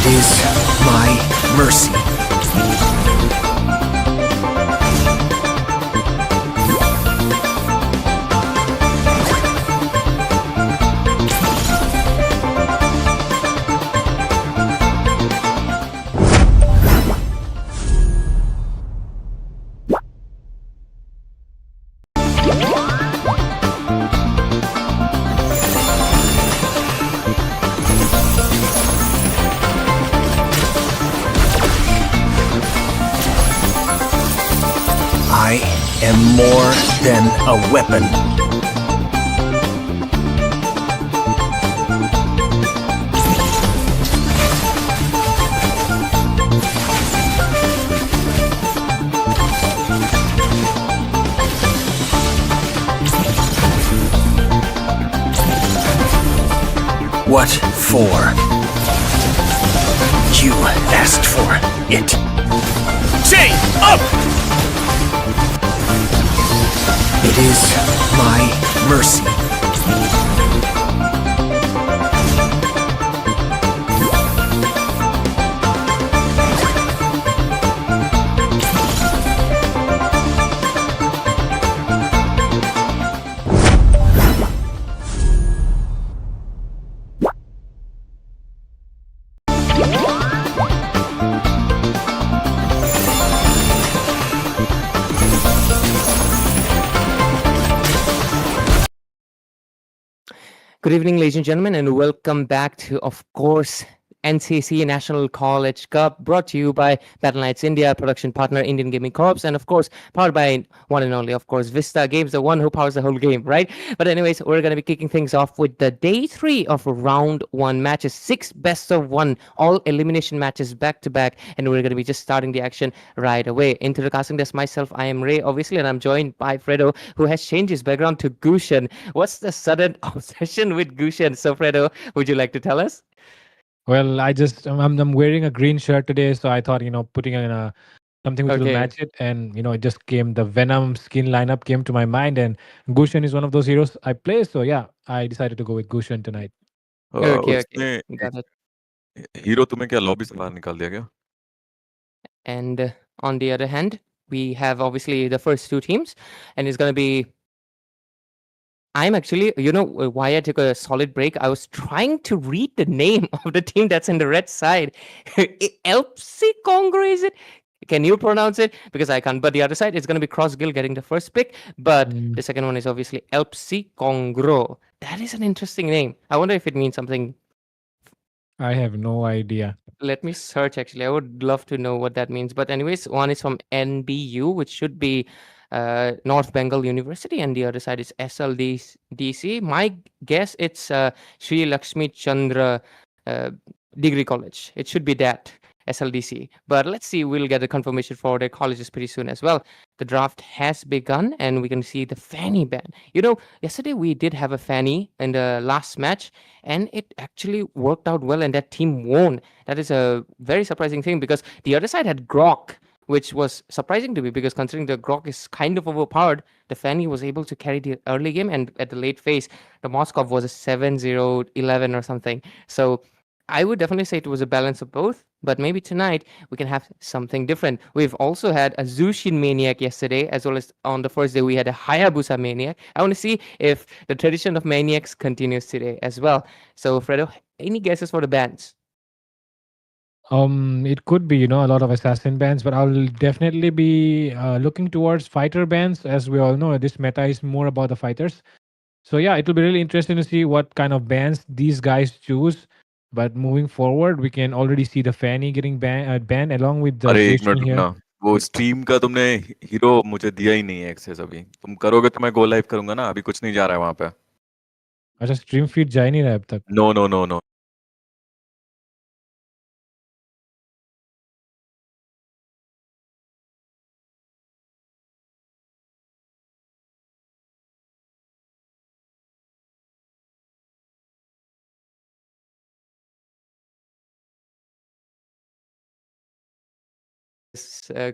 is my mercy. I am more than a weapon. What for? You asked for it. Chain up! It is my mercy. Good evening, ladies and gentlemen, and welcome back to, of course, NCC National College Cup, brought to you by Battle Knights India, production partner Indian Gaming Corps, and of course, powered by one and only, of course, Vista Games, the one who powers the whole game, right? But anyways, we're going to be kicking things off with the day 3 of round 1 matches, 6 best of 1, all elimination matches back to back, and we're going to be just starting the action right away. Into the casting desk myself, I am Ray, obviously, and I'm joined by Fredo, who has changed his background to Gushan. What's the sudden obsession with Gushan? So, Fredo, would you like to tell us? Well, I'm wearing a green shirt today, so I thought putting in a something which will Okay. match it, and it just came the Venom skin lineup came to my mind, and Gushan is one of those heroes I play, so yeah, I decided to go with Gushan tonight. Okay, okay. उसमें Got it. Hero तुम्हें क्या lobby से बाहर निकाल दिया क्या? And on the other hand, we have obviously the first two teams, and it's going to be. I'm actually, why I took a solid break? I was trying to read the name of the team that's in the red side. Elppsycongro, is it? Can you pronounce it? Because I can't. But the other side, it's going to be Crossguild getting the first pick. But the second one is obviously Elppsycongro. That is an interesting name. I wonder if it means something. I have no idea. Let me search, actually. I would love to know what that means. But anyways, one is from NBU, which should be North Bengal University, and the other side is SLDC. My guess it's Sri Lakshmi Chandra Degree College. It should be that, SLDC. But let's see, we'll get a confirmation for their colleges pretty soon as well. The draft has begun, and we can see the Fanny ban. Yesterday we did have a Fanny in the last match, and it actually worked out well, and that team won. That is a very surprising thing, because the other side had Grok, which was surprising to me, because considering the Grok is kind of overpowered, the Fanny was able to carry the early game, and at the late phase, the Moskov was a 7-0-11 or something. So I would definitely say it was a balance of both, but maybe tonight we can have something different. We've also had a Zushin Maniac yesterday, as well as on the first day we had a Hayabusa Maniac. I want to see if the tradition of Maniacs continues today as well. So, Fredo, any guesses for the bands? It could be, a lot of assassin bands, but I'll definitely be looking towards fighter bands. As we all know, this meta is more about the fighters. So yeah, it will be really interesting to see what kind of bands these guys choose. But moving forward, we can already see the Fanny getting banned along with the अरे एक Zushin minute here. रुकना, वो stream का तुमने hero मुझे दिया ही नहीं है एक्सेस अभी. तुम करोगे तो मैं गो लाइव करूंगा ना, अभी कुछ नहीं जा रहा है वहां पे. अच्छा, स्ट्रीम फीड जा ही नहीं रहा है अब तक. No no no no.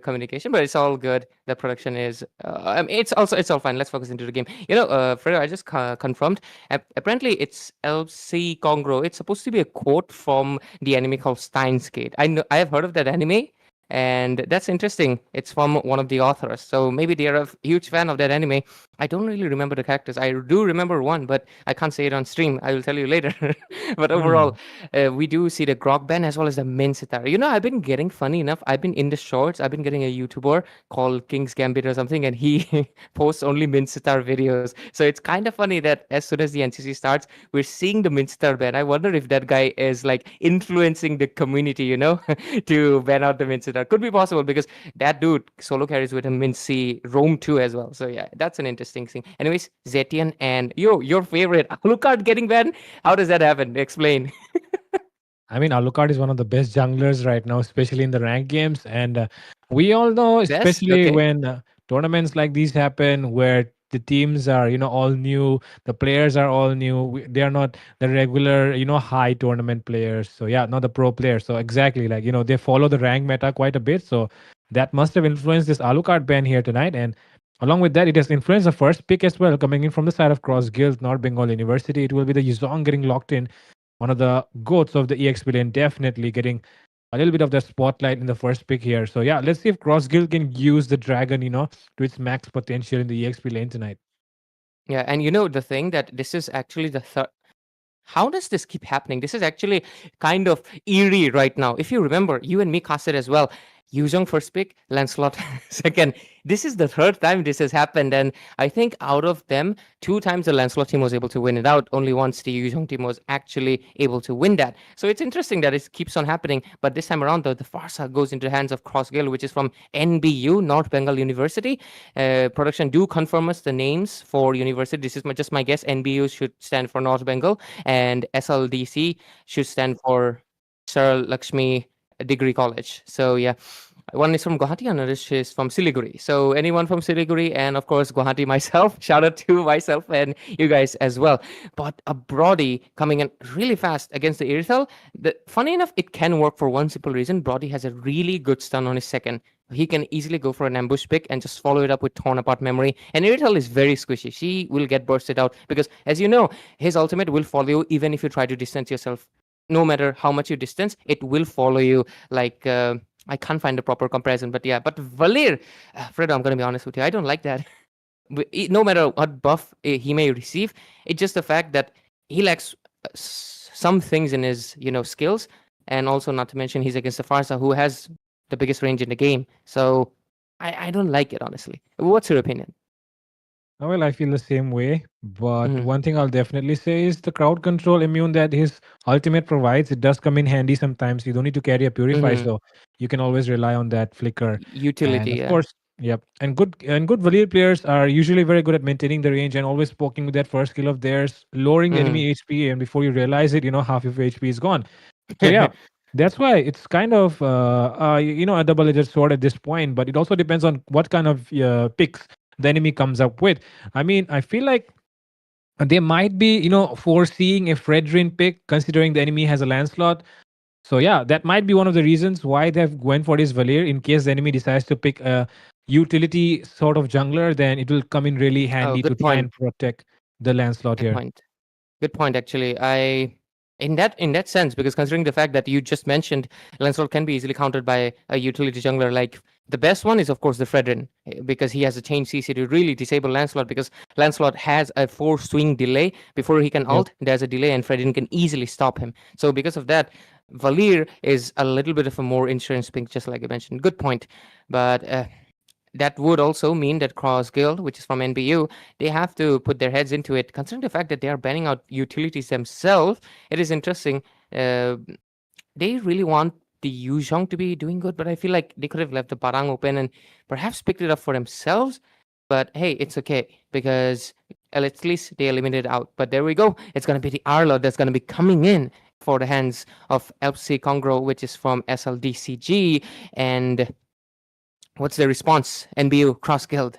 communication, but it's all good. The production is, I mean, it's all fine. Let's focus into the game. Fredo, I just confirmed. Apparently, it's Elppsycongro. It's supposed to be a quote from the anime called Steins Gate. I have heard of that anime, and that's interesting. It's from one of the authors, so maybe they are a huge fan of that anime. I don't really remember the characters. I do remember one, but I can't say it on stream. I will tell you later. But overall, we do see the grog band as well as the min sitar. I've been getting, funny enough, I've been in the shorts. I've been getting a YouTuber called King's Gambit or something, and he posts only min sitar videos. So it's kind of funny that as soon as the NCC starts, we're seeing the min sitar ban. I wonder if that guy is like influencing the community, to ban out the min sitar. Could be possible because that dude solo carries with him min C Rome 2 as well. So yeah, that's an interesting thing. Anyways, Zetian and your favorite Alucard getting banned. How does that happen? Explain. I mean, Alucard is one of the best junglers right now, especially in the ranked games. And we all know, Best? especially Okay. when tournaments like these happen, where the teams are, all new, the players are all new. They are not the regular, high tournament players. So yeah, not the pro players. So exactly, like, they follow the rank meta quite a bit. So that must have influenced this Alucard ban here tonight. And along with that, it has influenced the first pick as well, coming in from the side of Crossguild, North Bengal University. It will be the Yuzong getting locked in. One of the goats of the EXP lane, definitely getting a little bit of that spotlight in the first pick here. So yeah, let's see if Crossguild can use the dragon, to its max potential in the EXP lane tonight. Yeah, and the thing that this is actually the third. How does this keep happening? This is actually kind of eerie right now. If you remember, you and me cast it as well. Yuzhong first pick, Lancelot second. This is the third time this has happened, and I think out of them, 2 times the Lancelot team was able to win it out. Only once the Yuzhong team was actually able to win that. So it's interesting that it keeps on happening, but this time around, the Farsa goes into the hands of Crossguild, which is from NBU, North Bengal University. Production do confirm us the names for university. This is just my guess. NBU should stand for North Bengal, and SLDC should stand for Sir Lakshmi Degree College. So yeah, one is from Guwahati, another is from Siliguri. So anyone from Siliguri, and of course Guwahati myself, shout out to myself and you guys as well. But a Brody coming in really fast against the Irithel. Funny enough, it can work for one simple reason. Brody has a really good stun on his second. He can easily go for an ambush pick and just follow it up with torn apart memory. And Irithel is very squishy. She will get bursted out because, as you know, his ultimate will follow you even if you try to distance yourself. No matter how much you distance, it will follow you. Like I can't find a proper comparison, but yeah. But Valir, Fredo, I'm gonna be honest with you, I don't like that. No matter what buff he may receive, it's just the fact that he lacks some things in his skills, and also not to mention he's against the Farsa, who has the biggest range in the game. So I don't like it, honestly. What's your opinion? Well, I feel the same way. But Mhm. one thing I'll definitely say is the crowd control immune that his ultimate provides. It does come in handy sometimes. You don't need to carry a purify, Mhm. so you can always rely on that flicker. Utility, And of yeah. course, yep. And good Valir players are usually very good at maintaining the range and always poking with that first kill of theirs, lowering the enemy HP, and before you realize it, half of your HP is gone. So yeah, that's why it's kind of a double-edged sword at this point. But it also depends on what kind of picks the enemy comes up with. I mean, I feel like they might be, foreseeing a Fredrin pick, considering the enemy has a Lancelot. So yeah, that might be one of the reasons why they've went for this Valir. In case the enemy decides to pick a utility sort of jungler, then it will come in really handy to Good try point. and protect the Lancelot Good here. point. Good point, actually. In that sense, because considering the fact that you just mentioned Lancelot can be easily countered by a utility jungler, like the best one is of course the Fredrin, because he has a chain CC to really disable Lancelot, because Lancelot has a 4 swing delay before he can ult. There's a delay and Fredrin can easily stop him. So because of that, Valir is a little bit of a more insurance pick, just like I mentioned. Good point. But that would also mean that Crossguild, which is from NBU, they have to put their heads into it. Considering the fact that they are banning out utilities themselves, it is interesting. They really want the Yuzhong to be doing good, but I feel like they could have left the Parang open and perhaps picked it up for themselves. But hey, it's okay, because at least they eliminated out. But there we go. It's going to be the Arlo that's going to be coming in for the hands of Elppsycongro, which is from SLDCG. And what's the response? NBU, Crossguild.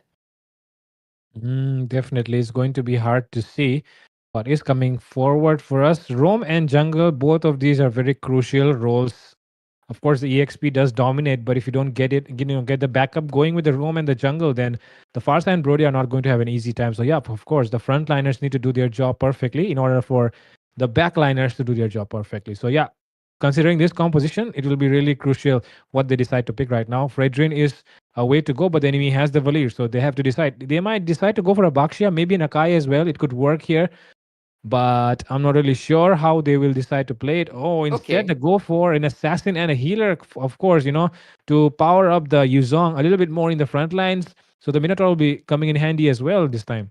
Definitely, it's going to be hard to see what is coming forward for us. Roam and jungle, both of these are very crucial roles of course, the EXP does dominate, but if you don't get the backup going with the roam and the jungle, then the Farsa and Brody are not going to have an easy time. So yeah, of course, the frontliners need to do their job perfectly in order for the backliners to do their job perfectly. So yeah, considering this composition, it will be really crucial what they decide to pick right now. Fredrin is a way to go, but the enemy has the Valir, so they have to decide. They might decide to go for a Bakshia, maybe an Akai as well. It could work here, but I'm not really sure how they will decide to play it. Oh, instead they go for an assassin and a healer, of course, to power up the Yuzong a little bit more in the front lines. So the Minotaur will be coming in handy as well this time.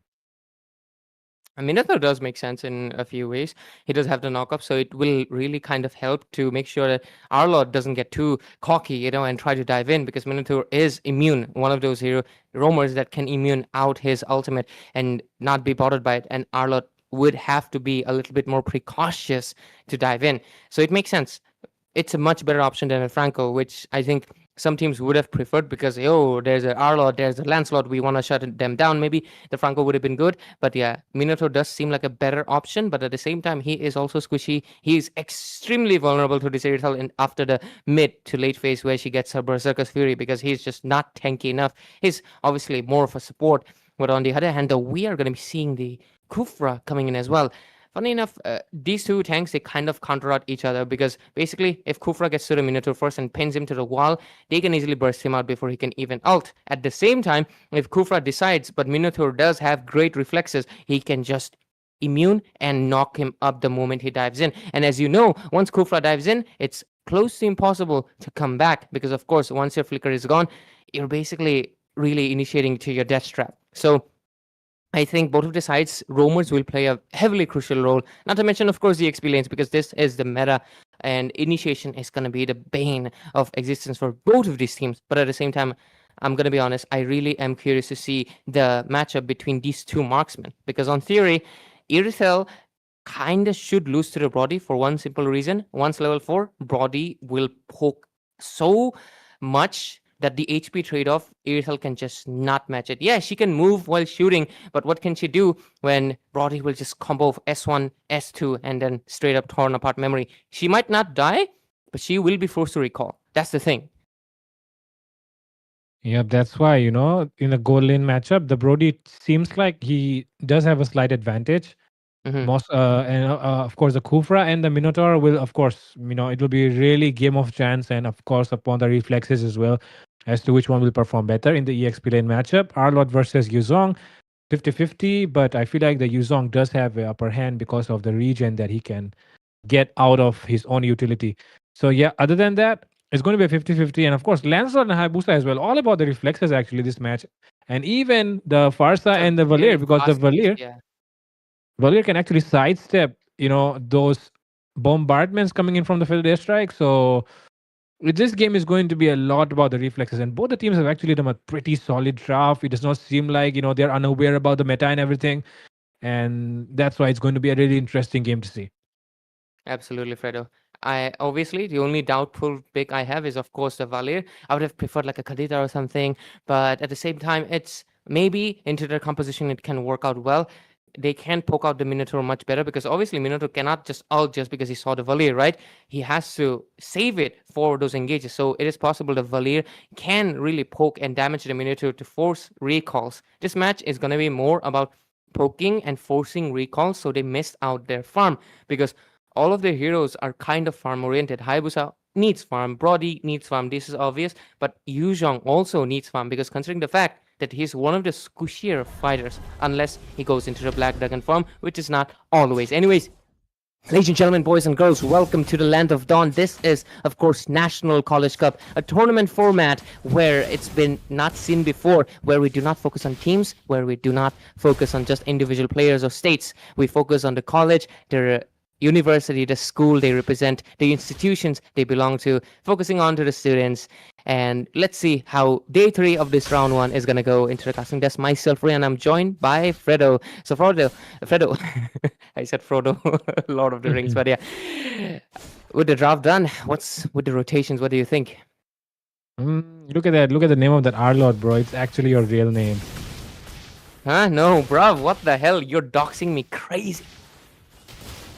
Minotaur does make sense in a few ways. He does have the knock up, so it will really kind of help to make sure that our Lord doesn't get too cocky, and try to dive in, because Minotaur is immune, one of those hero roamers that can immune out his ultimate and not be bothered by it. And our Lord would have to be a little bit more precautious to dive in. So it makes sense. It's a much better option than a Franco, which I think some teams would have preferred, because there's a Arlord, there's a Lancelot, we want to shut them down. Maybe the Franco would have been good, but yeah, Minotaur does seem like a better option. But at the same time, he is also squishy. He is extremely vulnerable to this Irithel in after the mid to late phase where she gets her Berserker's Fury, because he's just not tanky enough. He's obviously more of a support, but on the other hand, though, we are going to be seeing the Kufra coming in as well. Funny enough, these two tanks, they kind of counter out each other, because basically if Kufra gets to the Minotaur first and pins him to the wall, they can easily burst him out before he can even ult. At the same time, if Kufra decides, but Minotaur does have great reflexes, he can just immune and knock him up the moment he dives in. And as you know, once Kufra dives in, it's close to impossible to come back, because of course, once your flicker is gone, you're basically really initiating to your death trap. So I think both of the sides, roamers will play a heavily crucial role. Not to mention, of course, the XP lanes, because this is the meta, and initiation is going to be the bane of existence for both of these teams. But at the same time, I'm going to be honest, I really am curious to see the matchup between these two marksmen, because on theory, Irithel kind of should lose to the Brody for one simple reason. Once level 4, Brody will poke so much that the HP trade-off, Irithel can just not match it. Yeah, she can move while shooting, but what can she do when Brody will just combo S1, S2, and then straight up torn apart memory? She might not die, but she will be forced to recall. That's the thing. Yeah, that's why, in a goal lane matchup, the Brody seems like he does have a slight advantage. Most of course the Kufra and the Minotaur will, of course, it will be really game of chance, and of course upon the reflexes as well, as to which one will perform better in the EXP lane matchup. Arlord versus Yuzong, 50-50, but I feel like the Yuzong does have the upper hand because of the regen that he can get out of his own utility. So yeah, other than that, it's going to be a 50-50, and of course Lancelot and Hayabusa as well, all about the reflexes actually this match, and even the Farsa and the Valir, because the Valir can actually sidestep, those bombardments coming in from the field airstrike. So this game is going to be a lot about the reflexes, and both the teams have actually done a pretty solid draft. It does not seem like they're unaware about the meta and everything, and that's why it's going to be a really interesting game to see. Absolutely, Fredo. Obviously the only doubtful pick I have is of course the Valir. I would have preferred like a Khadija or something, but at the same time, it's maybe into their composition it can work out well. They can poke out the Minotaur much better, because obviously Minotaur cannot just ult just because he saw the Valir, right? He has to save it for those engages. So it is possible the Valir can really poke and damage the Minotaur to force recalls. This match is going to be more about poking and forcing recalls, so they missed out their farm, because all of their heroes are kind of farm oriented. Hayabusa needs farm, Brody needs farm, this is obvious, but Yuzong also needs farm, because considering the fact that he's one of the squishier fighters, unless he goes into the Black Dragon form, which is not always. Anyways, ladies and gentlemen, boys and girls, welcome to the Land of Dawn. This is, of course, National College Cup, a tournament format where it's been not seen before, where we do not focus on teams, where we do not focus on just individual players or states. We focus on the college, their university, the school they represent, the institutions they belong to, focusing on to the students. And let's see how day 3 of this round 1 is going to go into the casting desk. Myself, Rian, I'm joined by Fredo. So Fredo, I said Frodo, Lord of the Rings, but yeah. With the draft done, what's with the rotations? What do you think? Look at that. Look at the name of that Arlord, bro. It's actually your real name. Huh? No, bruv. What the hell? You're doxing me crazy.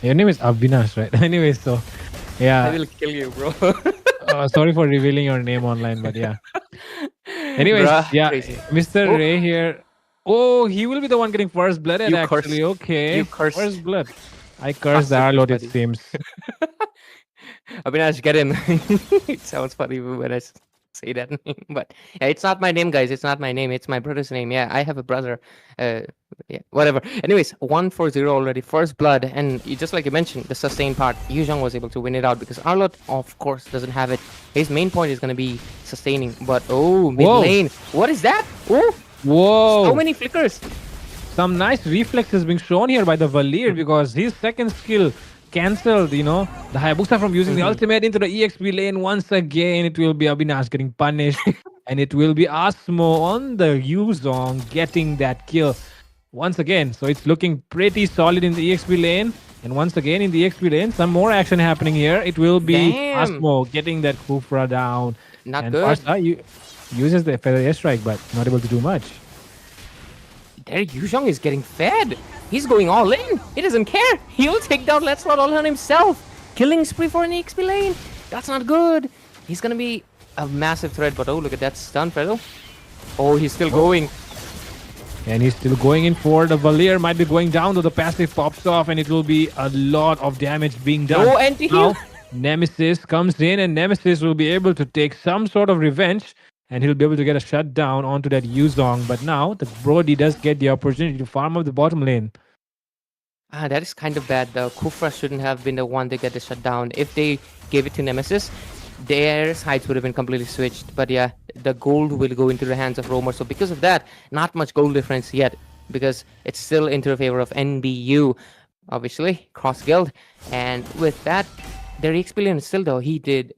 Your name is Avinash, right? Anyway, so yeah. I will kill you, bro. Sorry for revealing your name online, but yeah. Anyways, Bruh, yeah, crazy. Mr. Oh, Ray here. Oh, he will be the one getting first blooded, you actually. cursed. Okay. You cursed. First blood. I cursed the Master curse, Arlord, it buddy. seems. Avinash, get him. It sounds funny when I say that name, but yeah, it's not my name, guys. It's not my name. It's my brother's name. Yeah, I have a brother. Yeah, whatever. Anyways, 1-0 already. First blood, and just like you mentioned, the sustain part, Yuzhong was able to win it out because Arlott, of course, doesn't have it. His main point is going to be sustaining, but oh, mid Whoa. lane. What is that? Oh, Whoa. so many flickers. Some nice reflexes being shown here by the Valir because his second skill cancelled, the Hayabusa from using the ultimate into the EXP lane once again. It will be Abhinash getting punished and it will be Asmo on the Yuzong getting that kill once again. So it's looking pretty solid in the EXP lane. And once again in the EXP lane, some more action happening here. It will be Damn. Asmo getting that Kufra down. Not and good. Farsa uses the feather airstrike, but not able to do much. There, Yuzhong is getting fed. He's going all in. He doesn't care. He'll take down Let's Not all on himself. Killing spree for an EXP lane. That's not good. He's gonna be a massive threat, but oh, look at that stun, Fredo. Oh, he's still going. And he's still going in for the Valir. Might be going down, though the passive pops off, and it will be a lot of damage being done. No anti-heal. Now, Nemesis comes in, and Nemesis will be able to take some sort of revenge, and he'll be able to get a shutdown onto that Yuzong. But now, the Brody does get the opportunity to farm up the bottom lane. That is kind of bad. The Kufra shouldn't have been the one to get the shutdown. If they gave it to Nemesis, their sides would have been completely switched. But yeah, the gold will go into the hands of Roamer. So because of that, not much gold difference yet, because it's still into the favor of NBU, obviously, Crossguild. And with that, their experience still though, he did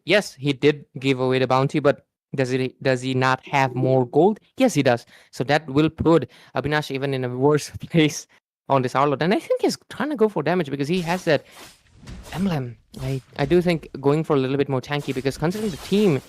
give away the bounty, but does he not have more gold? Yes, he does. So that will put Abhinash even in a worse place on this Arlott. And I think he's trying to go for damage because he has that emblem. I do think going for a little bit more tanky, because considering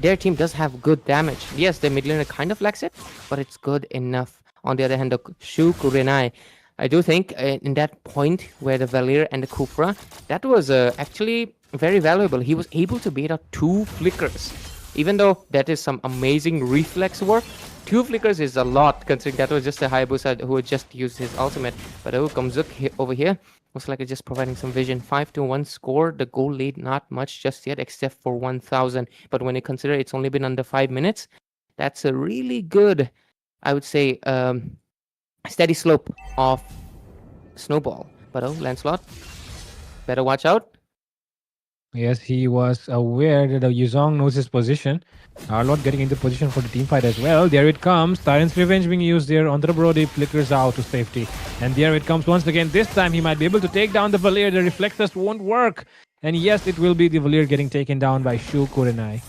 their team does have good damage. Yes, their mid laner kind of lacks it, but it's good enough. On the other hand, the Shu Kurenai, I do think in that point where the Valir and the Kufra, that was actually very valuable. He was able to bait out 2 flickers. Even though that is some amazing reflex work, 2 flickers is a lot, considering that was just a Hayabusa who had just used his ultimate. But oh, Kamzuk over here, looks like it's just providing some vision. 5-1 score. The goal lead not much just yet, except for 1,000. But when you consider it's only been under 5 minutes, that's a really good, I would say, steady slope of snowball. But oh, Lancelot, better watch out. Yes, he was aware that the Yuzong knows his position. Arlott getting into position for the team fight as well. There it comes. Tyrant's Revenge being used there on the Brody. Flickers out to safety. And there it comes once again. This time he might be able to take down the Valir. The reflexes won't work. And yes, it will be the Valir getting taken down by Shu Kurenai.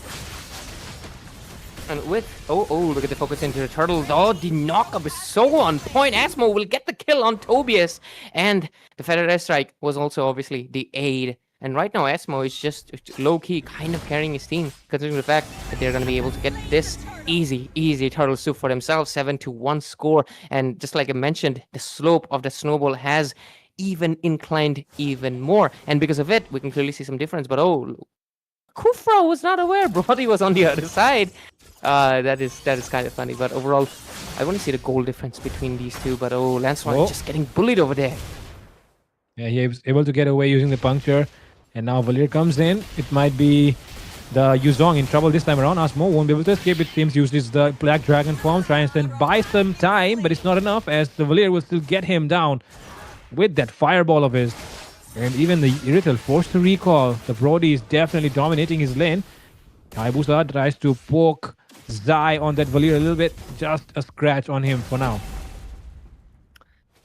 And with look at the focus into the turtle. Oh, the knockup is so on point. Asmo will get the kill on Tobias. And the Feather Airstrike was also obviously the aid. And right now, Asmo is just low-key kind of carrying his team, considering the fact that they're going to be able to get this easy turtle soup for themselves, 7-1 score. And just like I mentioned, the slope of the snowball has even inclined even more. And because of it, we can clearly see some difference. But oh, Kufra was not aware. Brody was on the other side. That is kind of funny. But overall, I want to see the goal difference between these two. But oh, Lancelot just getting bullied over there. Yeah, he was able to get away using the puncture. And now Valir comes in. It might be the Yuzong in trouble this time around. Asmo won't be able to escape. It seems uses the Black Dragon form. Tries to buy some time, but it's not enough as the Valir will still get him down with that fireball of his. And even the Irrital forced to recall. The Brody is definitely dominating his lane. Hayabusa tries to poke Zai on that Valir a little bit. Just a scratch on him for now.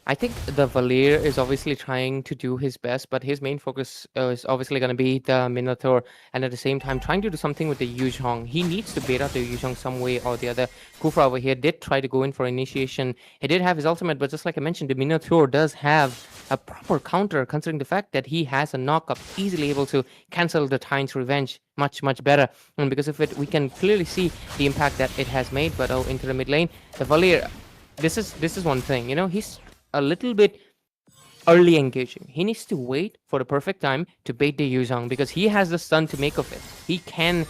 I think the Valir is obviously trying to do his best, but his main focus is obviously going to be the Minotaur, and at the same time trying to do something with the Yuzhong. He needs to bait out the Yuzhong some way or the other. Kufra over here did try to go in for initiation. He did have his ultimate, but just like I mentioned, the Minotaur does have a proper counter, considering the fact that he has a knockup, easily able to cancel the Tyrant's Revenge much better. And because of it, we can clearly see the impact that it has made. But oh, into the mid lane, the Valir, this is one thing, he's a little bit early engaging. He needs to wait for the perfect time to bait the Yuzhong because he has the stun to make of it. He can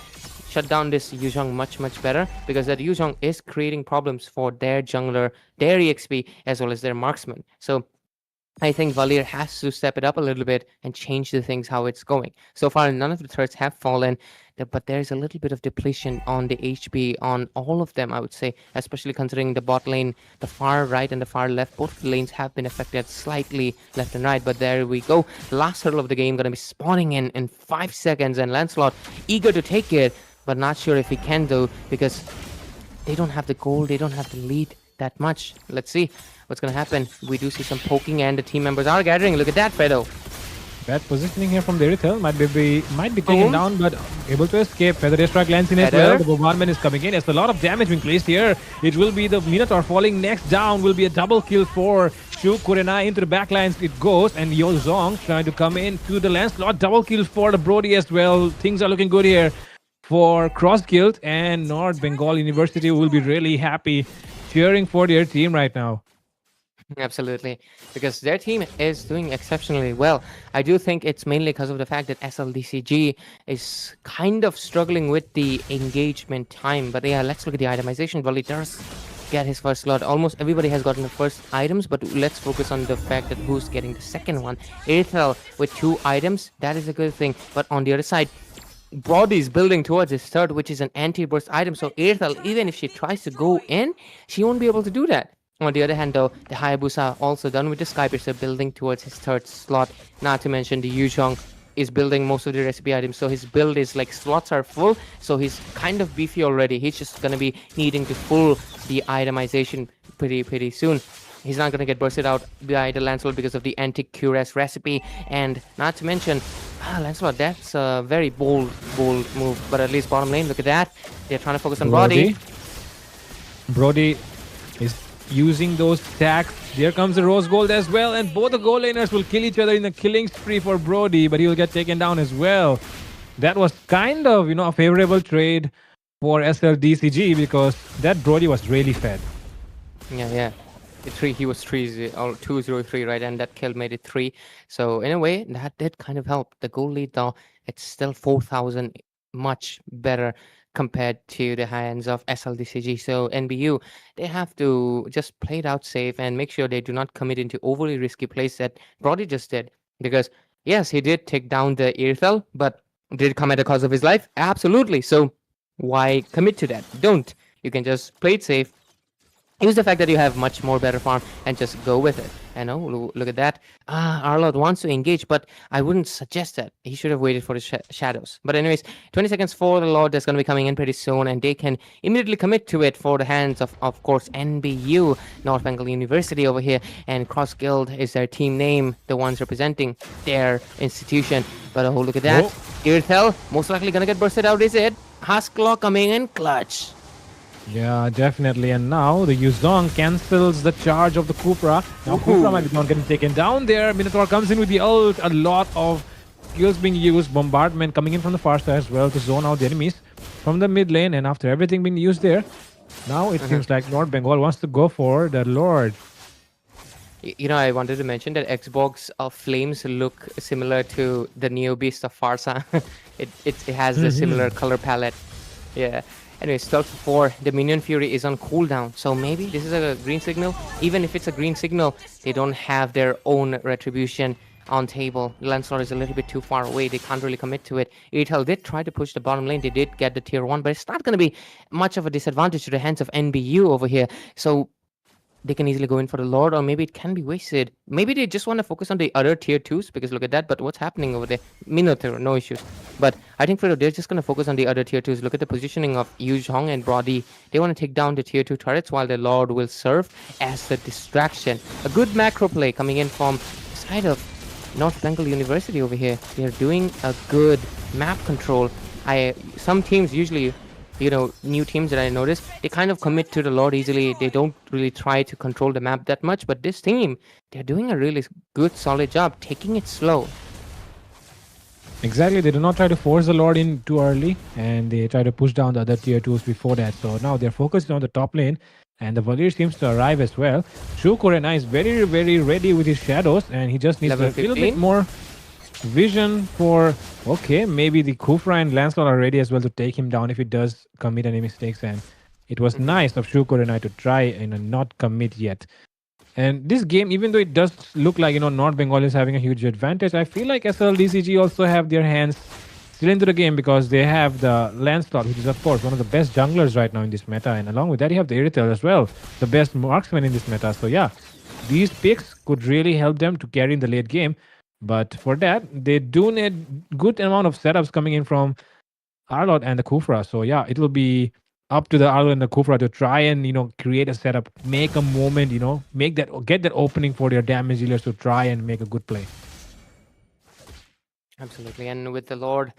shut down this Yuzhong much better because that Yuzhong is creating problems for their jungler, their EXP, as well as their marksman. So I think Valir has to step it up a little bit and change the things how it's going. So far, none of the turrets have fallen, but there's a little bit of depletion on the HP on all of them, I would say, especially considering the bot lane, the far right and the far left, both lanes have been affected slightly left and right, but there we go. The last hurdle of the game going to be spawning in 5 seconds, and Lancelot eager to take it, but not sure if he can though, because they don't have the gold, they don't have the lead that much. Let's see what's gonna happen. We do see some poking and the team members are gathering. Look at that, Fedo. Bad positioning here from Deyes might be taken down, but able to escape. Feather Destruct lands in as well. The bombardment is coming in. It's a lot of damage being placed here. It will be the Minotaur falling next down. Will be a double kill for Shu Kurenai into the backlines. It goes, and Yo Zong trying to come in to the Lancelot. Double kill for the Brody as well. Things are looking good here for Crossguild, and North Bengal University will be really happy, cheering for their team right now. Absolutely, because their team is doing exceptionally well. I do think it's mainly because of the fact that SLDCG is kind of struggling with the engagement time. But yeah, let's look at the itemization. Well, he does get his first slot. Almost everybody has gotten the first items, but let's focus on the fact that who's getting the second one. Aethel with 2 items, that is a good thing. But on the other side, Brody is building towards his third, which is an anti-burst item. So Aethel, even if she tries to go in, she won't be able to do that. On the other hand, though, the Hayabusa also done with the Skypiercer, building towards his third slot. Not to mention the Yuzhong is building most of the recipe items. So his build is like slots are full. So he's kind of beefy already. He's just going to be needing to full the itemization pretty soon. He's not going to get bursted out by the Lancelot because of the anti-QRS recipe. And not to mention, Lancelot, that's a very bold move. But at least bottom lane, look at that. They're trying to focus on Brody. Brody is using those stacks. There comes the rose gold as well, and both the gold laners will kill each other in the killing spree for Brody, but he will get taken down as well. That was kind of, a favorable trade for SLDCG because that Brody was really fed. Yeah. He was 203, right? And that kill made it 3. So in a way, that did kind of help. The goal lead, though, it's still 4,000, much better compared to the hands of SLDCG. So NBU, they have to just play it out safe and make sure they do not commit into overly risky plays that Brody just did. Because yes, he did take down the Aethel, but did it come at the cost of his life? Absolutely. So why commit to that? Don't. You can just play it safe. Use the fact that you have much more better farm and just go with it. Look at that. Arlott wants to engage, but I wouldn't suggest that. He should have waited for the shadows. But anyways, 20 seconds for the Lord that's going to be coming in pretty soon, and they can immediately commit to it for the hands of course, NBU, North Bengal University over here, and Crossguild is their team name, the ones representing their institution. But oh, look at that. Aethel, most likely going to get bursted out, is it? Husklaw coming in clutch. Yeah, definitely. And now the Yuzhong cancels the charge of the Kupra. Now Kupra might be not getting taken down there. Minotaur comes in with the ult. A lot of skills being used. Bombardment coming in from the far side as well to zone out the enemies from the mid lane. And after everything being used there, now it seems like North Bengal wants to go for the Lord. I wanted to mention that Xbox flames look similar to the Neo Beast of Farsa. it has a similar color palette. Yeah. Anyways, 12-4, the Minion Fury is on cooldown, so maybe this is a green signal. Even if it's a green signal, they don't have their own retribution on table. Lancelot is a little bit too far away, they can't really commit to it. Aethel did try to push the bottom lane, they did get the tier 1, but it's not going to be much of a disadvantage to the hands of NBU over here. So they can easily go in for the Lord, or maybe it can be wasted. Maybe they just want to focus on the other tier 2s, because look at that, but what's happening over there? Minotaur, no issues. But I think they're just going to focus on the other tier 2s. Look at the positioning of Yuzhong and Brody. They want to take down the tier 2 turrets while the Lord will serve as the distraction. A good macro play coming in from the side of North Bengal University over here. They're doing a good map control. Some teams usually, new teams that I noticed, they kind of commit to the Lord easily. They don't really try to control the map that much. But this team, they're doing a really good, solid job, taking it slow. Exactly. They do not try to force the Lord in too early, and they try to push down the other tier 2s before that. So now they're focused on the top lane, And the Valir seems to arrive as well. Shukurena is very, very ready with his shadows, and he just needs Level a little 15. bit more vision for, okay, maybe the Kufra and Lancelot are ready as well to take him down if he does commit any mistakes. And it was nice of Shukurena to try and not commit yet. And this game, even though it does look like, North Bengal is having a huge advantage, I feel like SLDCG also have their hands still into the game because they have the Lancelot, which is, of course, one of the best junglers right now in this meta. And along with that, you have the Irithel as well, the best marksman in this meta. So, yeah, these picks could really help them to carry in the late game. But for that, they do need good amount of setups coming in from Arlot and the Kufra. So, yeah, it will be up to the Arlot and the Kufra to try and, create a setup, make a moment, get that opening for their damage dealers to try and make a good play. Absolutely. And with the Lord,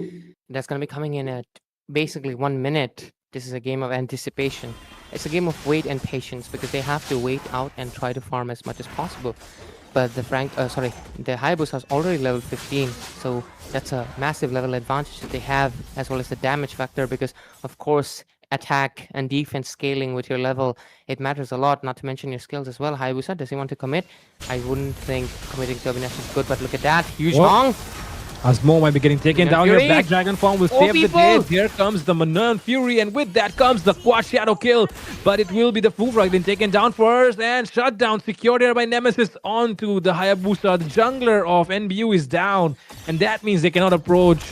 that's going to be coming in at basically 1 minute. This is a game of anticipation. It's a game of wait and patience because they have to wait out and try to farm as much as possible. But the Hayabusa is already level 15. So that's a massive level advantage that they have, as well as the damage factor, because of course, attack and defense scaling with your level, it matters a lot, not to mention your skills as well. Hayabusa, does he want to commit? I wouldn't think committing to Avinash is good, but look at that. Huge long. Asmo might be getting taken down here. Black Dragon form will save the day. Here comes the Manan Fury, and with that comes the quad shadow kill. But it will be the Fufra getting taken down first, and shut down, secured here by Nemesis onto the Hayabusa. The jungler of NBU is down, and that means they cannot approach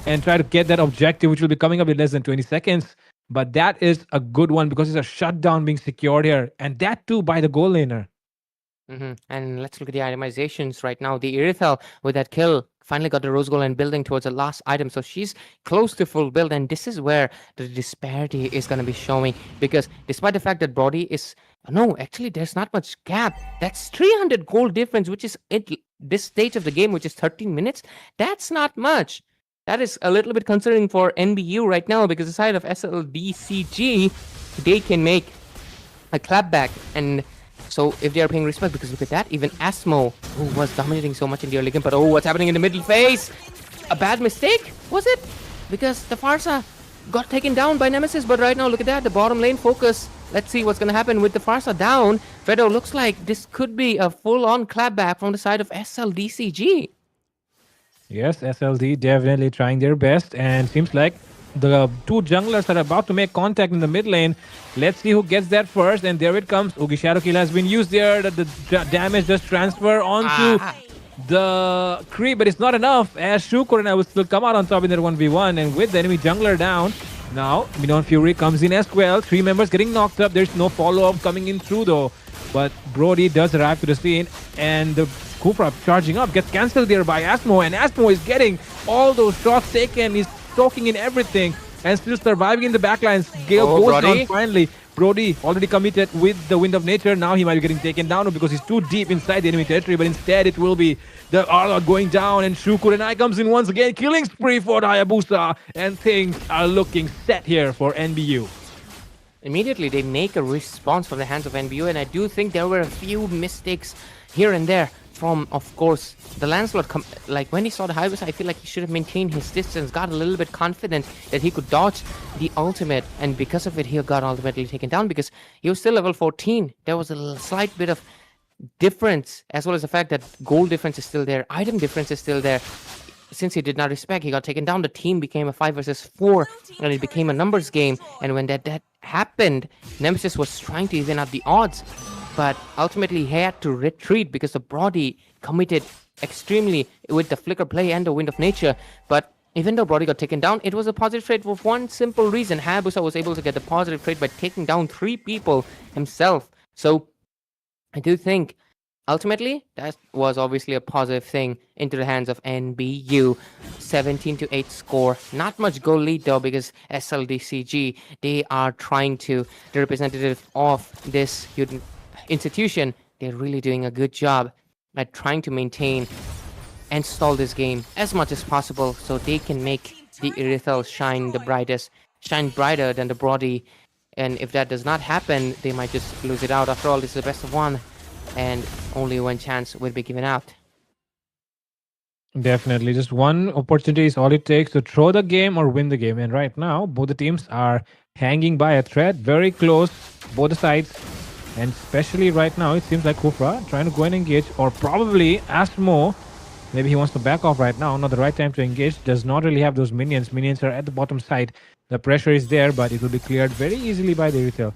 and try to get that objective, which will be coming up in less than 20 seconds. But that is a good one because it's a shutdown being secured here, and that too by the goal laner. And let's look at the itemizations right now. The Irithel with that kill finally got the rose gold and building towards the last item. So she's close to full build, and this is where the disparity is going to be showing, because despite the fact that Brody is... No, actually, there's not much gap. That's 300 gold difference, which is at this stage of the game, which is 13 minutes. That's not much. That is a little bit concerning for NBU right now, because the side of SLDCG, they can make a clapback. And so if they are paying respect, because look at that, even Asmo, who was dominating so much in the early game, but oh, what's happening in the middle phase? A bad mistake, was it? Because the Farsa got taken down by Nemesis, but right now, look at that, the bottom lane focus. Let's see what's going to happen with the Farsa down. Fredo, looks like this could be a full-on clapback from the side of SLDCG. Yes, SLD definitely trying their best, and seems like the two junglers are about to make contact in the mid lane. Let's see who gets that first, and there it comes. Oogie Shadow Kill has been used there. The damage just transfer onto the creep, but it's not enough, as Shukurena will still come out on top in that 1v1, and with the enemy jungler down, now Minon Fury comes in as well. 3 members getting knocked up. There's no follow-up coming in through though, but Brody does arrive to the scene, and the Kufra charging up gets cancelled there by Asmo, and Asmo is getting all those shots taken. He's soaking in everything and still surviving in the backlines. Gale goes down finally. Brody already committed with the Wind of Nature. Now he might be getting taken down because he's too deep inside the enemy territory, but instead it will be the Arlot going down, and Shukurena comes in once again. Killing spree for the Hayabusa, and things are looking set here for NBU. Immediately they make a response from the hands of NBU, and I do think there were a few mistakes here and there from, of course, the Lancelot. Like when he saw the Hayabusa, I feel like he should have maintained his distance, got a little bit confident that he could dodge the ultimate, and because of it he got ultimately taken down because he was still level 14. There was a slight bit of difference, as well as the fact that gold difference is still there, item difference is still there. Since he did not respect, he got taken down. The team became a 5 versus 4, and it became a numbers game. And when that happened, Nemesis was trying to even out the odds, but ultimately he had to retreat because the Brody committed extremely with the flicker play and the Wind of Nature. But even though Brody got taken down, it was a positive trade for one simple reason. Hayabusa was able to get the positive trade by taking down 3 people himself. So I do think ultimately that was obviously a positive thing into the hands of NBU. 17-8 score. Not much goal lead though, because SLDCG, they are trying to, the representative of this institution, they're really doing a good job at trying to maintain and stall this game as much as possible so they can make the Irithel shine the brightest, shine brighter than the Brody. And if that does not happen, they might just lose it out. After all, this is the best of 1, and only 1 chance will be given out. Definitely, just 1 opportunity is all it takes to throw the game or win the game. And right now, both the teams are hanging by a thread, very close, both sides. And especially right now, it seems like Kufra trying to go and engage, or probably Asmo. Maybe he wants to back off right now. Not the right time to engage. Does not really have those minions. Minions are at the bottom side. The pressure is there, but it will be cleared very easily by the Retail.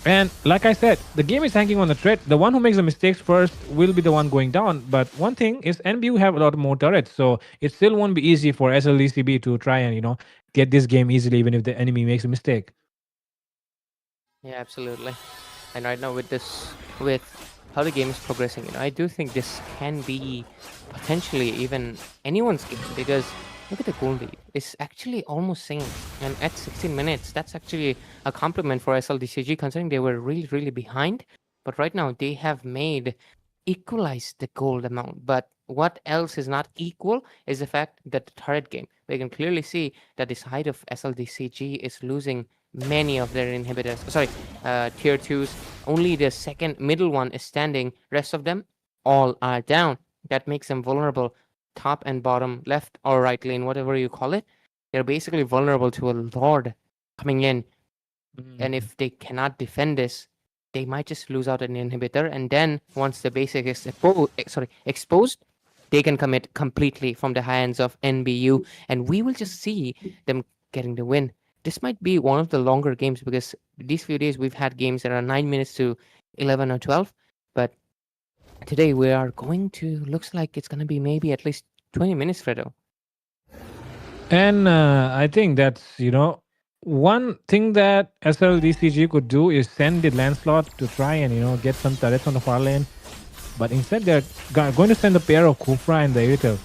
And like I said, the game is hanging on the thread. The one who makes the mistakes first will be the one going down. But one thing is NBU have a lot more turrets, so it still won't be easy for SLDCB to try and, get this game easily, even if the enemy makes a mistake. Yeah, absolutely. And right now with how the game is progressing, I do think this can be potentially even anyone's game, because look at the goal lead. It's actually almost same. And at 16 minutes, that's actually a compliment for SLDCG, considering they were really, really behind. But right now, they have equalized the gold amount. But what else is not equal is the fact that the turret game, we can clearly see that the side of SLDCG is losing many of their inhibitors. Sorry, tier 2s. Only the second middle one is standing. Rest of them all are down. That makes them vulnerable. Top and bottom, left or right lane, whatever you call it. They're basically vulnerable to a Lord coming in. And if they cannot defend this, they might just lose out an inhibitor. And then once the basic is exposed, they can commit completely from the hands of NBU. And we will just see them getting the win. This might be one of the longer games, because these few days we've had games that are 9 minutes to 11 or 12. But today we are going to, looks like it's going to be maybe at least 20 minutes, Fredo. And I think that's, one thing that SLDCG could do is send the Lancelot to try and, get some turrets on the far lane. But instead, they're going to send a pair of Kufra and the Irrital.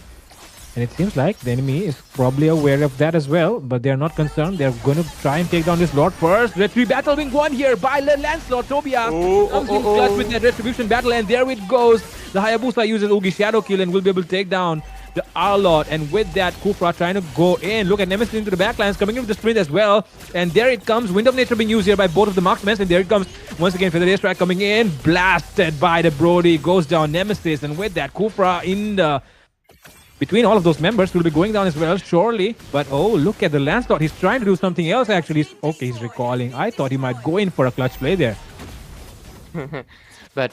And it seems like the enemy is probably aware of that as well, but they're not concerned. They're going to try and take down this Lord first. Retri battle being won here by Lancelot. Tobias comes in clutch with that Retribution battle, and there it goes. The Hayabusa uses Oogie Shadow Kill and will be able to take down the Arlot. And with that, Kufra trying to go in. Look at Nemesis into the backlines, coming in with the sprint as well. And there it comes. Wind of Nature being used here by both of the marksmen. And there it comes once again. Feather Strike coming in. Blasted by the Brody. Goes down Nemesis. And with that, Kufra in the... between all of those members will be going down as well, surely. But oh, look at the Lancelot. He's trying to do something else actually. Okay, he's recalling. I thought he might go in for a clutch play there. But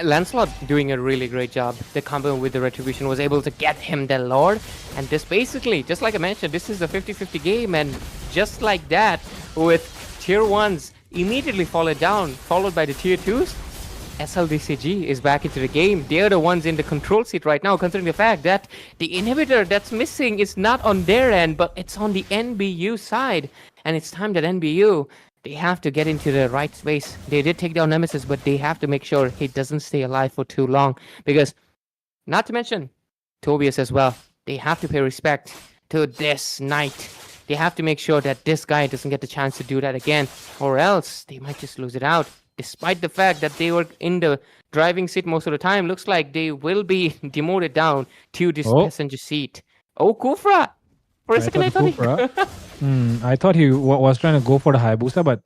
Lancelot doing a really great job. The combo with the Retribution was able to get him the Lord. And this basically, just like I mentioned, this is a 50-50 game. And just like that, with tier 1s immediately followed by the tier 2s, SLDCG is back into the game. They're the ones in the control seat right now, considering the fact that the inhibitor that's missing is not on their end, but it's on the NBU side. And it's time that NBU, they have to get into the right space. They did take down Nemesis, but they have to make sure he doesn't stay alive for too long. Because, not to mention, Tobias as well. They have to pay respect to this knight. They have to make sure that this guy doesn't get the chance to do that again, or else they might just lose it out. Despite the fact that they were in the driving seat most of the time, looks like they will be demoted down to this passenger seat. Oh, Kufra! For a second, I thought he was trying to go for the Hayabusa, but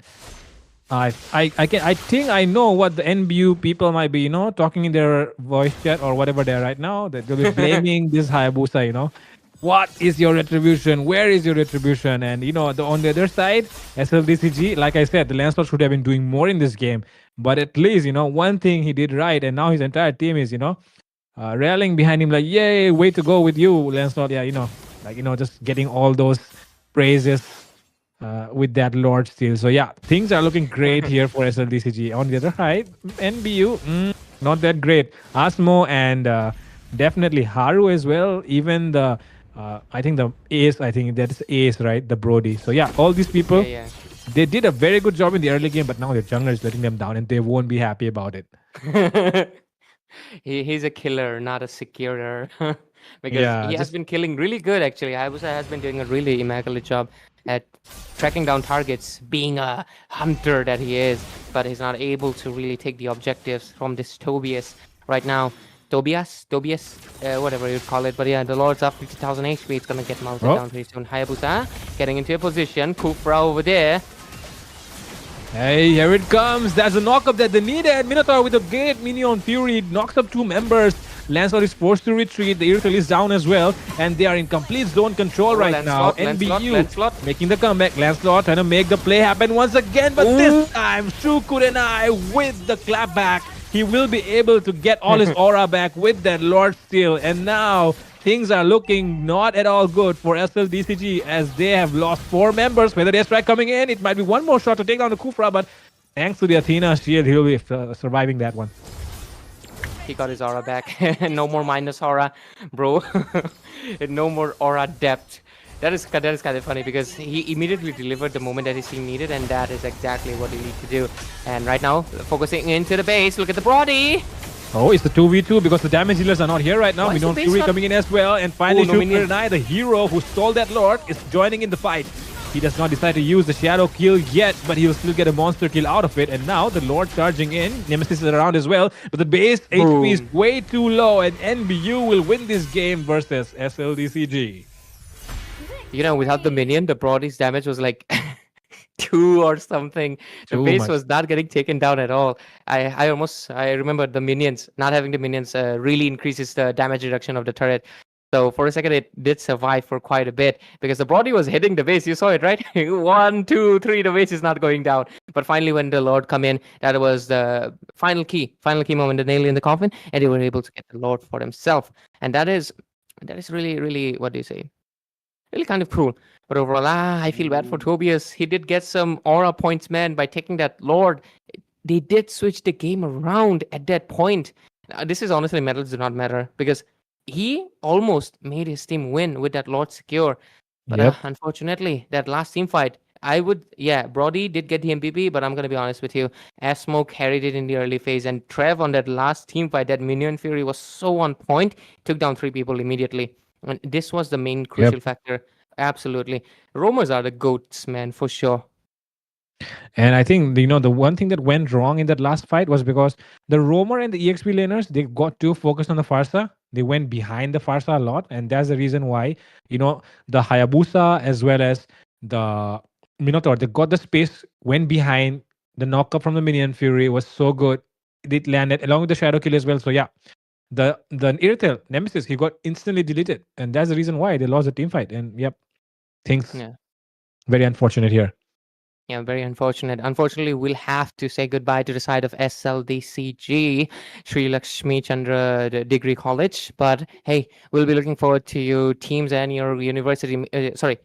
I think I know what the NBU people might be, talking in their voice chat or whatever they're right now. That they'll be blaming this Hayabusa, What is your retribution? Where is your retribution? And, on the other side, SLDCG, like I said, the Lancelot should have been doing more in this game. But at least, one thing he did right, and now his entire team is, rallying behind him like, yay, way to go with you, Lancelot. Yeah, just getting all those praises with that Lord steal. So, yeah, things are looking great here for SLDCG. On the other side, NBU, not that great. Asmo and definitely Haru as well. Even the... I think the Ace, that's Ace, right? The Brody. So yeah, all these people, they did a very good job in the early game, but now the jungler is letting them down and they won't be happy about it. He's a killer, not a securer. Because he has been killing really good, actually. Hayabusa has been doing a really immaculate job at tracking down targets, being a hunter that he is, but he's not able to really take the objectives from this Tobias right now. Tobias, whatever you call it. But yeah, the Lord's up 50,000 HP. It's going to get melted down pretty soon. Hayabusa getting into a position. Kufra over there. Hey, here it comes. That's a knock-up that they needed. Minotaur with a great minion Fury knocks up two members. Lancelot is forced to retreat. The Irithel is down as well, and they are in complete zone control right now. NBU Lancelot. making the comeback. Lancelot trying to make the play happen once again, but this time Shukurenai with the clapback. He will be able to get all his aura back with that Lord Steel, and now things are looking not at all good for SLDCG as they have lost 4 members. Whether they strike coming in, it might be one more shot to take down the Kufra, but thanks to the Athena shield, he'll be surviving that one. He got his aura back. No more minus aura, bro. No more aura depth. That is kind of funny because he immediately delivered the moment that his team needed, and that is exactly what he needs to do. And right now, focusing into the base. Look at the Brody. Oh, it's the 2v2 because the damage dealers are not here right now. Why We is the know base Fury not- coming in as well, and finally no minion. Shukurenai, the hero who stole that Lord, is joining in the fight. He does not decide to use the shadow kill yet, but he'll still get a monster kill out of it. And now the Lord charging in. Nemesis is around as well, but the base HP is way too low, and NBU will win this game versus SLDCG. You know, without the minion, the Brody's damage was like 2 or something. The Too base much. was not getting taken down at all. I remember the minions, not having the minions really increases the damage reduction of the turret. So for a second, it did survive for quite a bit because the Brody was hitting the base. You saw it, right? 1, 2, 3, the base is not going down. But finally, when the Lord come in, that was the final key moment, the nail in the coffin, and they were able to get the Lord for themselves. And that is really, really, what do you say? Really kind of cruel. But overall, I feel bad for Tobias. He did get some aura points, man, by taking that Lord. They did switch the game around at that point. This is honestly, medals do not matter because he almost made his team win with that Lord secure. But Yep. Unfortunately, that last team fight, Brody did get the MVP, but I'm going to be honest with you. Smoke carried it in the early phase, and Trev on that last team fight, that Minion Fury was so on point, took down 3 people immediately. And this was the main crucial factor. Absolutely. Roamers are the goats, man, for sure. And I think the one thing that went wrong in that last fight was because the Roamer and the EXP laners, they got too focused on the Farsa. They went behind the Farsa a lot, and that's the reason why the Hayabusa as well as the Minotaur, they got the space, went behind. The knockup from the Minion Fury was so good. It landed along with the Shadow Kill as well. So yeah, the Irithel Nemesis, he got instantly deleted, and that's the reason why they lost the team fight. And yep, things very unfortunate here. Yeah, very unfortunate. Unfortunately, we'll have to say goodbye to the side of SLDCG, Sri Lakshmi Chandra Degree College. But hey, we'll be looking forward to you teams and your university,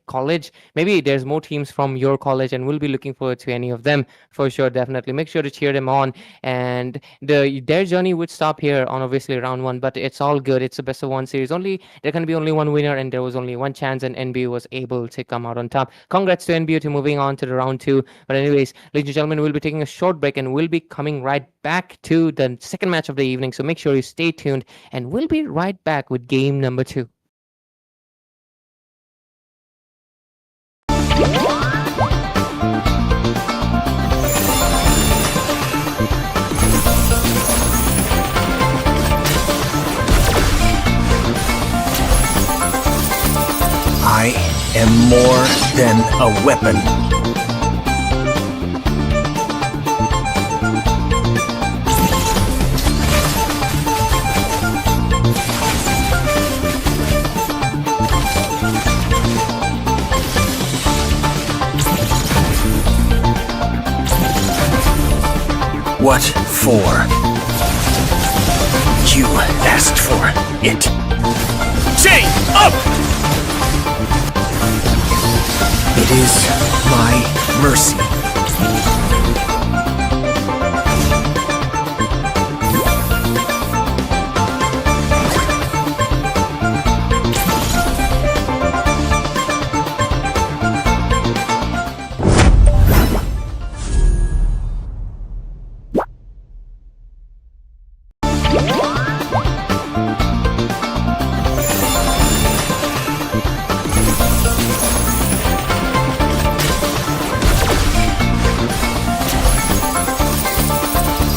college. Maybe there's more teams from your college, and we'll be looking forward to any of them for sure. Definitely make sure to cheer them on. And their journey would stop here on obviously round 1, but it's all good. It's a best of 1 series. There can be only one winner, and there was only one chance, and NBU was able to come out on top. Congrats to NBU to moving on to the round 2. But anyways, ladies and gentlemen, we'll be taking a short break and we'll be coming right back to the second match of the evening. So make sure you stay tuned, and we'll be right back with game number 2. I am more than a weapon. What for? You asked for it. Chain up! It is my mercy.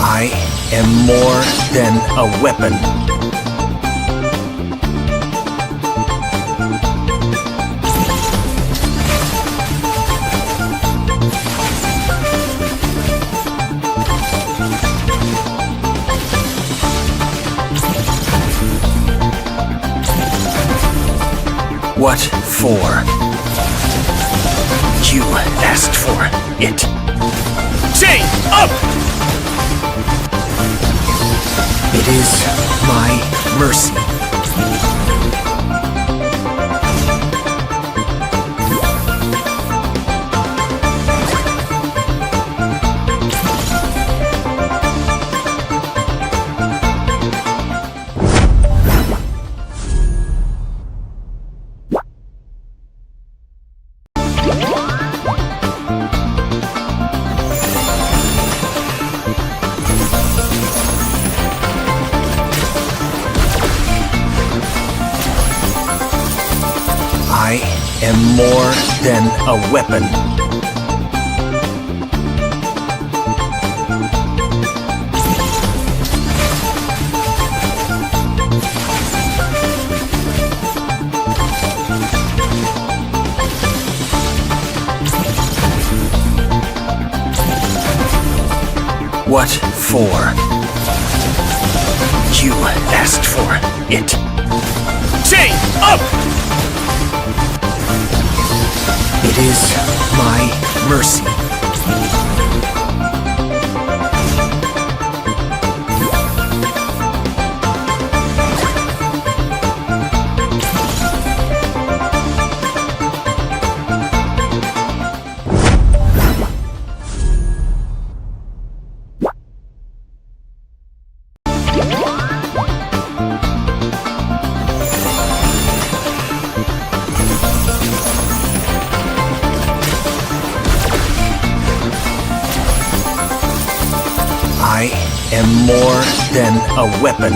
I am more than a weapon. What for? You asked for it. Chain up! It is my mercy. I am more than a weapon. What for? You asked for it. Chain up! It is my mercy. I am more than a weapon.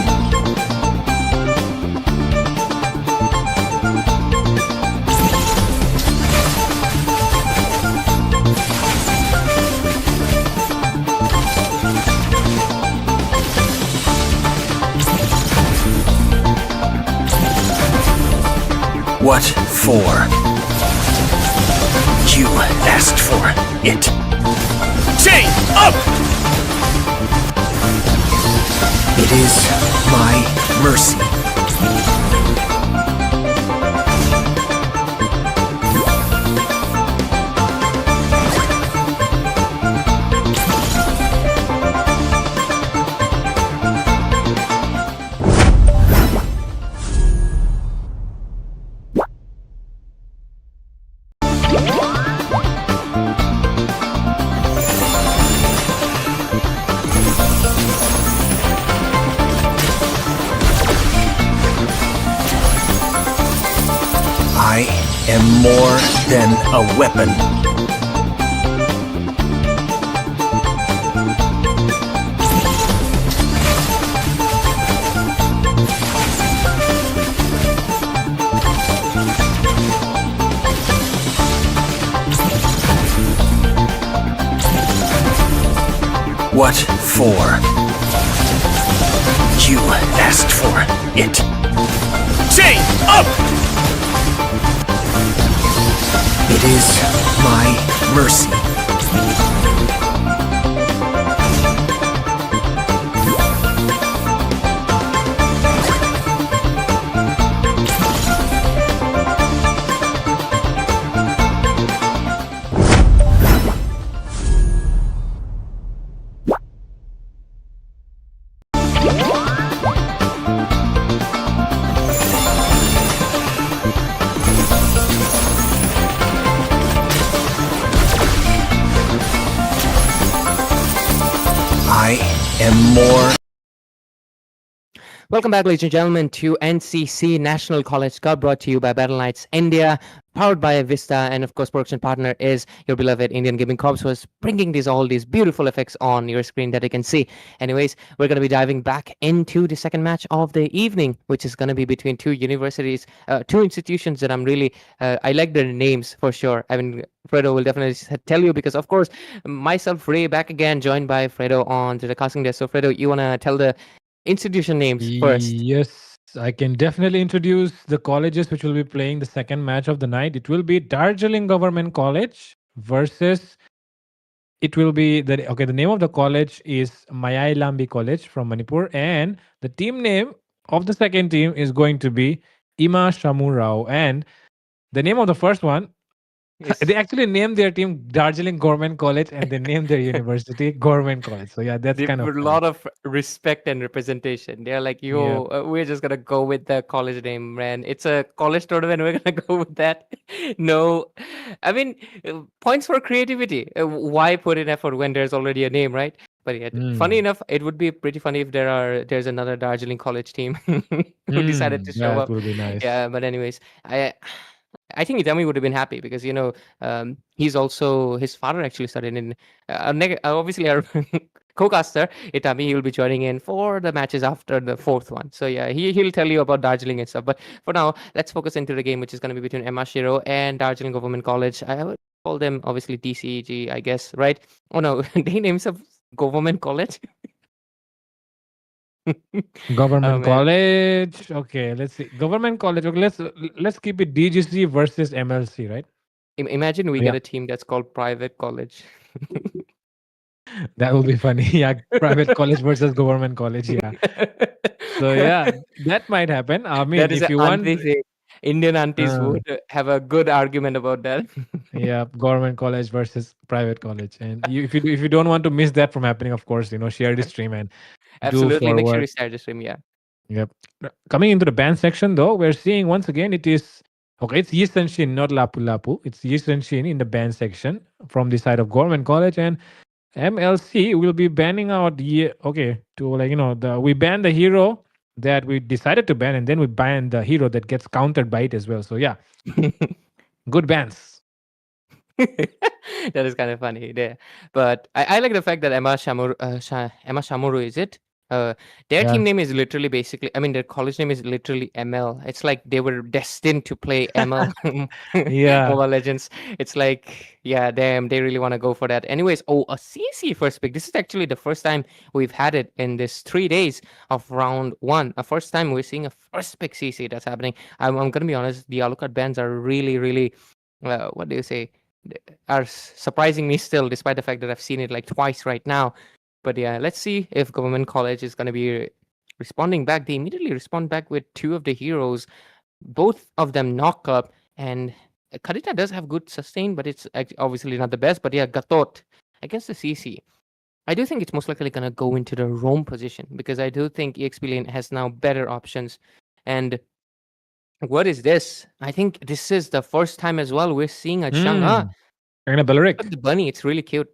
What for? You asked for it. Chain up! It is my mercy. I am more than a weapon. What for? You asked for it. Chain up! It is my mercy. I am more. Welcome back, ladies and gentlemen, to NCC National College Cup, brought to you by Battle Knights India, powered by Vista, and of course, production partner is your beloved Indian Gaming Corps, who is bringing all these beautiful effects on your screen that you can see. Anyways, we're going to be diving back into the second match of the evening, which is going to be between two universities, two institutions that I'm really, I like their names for sure. I mean, Fredo will definitely tell you, because of course, myself, Ray, back again, joined by Fredo on the casting desk. So Fredo, you want to tell the institution names first? Yes, I can definitely introduce the colleges which will be playing the second match of the night. It will be Darjeeling Government College versus. It will be the name of the college is Mayai Lambi College from Manipur, and the team name of the second team is going to be Ima Shamurou. And The name of the first one, Is they actually named their team Darjeeling Government College, and they named their university Government College. So yeah, that's they kind of put a funny. lot of respect and representation. They're like, Yeah. yo, we're just gonna go with the college name, man. It's a college tournament. We're gonna go with that. No, I mean, points for creativity. Why put in effort when there's already a name, right? But yeah, funny enough, it would be pretty funny if there's another Darjeeling College team who decided to show That up. will be nice. Yeah, but anyways, I think Itami would have been happy because he's also his father actually started in obviously our co-caster Itami. He'll be joining in for the matches after the fourth one. So yeah, he'll tell you about Darjeeling and stuff. But for now, let's focus into the game, which is going to be between Emashiro and Darjeeling Government College. I would call them obviously DCEG, I guess, right? Oh no, they named some government college. Government man. college. Okay, let's see. Government college. Okay, let's keep it DGC versus MLC, right? Imagine we Yeah. get a team that's called private college. That will be funny. Yeah, private college versus government college. Yeah. So yeah, that might happen. I mean, That is if you an want, auntie thing. Indian aunties would have a good argument about that. yeah, government college versus private college, and if you don't want to miss that from happening, of course, share the stream and do Absolutely. Make sure forward. you share the stream. Yeah. Yep. Coming into the band section, though, we're seeing once again it is okay. It's Yisenshin, not Lapu Lapu. It's Yisenshin in the band section from the side of government college, and MLC will be banning out we ban the hero that we decided to ban, and then we ban the hero that gets countered by it as well. So yeah, good bans. That is kind of funny there. But I like the fact that Emma Shamurou, is it? Their Yeah. team name is literally their college name is literally ML. It's like they were destined to play ML Yeah. Mobile Legends. It's like, yeah, damn, they really want to go for that. Anyways, a CC first pick. This is actually the first time we've had it in this 3 days of round one. A first time we're seeing a first pick CC that's happening. I'm gonna be honest, the Alucard bands are really, really what do you say? Are surprising me still, despite the fact that I've seen it like twice right now. But yeah, let's see if Government College is going to be responding back. They immediately respond back with two of the heroes, both of them knock up. And Karita does have good sustain, but it's obviously not the best. But yeah, Gatot against the CC. I do think it's most likely going to go into the roam position because I do think EXP Lane has now better options. And what is this? I think this is the first time as well we're seeing a Chang'e. And a Belleric. Look at the bunny, it's really cute.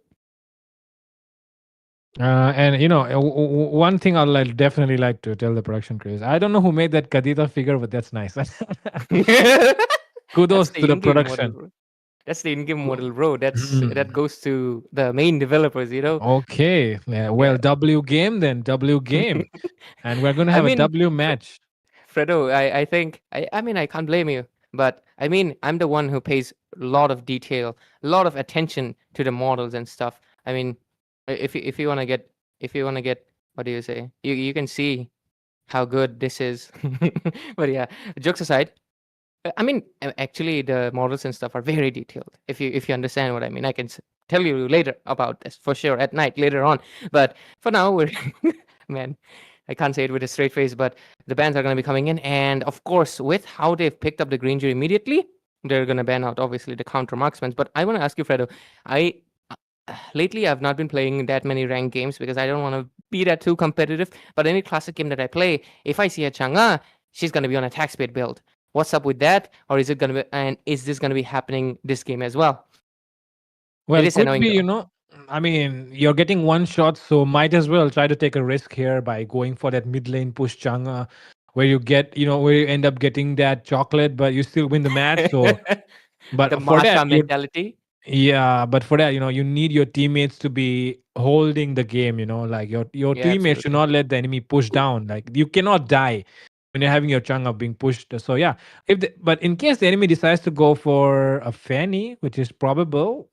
And one thing I'll definitely like to tell the production crew is I don't know who made that Kadita figure, but that's nice. Kudos to the production. Model, that's the in-game model, bro. That goes to the main developers, Okay. Yeah, well, W game then. W game. And we're gonna have a W match. Fredo, I think I can't blame you. But I mean, I'm the one who pays a lot of detail, a lot of attention to the models and stuff. I mean, if you want to get what do you say? You can see how good this is. But yeah, jokes aside, I mean, actually the models and stuff are very detailed. If you understand what I mean, I can tell you later about this for sure at night later on. But for now, we're man, I can't say it with a straight face, but the bans are going to be coming in. And of course, with how they've picked up the green jury immediately, they're going to ban out, obviously, the counter marksmen. But I want to ask you, Fredo, lately I've not been playing that many ranked games because I don't want to be that too competitive. But any classic game that I play, if I see a Chang'e, she's going to be on attack speed build. What's up with that? Or is it going to be, and is this going to be happening this game as well? Well, it could be, I mean, you're getting one shot, so might as well try to take a risk here by going for that mid lane push Chang'e, where you get, where you end up getting that chocolate, but you still win the match. So, but the for that mentality. Yeah, but for that, you need your teammates to be holding the game. Like your teammates should not let the enemy push down. Like you cannot die when you're having your Chang'e being pushed. So yeah, but in case the enemy decides to go for a Fanny, which is probable.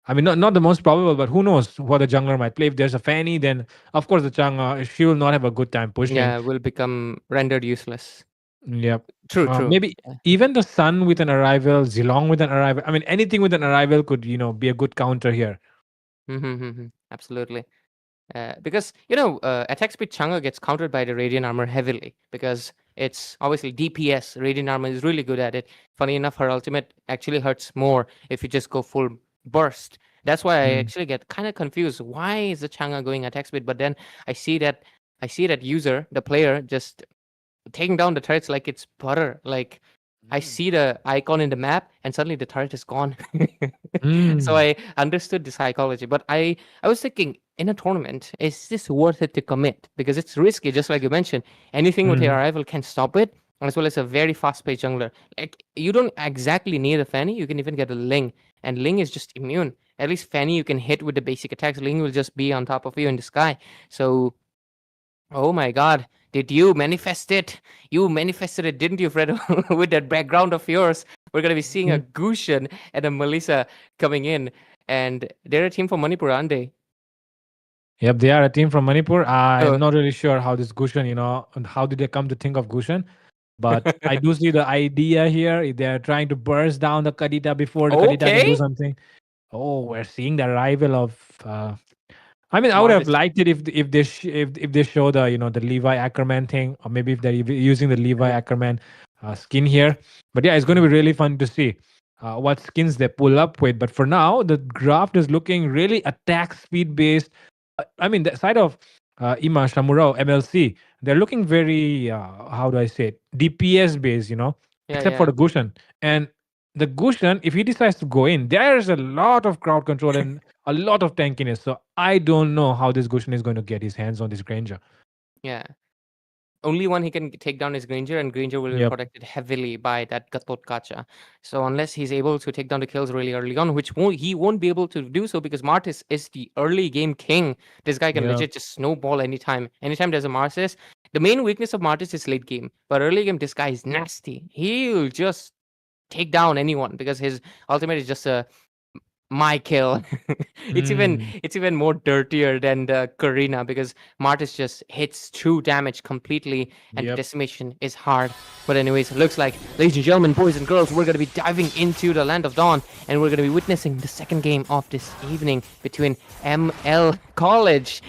I mean, not the most probable, but who knows what the jungler might play. If there's a Fanny, then of course the Chang'e, she will not have a good time pushing. Yeah, will become rendered useless. Yep. True. Maybe even the Sun with an arrival, Zilong with an arrival. I mean, anything with an arrival could, be a good counter here. Absolutely. Because attack speed Chang'e gets countered by the radiant armor heavily because it's obviously DPS. Radiant armor is really good at it. Funny enough, her ultimate actually hurts more if you just go full burst. That's why I actually get kind of confused. Why is the Chang'e going attack speed? But then I see that user, the player, just taking down the turrets like it's butter. Like I see the icon in the map and suddenly the turret is gone. So I understood the psychology. But I was thinking, in a tournament, is this worth it to commit? Because it's risky, just like you mentioned. Anything with your arrival can stop it, as well as a very fast-paced jungler. Like you don't exactly need a Fanny, you can even get a Ling. And Ling is just immune. At least Fanny you can hit with the basic attacks. Ling will just be on top of you in the sky. So, oh my god. Did you manifest it? You manifested it, didn't you, Fredo? With that background of yours. We're going to be seeing a Gushan and a Melissa coming in. And they're a team from Manipur, aren't they? Yep, they are a team from Manipur. I'm not really sure how this Gushan, and how did they come to think of Gushan? But I do see the idea here. They're trying to burst down the Kadita before the Kadita can do something. Oh, we're seeing the arrival of... I mean, I would have liked it if they show the the Levi Ackerman thing, or maybe if they're using the Levi Ackerman skin here. But yeah, it's going to be really fun to see what skins they pull up with. But for now, the draft is looking really attack speed based. I mean, the side of Ima, Shamurou, MLC, they're looking very how do I say it, DPS based, except for the Gushan. And the Gushan, if he decides to go in, there's a lot of crowd control and a lot of tankiness. So I don't know how this Gushan is going to get his hands on this Granger. Yeah. Only one he can take down is Granger, and Granger will be protected heavily by that Gatot Kacha. So unless he's able to take down the kills really early on, which he won't be able to do so because Martis is the early game king. This guy can legit just snowball anytime. Anytime there's a Martis. The main weakness of Martis is late game. But early game, this guy is nasty. He'll just take down anyone because his ultimate is just a my kill. It's even more dirtier than the Karina because Martis just hits true damage completely and decimation is hard. But anyways, it looks like, ladies and gentlemen, boys and girls, we're going to be diving into the Land of Dawn and we're going to be witnessing the second game of this evening between ML College,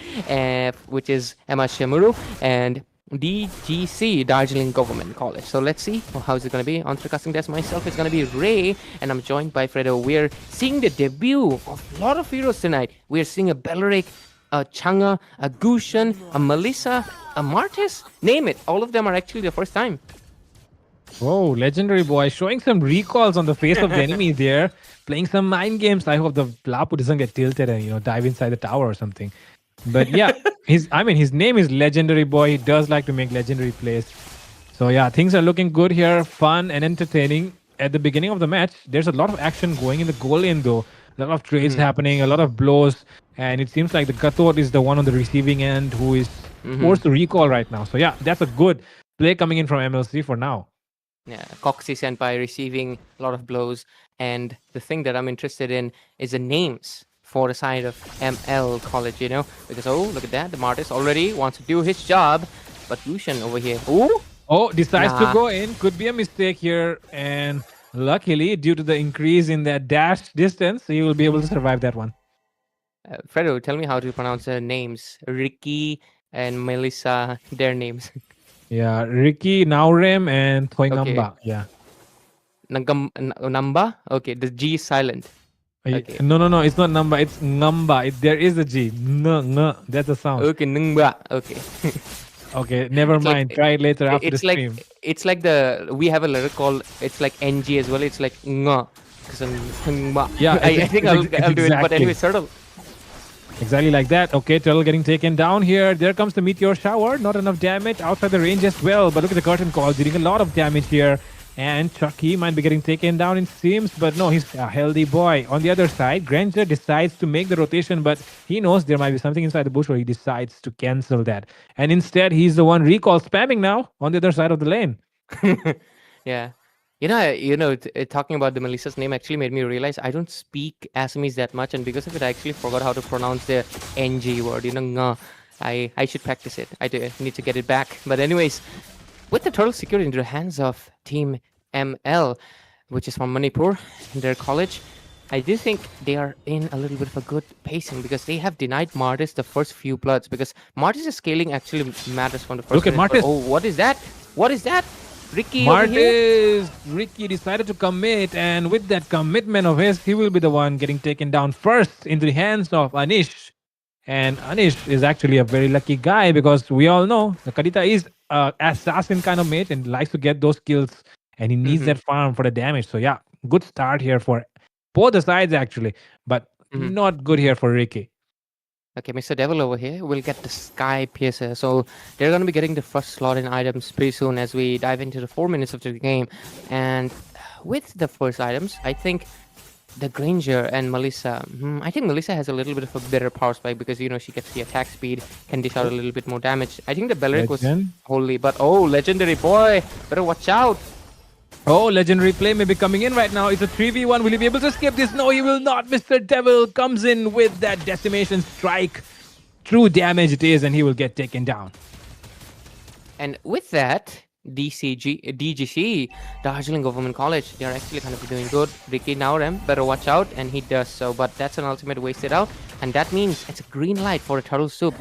which is Emma Shamurou, and DGC, Darjeeling Government College. So let's see how's it going to be. On the casting desk myself is going to be Ray, and I'm joined by Fredo. We're seeing the debut of a lot of heroes tonight. We're seeing a Beleric, a Chang'e, a Gushan, a Melissa, a Martis. Name it. All of them are actually the first time. Whoa, legendary boy. Showing some recalls on the face of the enemy there. Playing some mind games. I hope the Lapu doesn't get tilted and, dive inside the tower or something. But yeah, his name is Legendary Boy. He does like to make legendary plays. So yeah, things are looking good here. Fun and entertaining. At the beginning of the match, there's a lot of action going in the goal lane though. A lot of trades happening, a lot of blows. And it seems like the Gatot is the one on the receiving end who is forced to recall right now. So yeah, that's a good play coming in from MLC for now. Yeah, Coxie Senpai receiving a lot of blows. And the thing that I'm interested in is the names for the side of ML College, because look at that, the Martis already wants to do his job, but Lucian over here, decides to go in. Could be a mistake here, and luckily, due to the increase in that dash distance, he will be able to survive that one. Fredo, tell me how to pronounce their names. Ricky and Melissa, their names. Yeah, Ricky, Naurem, and Toingamba. Okay. Yeah. Namba? Okay, the G is silent. Okay. No, it's not number, it's ngamba. There is a G. That's a sound. Okay, nungba. Okay. Okay, never mind. Try it later after the stream. It's like we have a letter called, it's like NG as well. It's like nga. Yeah, I think I'll do it. But anyway, Turtle. Exactly like that. Okay, Turtle getting taken down here. There comes the meteor shower. Not enough damage outside the range as well. But look at the curtain call, dealing a lot of damage here. And Chucky might be getting taken down, it seems, but no, he's a healthy boy. On the other side, Granger decides to make the rotation, but he knows there might be something inside the bush, or he decides to cancel that. And instead, he's the one recall spamming now on the other side of the lane. Yeah. Talking about the Melissa's name actually made me realize I don't speak Assamese that much, and because of it, I actually forgot how to pronounce the NG word, nga. I should practice it. I need to get it back. But anyways, with the turtle secured into the hands of Team ML, which is from Manipur, their college, I do think they are in a little bit of a good pacing because they have denied Martis the first few bloods because Martis' scaling actually matters from the first Look at minute, but- Martis. Oh, what is that? What is that? Ricky over here? Ricky decided to commit, and with that commitment of his, he will be the one getting taken down first into the hands of Anish. And Anish is actually a very lucky guy because we all know the Kadita is an assassin kind of mate and likes to get those kills, and he needs that farm for the damage. So yeah, good start here for both the sides actually, but not good here for Ricky. Okay, Mr. Devil over here will get the Sky Piercer. So they're going to be getting the first slot in items pretty soon as we dive into the 4 minutes of the game. And with the first items, I think the Granger and Melissa. I think Melissa has a little bit of a better power spike because, you know, she gets the attack speed, can dish out a little bit more damage. I think the Belleric was Legend. holy, but oh, legendary boy, better watch out. Oh, legendary play may be coming in right now. It's a 3v1. Will he be able to escape this? No, he will not. Mr. Devil comes in with that decimation strike. True damage it is, and he will get taken down. And with that, DGC, Darjeeling Government College, they're actually kind of doing good. Ricky Naurem, better watch out, and he does so. But that's an ultimate wasted out, and that means it's a green light for a turtle soup.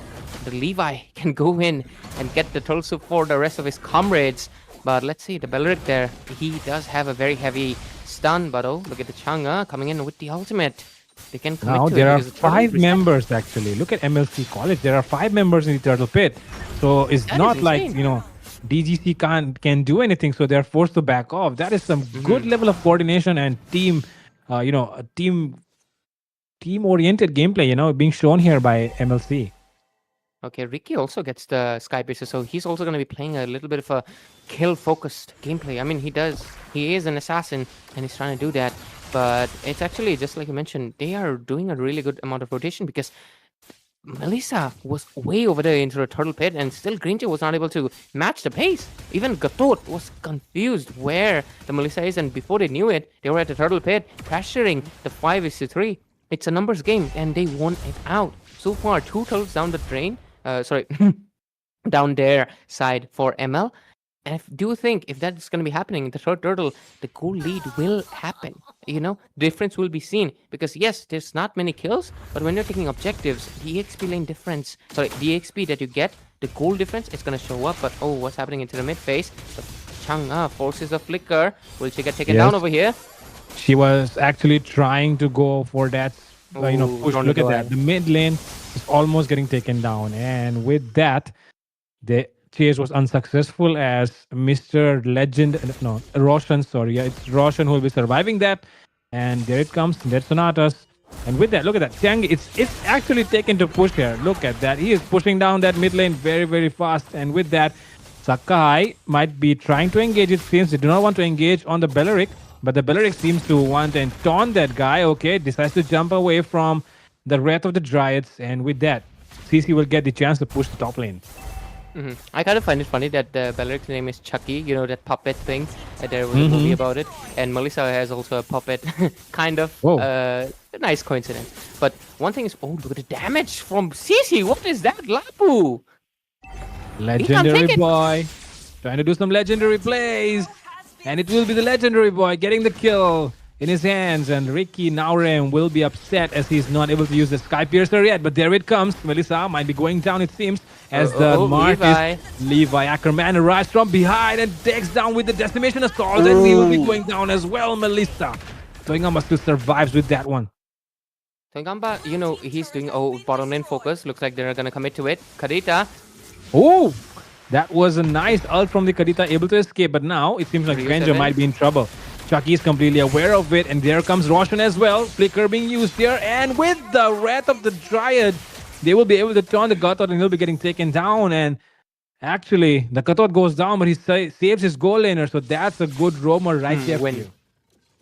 The Levi can go in and get the turtle soup for the rest of his comrades. But let's see, the Belleric there, he does have a very heavy stun, but oh, look at the Chang'e coming in with the ultimate. They can commit Now to there it are because the turtle 5 is- members actually. Look at MLC College. There are 5 members in the turtle pit. So it's That is not like, insane. you know, DGC can do anything. So they're forced to back off. That is some good level of coordination and team, you know, a team oriented gameplay, you know, being shown here by MLC. Okay, Ricky also gets the Sky Piercer, so he's also going to be playing a little bit of a kill-focused gameplay. I mean, he is an assassin, and he's trying to do that. But it's actually, just like you mentioned, they are doing a really good amount of rotation because Melissa was way over there into the turtle pit, and still Granger was not able to match the pace. Even Gatot was confused where the Melissa is, and before they knew it, they were at the turtle pit, pressuring the 5-3. It's a numbers game, and they won it out. So far, 2 turtles down the drain. Down their side for ML. And I do think if that's going to be happening in the third turtle, the goal lead will happen. You know, difference will be seen because yes, there's not many kills, but when you're taking objectives, the EXP lane difference, the EXP that you get, the goal difference is going to show up. But oh, what's happening into the mid phase? So Chang'e forces a flicker. Will she get taken down over here? She was actually trying to go for that, you know, Ooh, push. don't Look at go that. ahead. The mid lane is almost getting taken down. And with that, the chase was unsuccessful as Mr. Legend, no, Roshan, sorry. Yeah, it's Roshan who will be surviving that. And there it comes, Dead Sonatas. And with that, look at that. Tiangi, it's actually taken to push here. Look at that. He is pushing down that mid lane very, very fast. And with that, Sakai might be trying to engage. It seems they do not want to engage on the Belleric. But the Belleric seems to want and taunt that guy. Okay, decides to jump away from the Wrath of the Dryads. And with that, CC will get the chance to push the top lane. I kind of find it funny that the Belleric's name is Chucky, you know, that puppet thing. There was a movie about it. And Melissa has also a puppet, kind of. Whoa. A nice coincidence. But one thing is, oh, look at the damage from Cici. What is that? Lapu. Legendary take it. boy trying to do some legendary plays. And it will be the legendary boy getting the kill in his hands. And Ricky Naurem will be upset as he's not able to use the Sky Piercer yet. But there it comes. Melissa might be going down, it seems, as the Levi. Levi Ackerman arrives from behind and takes down with the Decimation Assault. And he will be going down as well, Melissa. Toyngamba still survives with that one. Toyngamba, you know, he's doing, bottom lane focus. Looks like they're going to commit to it. Kadita. Oh, that was a nice ult from the Kadita, able to escape. But now it seems like Ryu Granger 7. might be in trouble. Chucky is completely aware of it. And there comes Roshan as well. Flicker being used here. And with the Wrath of the Dryad, they will be able to turn the Gatot and he'll be getting taken down. And actually, the Gatot goes down, but he saves his goal laner. So that's a good roamer right there for win. you.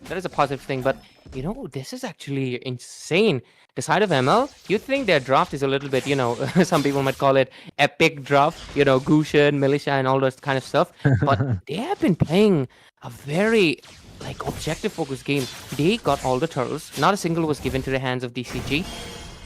That is a positive thing, but you know, this is actually insane. The side of ML, you think their draft is a little bit, you know, some people might call it epic draft, you know, Gushen, Militia, and all those kind of stuff. But they have been playing a very, like, objective-focused game. They got all the turtles. Not a single was given to the hands of DCG.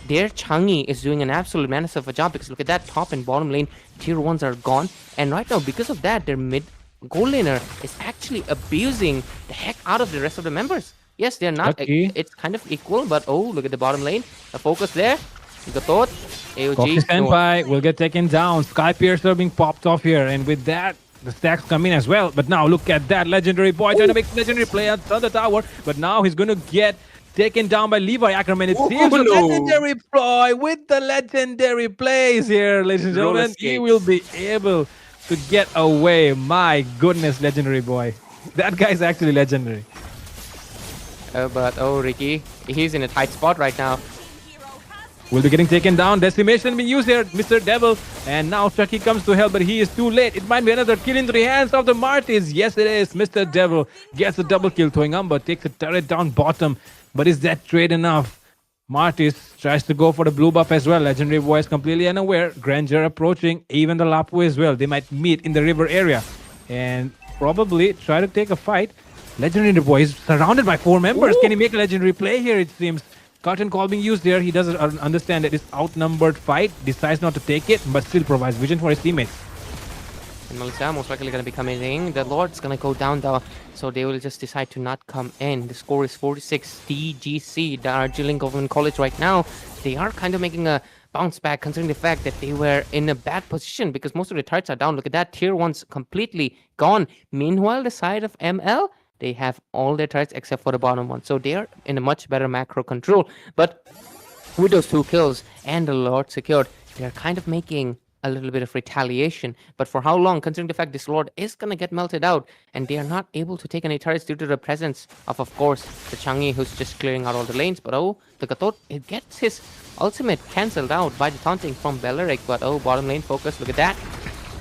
Their Changi is doing an absolute menace of a job because look at that, top and bottom lane, tier 1s are gone. And right now, because of that, their mid goal laner is actually abusing the heck out of the rest of the members. Yes, they're not. Lucky. It's kind of equal, but oh, look at the bottom lane. The focus there. Gatot, Coffee AOG. Senpai will get taken down. Sky Piercer being popped off here. And with that, the stacks come in as well. But now look at that. Legendary Boy trying to make legendary play on the tower. But now he's going to get taken down by Levi Ackerman. It seems the legendary Boy with the legendary plays here, ladies and Roller gentlemen. He skates. will be able to get away. My goodness, legendary Boy. That guy's actually legendary. But oh, Ricky, he's in a tight spot right now. Will be getting taken down. Decimation being used here, Mr. Devil. And now Chucky comes to help, but he is too late. It might be another kill into the hands of the Martis. Yes, it is. Mr. Devil gets a double kill. Toingamba takes a turret down bottom. But is that trade enough? Martis tries to go for the blue buff as well. Legendary Boy is completely unaware. Granger approaching. Even the Lapu as well. They might meet in the river area. And probably try to take a fight. Legendary Boy is surrounded by 4 members. Can he make a legendary play here, it seems? Curtain call being used there. He doesn't understand that it's outnumbered fight. Decides not to take it, but still provides vision for his teammates. And Melissa most likely going to be coming in. The Lord's going to go down though. So they will just decide to not come in. The score is 46 DGC, Darjeeling Government College right now. They are kind of making a bounce back considering the fact that they were in a bad position because most of the turrets are down. Look at that. Tier 1's completely gone. Meanwhile, the side of ML, they have all their turrets except for the bottom one. So they are in a much better macro control. But with those 2 kills and the Lord secured, they are kind of making a little bit of retaliation. But for how long, considering the fact this Lord is going to get melted out and they are not able to take any turrets due to the presence of course, the Changi who's just clearing out all the lanes. But oh, the Gatot, it gets his ultimate cancelled out by the taunting from Belleric. But oh, bottom lane focus, look at that.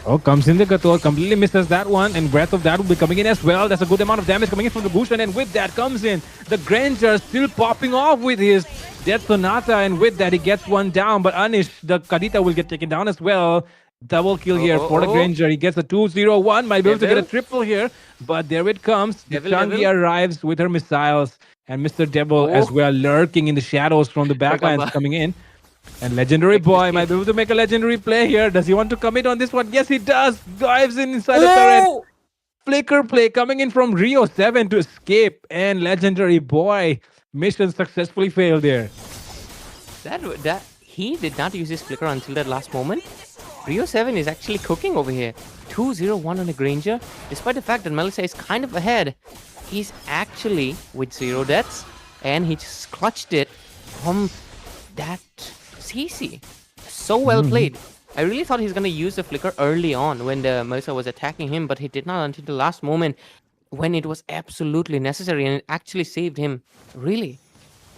Oh, comes in the Gator, completely misses that one, and Breath of that will be coming in as well. That's a good amount of damage coming in from the Bhushan, and with that comes in the Granger still popping off with his Death Sonata, and with that he gets one down, but Anish, the Kadita, will get taken down as well. Double kill here for the Granger. He gets a 2-0-1, might be able to get a triple here, but there it comes. The Changi arrives with her missiles, and Mr. Devil as well lurking in the shadows from the backlines coming in. And Legendary Boy might be able to make a legendary play here. Does he want to commit on this one? Yes, he does. Dives in inside the turret. Flicker play coming in from Rio 7 to escape. And Legendary Boy, mission successfully failed there. That he did not use his flicker until that last moment. Rio 7 is actually cooking over here. 2-0-1 on the Granger. Despite the fact that Melissa is kind of ahead, he's actually with 0 deaths. And he just clutched it from that CC. So well played. I really thought he's going to use the flicker early on when the Melissa was attacking him, but he did not until the last moment when it was absolutely necessary, and it actually saved him, really.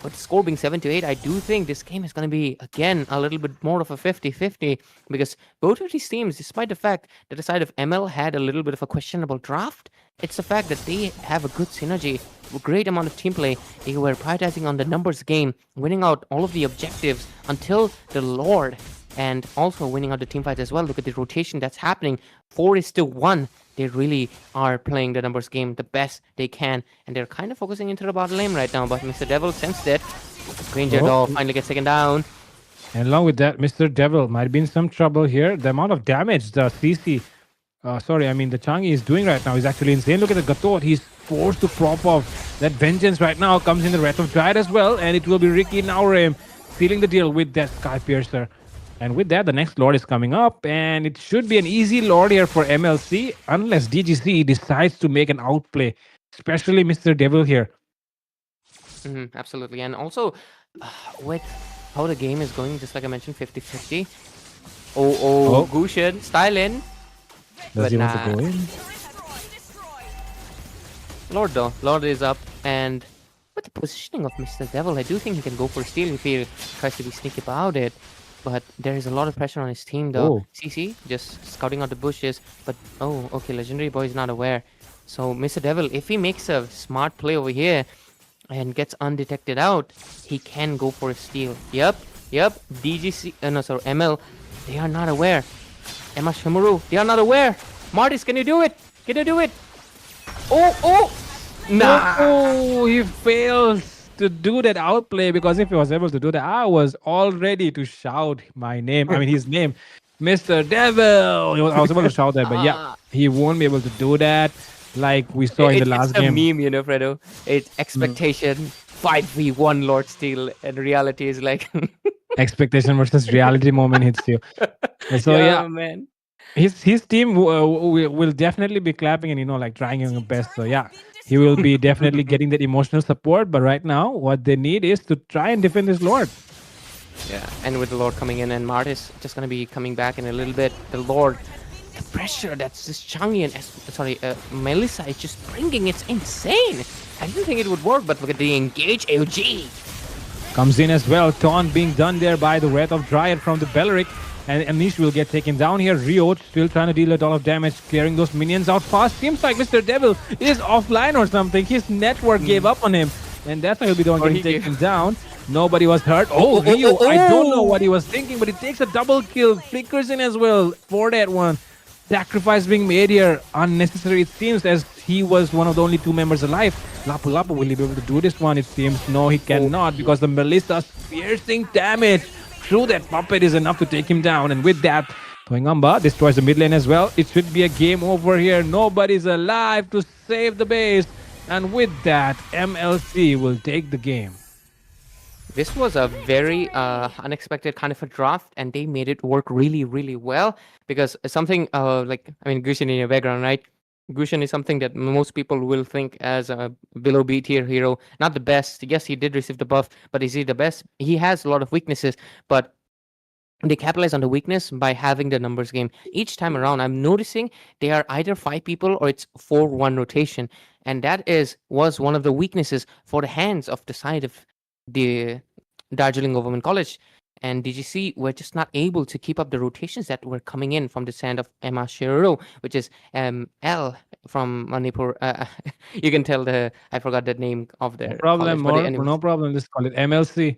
But the score being 7-8, I do think this game is going to be, again, a little bit more of a 50-50 because both of these teams, despite the fact that the side of ML had a little bit of a questionable draft, it's the fact that they have a good synergy, a great amount of team play. They were prioritizing on the numbers game, winning out all of the objectives until the Lord, and also winning out the team fight as well. Look at the rotation that's happening. 4-1. They really are playing the numbers game the best they can, and they're kind of focusing into the bottom lane right now. But Mr. Devil sensed it. Granger though finally gets taken down. And along with that, Mr. Devil might be in some trouble here. The amount of damage the CC, the Changi is doing right now is actually insane. Look at the Gatot. He's forced to prop off. That vengeance right now comes in the Wrath of Dryad as well, and it will be Ricky Naurem sealing the deal with that Sky Piercer. And with that, the next Lord is coming up, and it should be an easy Lord here for MLC, unless DGC decides to make an outplay, especially Mr. Devil here. Absolutely. And also, with how the game is going, just like I mentioned, 50-50. Gushen, style in. Does he want to go in? Lord though, Lord is up, and with the positioning of Mr. Devil, I do think he can go for steal if he tries to be sneaky about it. But there is a lot of pressure on his team though. CC just scouting out the bushes, but Legendary Boy is not aware. So Mr. Devil, if he makes a smart play over here and gets undetected out, he can go for a steal. Yep. DGC, ML, they are not aware. Emma Shamurou, they are not aware. Martis, can you do it? Nah. Oh, he fails to do that outplay, because if he was able to do that, I was all ready to shout my name. His name, Mr. Devil. I was able to shout that, but yeah, he won't be able to do that. like we saw in the last It's a game. meme, Fredo. It's expectation 5v1 Lord Steel, and reality is like Expectation versus reality moment hits you. And so yeah, man. his team will definitely be clapping and like trying his best. So yeah, he will be definitely getting that emotional support. But right now, what they need is to try and defend this Lord. Yeah, and with the Lord coming in and Martis just gonna be coming back in a little bit. The Lord, the pressure that's this Changi and Melissa is just bringing, it's insane. I didn't think it would work, but look at the engage AOG. Comes in as well. Taunt being done there by the Wrath of Dryad from the Belleric. And Anish will get taken down here. Rio still trying to deal a lot of damage, clearing those minions out fast. Seems like Mr. Devil is offline or something. His network gave up on him. And that's why he'll be the one getting taken down. Nobody was hurt. Oh, Rio, I don't know what he was thinking, but he takes a double kill. Flickers in as well for that one. Sacrifice being made here. Unnecessary, it seems, as he was one of the only 2 members alive. Lapu Lapu, will he be able to do this one? It seems no, he cannot, because the Melissa's piercing damage through that puppet is enough to take him down. And with that, Toingamba destroys the mid lane as well. It should be a game over here. Nobody's alive to save the base. And with that, MLC will take the game. This was a very unexpected kind of a draft, and they made it work really, really well. Because something Gushin in your background, right? Gushin is something that most people will think as a below B tier hero. Not the best. Yes, he did receive the buff, but is he the best? He has a lot of weaknesses, but they capitalize on the weakness by having the numbers game. Each time around, I'm noticing they are either 5 people or it's 4-1 rotation. And that was one of the weaknesses for the hands of the side of the Darjeeling Government College. And DGC were just not able to keep up the rotations that were coming in from the side of Emma Shamurou, which is L from Manipur. You can tell I forgot the name of their No problem, college, no problem. Let's call it MLC.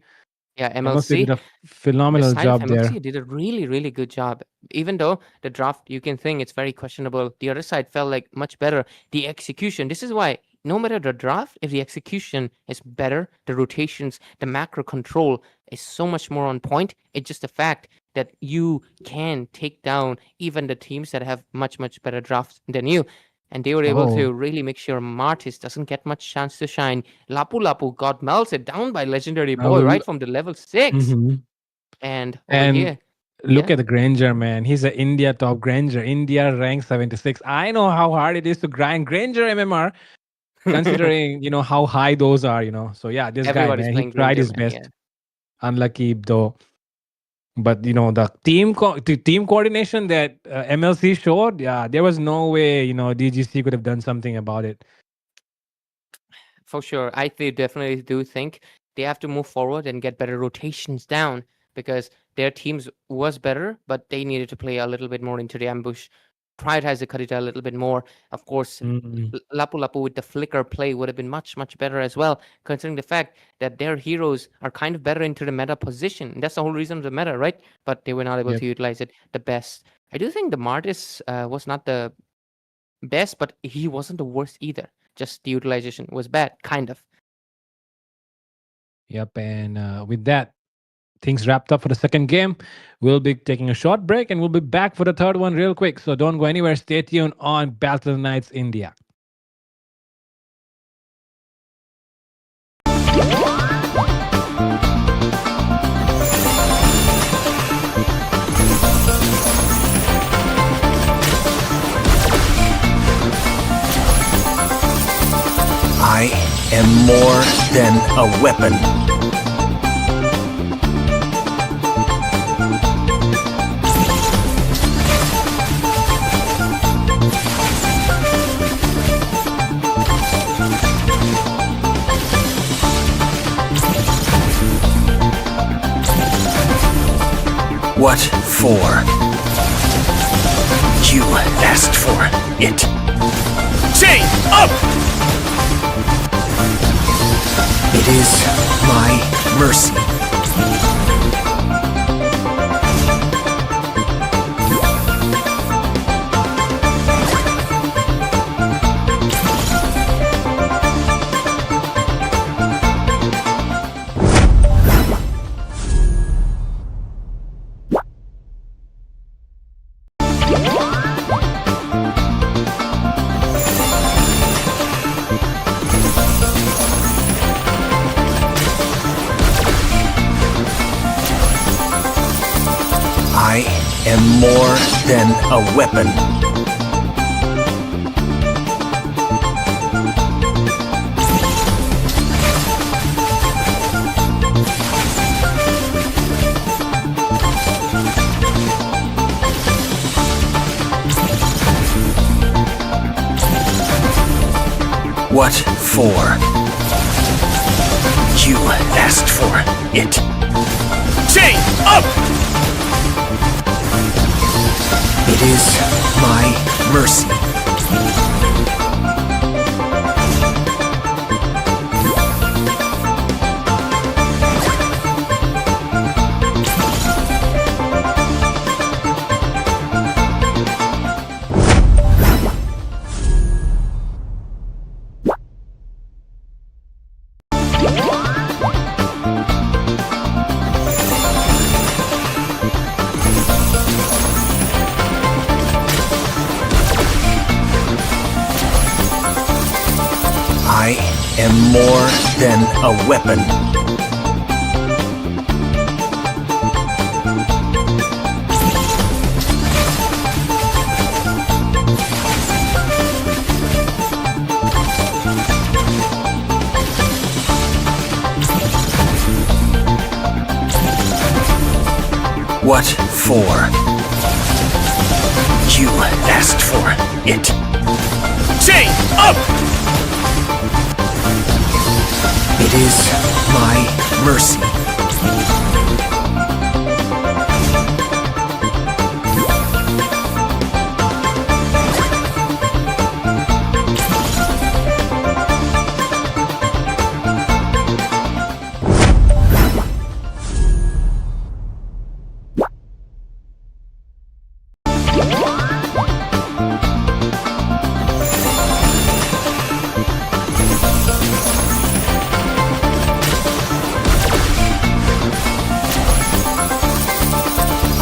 Yeah, MLC MLC. did a phenomenal The side job of there. MLC did a really, really good job. Even though the draft, you can think it's very questionable, the other side felt like much better. The execution, this is why no matter the draft, if the execution is better, the rotations, the macro control is so much more on point. It's just the fact that you can take down even the teams that have much, much better drafts than you. And they were able to really make sure Martis doesn't get much chance to shine. Lapu Lapu got melted down by Legendary Boy right from the level 6. Mm-hmm. And over here, look at the Granger, man. He's an India top Granger. India rank 76. I know how hard it is to grind Granger MMR, considering how high those are. So yeah, this everybody's guy, man, he playing tried Granger, his man, best. Unlucky though. But the team coordination that MLC showed, yeah, there was no way DGC could have done something about it. For sure, I definitely do think they have to move forward and get better rotations down, because their teams was better, but they needed to play a little bit more into the ambush, prioritize the Kadita a little bit more. Of course, Lapu Lapu with the flicker play would have been much, much better as well, considering the fact that their heroes are kind of better into the meta position. That's the whole reason of the meta, right? But they were not able to utilize it the best. I do think the Martis was not the best, but he wasn't the worst either. Just the utilization was bad, kind of. Yep, and with that, things wrapped up for the second game. We'll be taking a short break and we'll be back for the third one real quick. So don't go anywhere. Stay tuned on Battle Knights India. I am more than a weapon. What for? You asked for it. Chain up! It is my mercy. am more than a weapon. What for? You asked for it. Chain up! It is my mercy. I am more than a weapon. What for? You asked for it. Chain up! It is my mercy.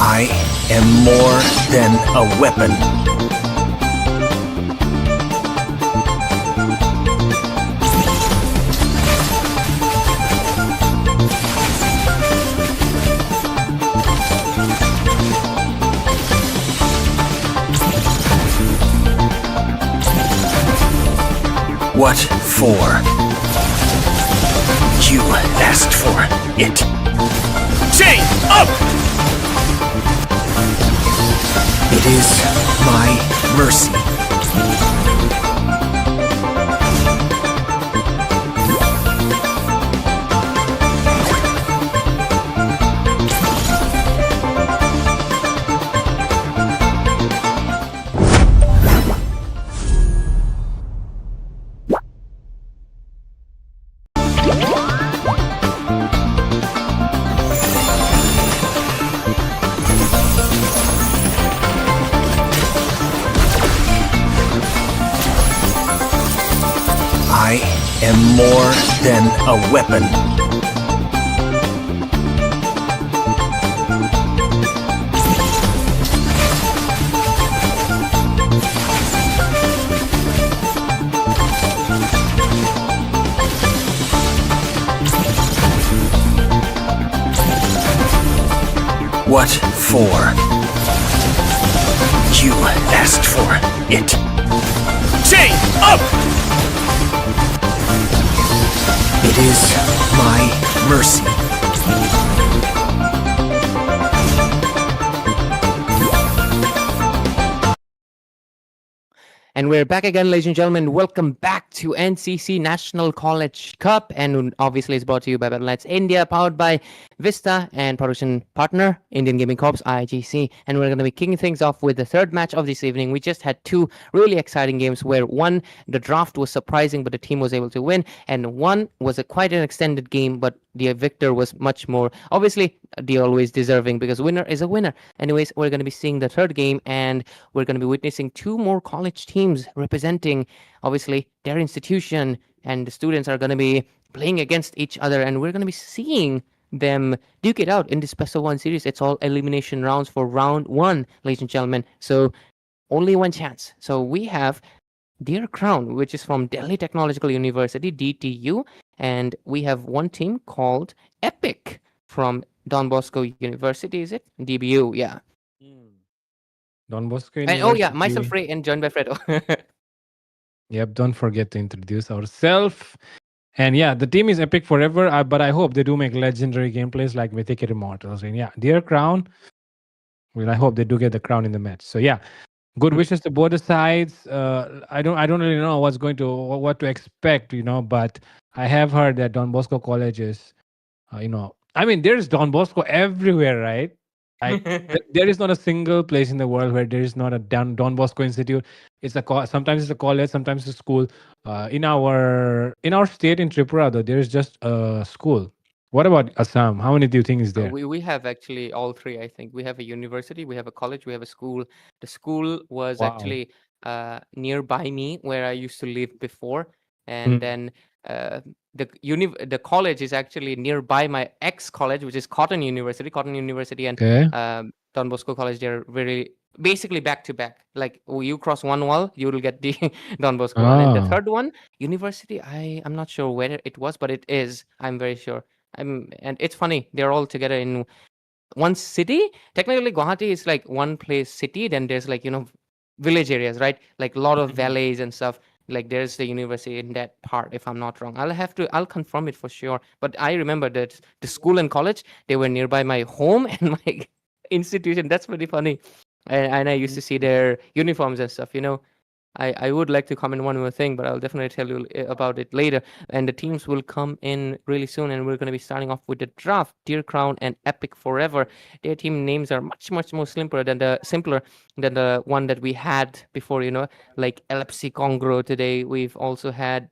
I am more than a weapon. What for? You asked for it. Chain up! It is my mercy. I am more than a weapon. What for? You asked for it. Chain up! It is my mercy. And we're back again, ladies and gentlemen. Welcome back to NCC National College Cup. And obviously, it's brought to you by Battle.Nets India, powered by Vista and production partner, Indian Gaming Corps, IGC. And we're going to be kicking things off with the third match of this evening. We just had two really exciting games where one, the draft was surprising, but the team was able to win. And one was quite an extended game, but the victor was much more, obviously, the always deserving, because winner is a winner. Anyways, we're going to be seeing the third game, and we're going to be witnessing two more college teams representing, obviously, their institution, and the students are going to be playing against each other, and we're going to be seeing them duke it out in this best of one series. It's all elimination rounds for round one, ladies and gentlemen. So only one chance. So we have Dearcrown, which is from Delhi Technological University, DTU, and we have one team called Epic from Don Bosco University, is it? DBU, yeah. Don Bosco And oh yeah, myself University. Ray and joined by Fredo. Yep, don't forget to introduce ourselves. And yeah, the team is epic forever, but I hope they do make legendary gameplays like Mythic and Immortals. And yeah, Dearcrown, well, I hope they do get the crown in the match. So yeah, good wishes to both the sides. I don't really know what to expect, but I have heard that Don Bosco College is, I mean, there's Don Bosco everywhere, right? Like there is not a single place in the world where there is not a Don Bosco Institute. Sometimes it's a college, sometimes it's a school. In our state in Tripura, though, there is just a school. What about Assam? How many do you think is there? We have actually all three. I think we have a university, we have a college, we have a school. The school was Wow. actually nearby me where I used to live before, and Mm. then the college is actually nearby my ex college, which is Cotton University. Cotton University and Okay. Don Bosco College. They're very basically back to back. Like you cross one wall, you will get the Don Bosco one, and the Ah. third one, university. I'm not sure where it was, but it is. I'm very sure. And it's funny, they're all together in one city. Technically, Guwahati is like one place city. Then there's like village areas, right? Like a lot of valleys and stuff. Like there's the university in that part, if I'm not wrong. I'll confirm it for sure. But I remember that the school and college, they were nearby my home and my institution. That's pretty funny. And I used to see their uniforms and stuff. I would like to comment one more thing, but I'll definitely tell you about it later. And the teams will come in really soon, and we're going to be starting off with the draft. Dearcrown and Epic Forever. Their team names are much more simpler than the one that we had before. Like Elppsycongro today. We've also had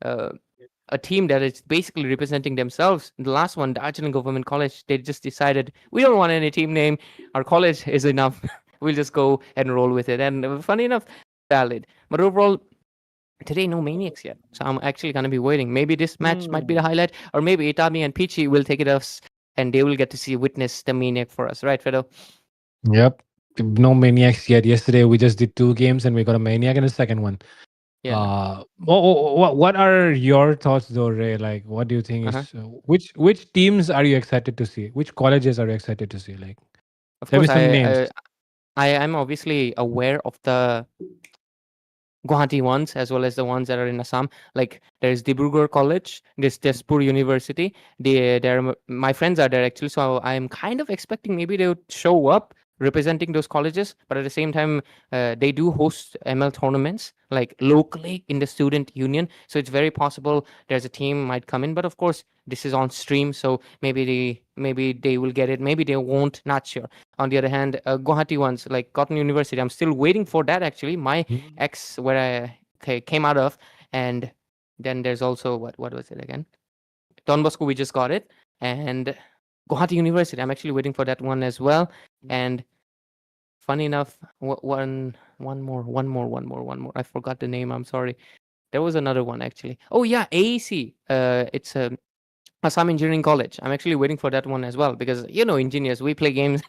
a team that is basically representing themselves. The last one, Darjeeling Government College, they just decided we don't want any team name. Our college is enough. We'll just go and roll with it. And funny enough, valid. But overall, today no maniacs yet. So I'm actually gonna be waiting. Maybe this match might be the highlight, or maybe Itami and Peachy will take it us and they will get to witness the maniac for us, right, Fredo? Yep. No maniacs yet. Yesterday we just did 2 games and we got a maniac in the second one. Yeah. What are your thoughts though, Ray? Like, what do you think Uh-huh. is which teams are you excited to see? Which colleges are you excited to see? Like, Of tell me course, some names. I am obviously aware of the Guwahati ones as well as the ones that are in Assam. Like there's Dibrugarh College, there's Tezpur University. My friends are there actually, so I'm kind of expecting maybe they would show up representing those colleges. But at the same time, they do host ML tournaments like locally in the student union, so it's very possible there's a team might come in. But of course, this is on stream, so maybe they will get it, maybe they won't. Not sure. On the other hand, Guwahati ones like Cotton University, I'm still waiting for that actually. My ex where I came out of, and then there's also what was it again? Don Bosco, we just got it, and Guwahati University. I'm actually waiting for that one as well. And funny enough, one more. I forgot the name. I'm sorry. There was another one actually. Oh yeah, AEC. It's a Assam Engineering College. I'm actually waiting for that one as well because engineers, we play games.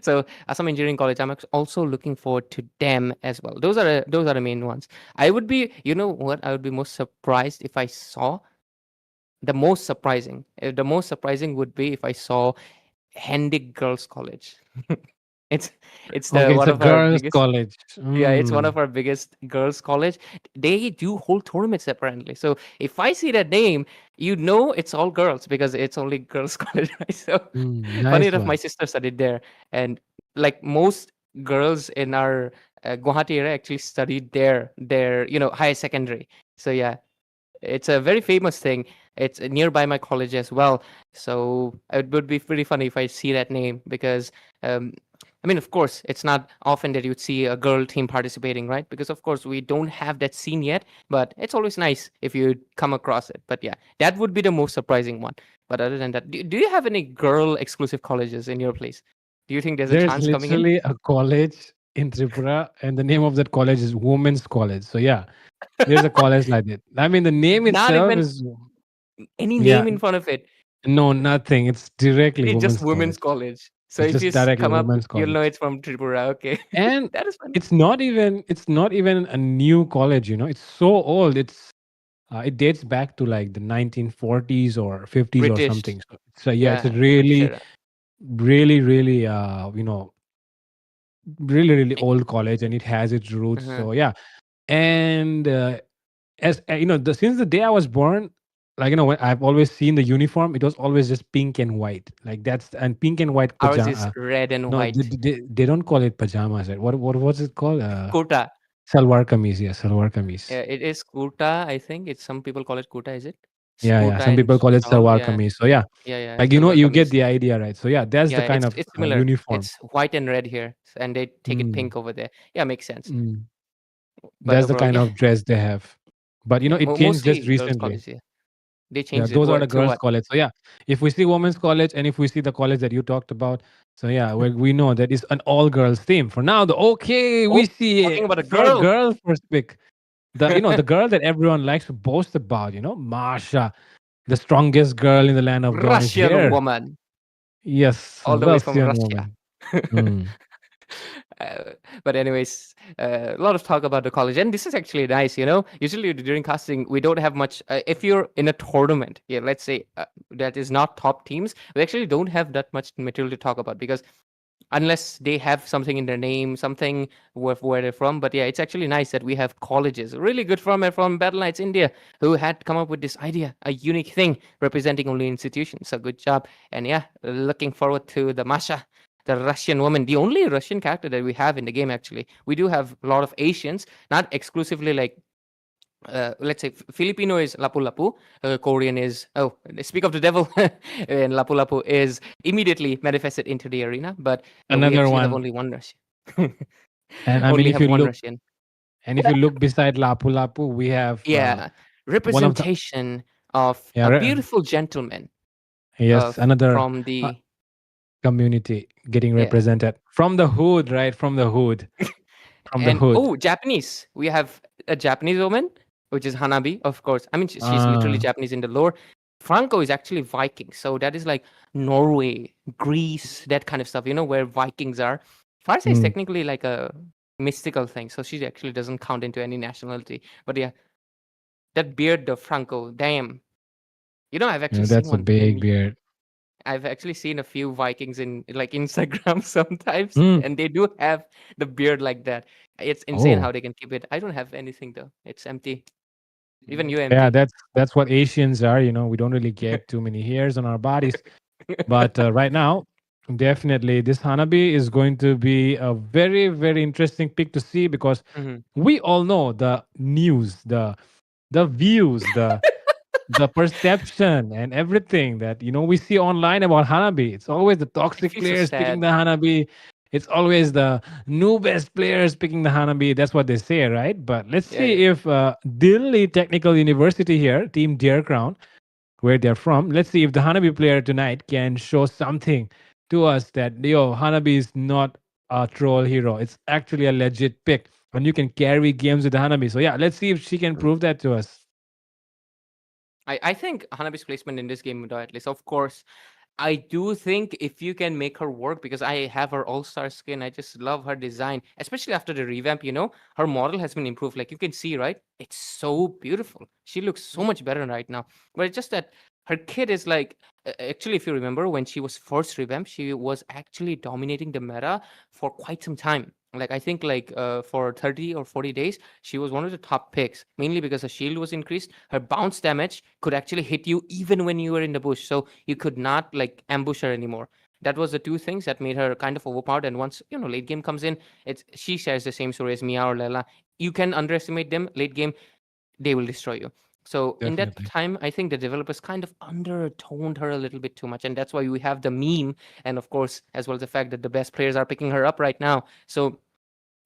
So Assam Engineering College, I'm also looking forward to them as well. Those are the main ones. I would be, what I would be most surprised if I saw the most surprising. The most surprising would be if I saw Hendik Girls College. it's the Okay, it's one a of our girls' biggest. college. Yeah, it's one of our biggest girls' college. They do whole tournaments apparently. So if I see that name, it's all girls because it's only girls' college, right? So funny Nice enough, my one. sister studied there, and like most girls in our Guwahati area actually studied there. Their higher secondary. So yeah, it's a very famous thing. It's nearby my college as well. So it would be pretty funny if I see that name because I mean, of course, it's not often that you'd see a girl team participating, right? Because of course we don't have that scene yet, but it's always nice if you come across it. But yeah, that would be the most surprising one. But other than that, do you have any girl exclusive colleges in your place? Do you think there's a There's chance coming in? literally a college in Tripura, and the name of that college is Women's College. So yeah, there's a college like that. I mean, the name Not itself even is any yeah, name in front of it. no, nothing. It's directly It's just Women's women's College. college. So It's if you just directly come up, Women's you'll know College. it's from Tripura. Okay, And that is funny. it's not even a new college, it's so old. It dates back to like the 1940s or 50s or British, something. So yeah, it's a yeah, British really era. really really really, really Eh, old college, and it has its roots. uh-huh. So yeah, and as since the day I was born, like when I've always seen the uniform, it was always just pink and white, like that's and pink and white Ours is pajama. red and No, white. they don't call it pajamas. Right? What was it called? Kurta. Salwar kameez. Yeah, salwar kameez. It is kurta, I think. It's some people call it kurta, is it? Yeah, yeah. Kurta Some and people call it shawl. salwar Yeah, kameez. So yeah, yeah. like Salwar you get kameez. the idea, right? So yeah, that's the Yeah, kind of it's similar. uniform. It's white and red here, and they take it Mm, pink over there. Yeah, makes sense. mm. But That's the overall, kind yeah, of dress they have. But yeah. it changed just Mostly girls' recently. college. Yeah, they Yeah, changed it. those are the What through girls' what? college. So yeah, if we see women's college and if we see the college that you talked about, so yeah, we know that is an all girls team. For now, Oh, we see talking about a for girl, girl first pick. The girl that everyone likes to boast about, Masha, the strongest girl in the land of dawn is Russian here. woman, Yes, all the way from Russian Russia. woman. Mm. Uh, but anyways, a lot of talk about the college, and this is actually nice. Usually during casting, we don't have much. If you're in a tournament, yeah, let's say that is not top teams, we actually don't have that much material to talk about because unless they have something in their name, something where they're from. But yeah, it's actually nice that we have colleges, really good from Battle Knights India, who had come up with this idea, a unique thing representing only institutions. So good job, and yeah, looking forward to the Masha, the Russian woman, the only Russian character that we have in the game. Actually, we do have a lot of Asians, not exclusively like let's say Filipino is Lapu Lapu, Korean is speak of the devil, and Lapu Lapu is immediately manifested into the arena. But we Another actually have one. only one Russian. And I mean, Only have one Russian. if you look beside Lapu Lapu, we have Yeah, one of the representation of yeah a re- beautiful gentleman yes, of another from the community getting yeah. represented from the hood, right? From the hood, from the And hood. oh, Japanese. We have a Japanese woman, which is Hanabi, of course. I mean, she's literally Uh, Japanese in the lore. Franco is actually Viking, so that is like Norway, Greece, that kind of stuff. Where Vikings are. Farsi is mm, technically like a mystical thing, so she actually doesn't count into any nationality. But yeah, that beard, the Franco, damn. I've actually seen that's a one, big and beard. I've actually seen a few Vikings in like Instagram sometimes, Mm. and they do have the beard like that. It's insane Oh, how they can keep it. I don't have anything though. It's empty. Even you yeah, empty. that's what Asians are. We don't really get too many hairs on our bodies. But right now, definitely, this Hanabi is going to be a very, very interesting pick to see because Mhm. we all know the news, the views, the perception and everything that we see online about Hanabi. It's always the It toxic feels so players picking sad. the Hanabi. It's always the new best players picking the Hanabi. That's what they say, right? But let's Yeah, yeah. see if Delhi Technical University here, Team Dearcrown, where they're from. Let's see if the Hanabi player tonight can show something to us that Hanabi is not a troll hero. It's actually a legit pick, and you can carry games with the Hanabi. So yeah, let's see if she can prove that to us. I think Hanabi's placement in this game, though, at least, of course, I do think if you can make her work, because I have her all-star skin, I just love her design, especially after the revamp. Her model has been improved. Like you can see, right? It's so beautiful. She looks so much better right now. But it's just that her kit is like, actually, if you remember when she was first revamped, she was actually dominating the meta for quite some time. Like I think like for 30 or 40 days, she was one of the top picks, mainly because her shield was increased. Her bounce damage could actually hit you even when you were in the bush. So you could not like ambush her anymore. That was the two things that made her kind of overpowered. And once late game comes in, she shares the same story as Mia or Lela. You can underestimate them. Late game, they will destroy you. So in that Definitely. time, I think the developers kind of undertoned her a little bit too much, and that's why we have the meme, and of course, as well as the fact that the best players are picking her up right now. So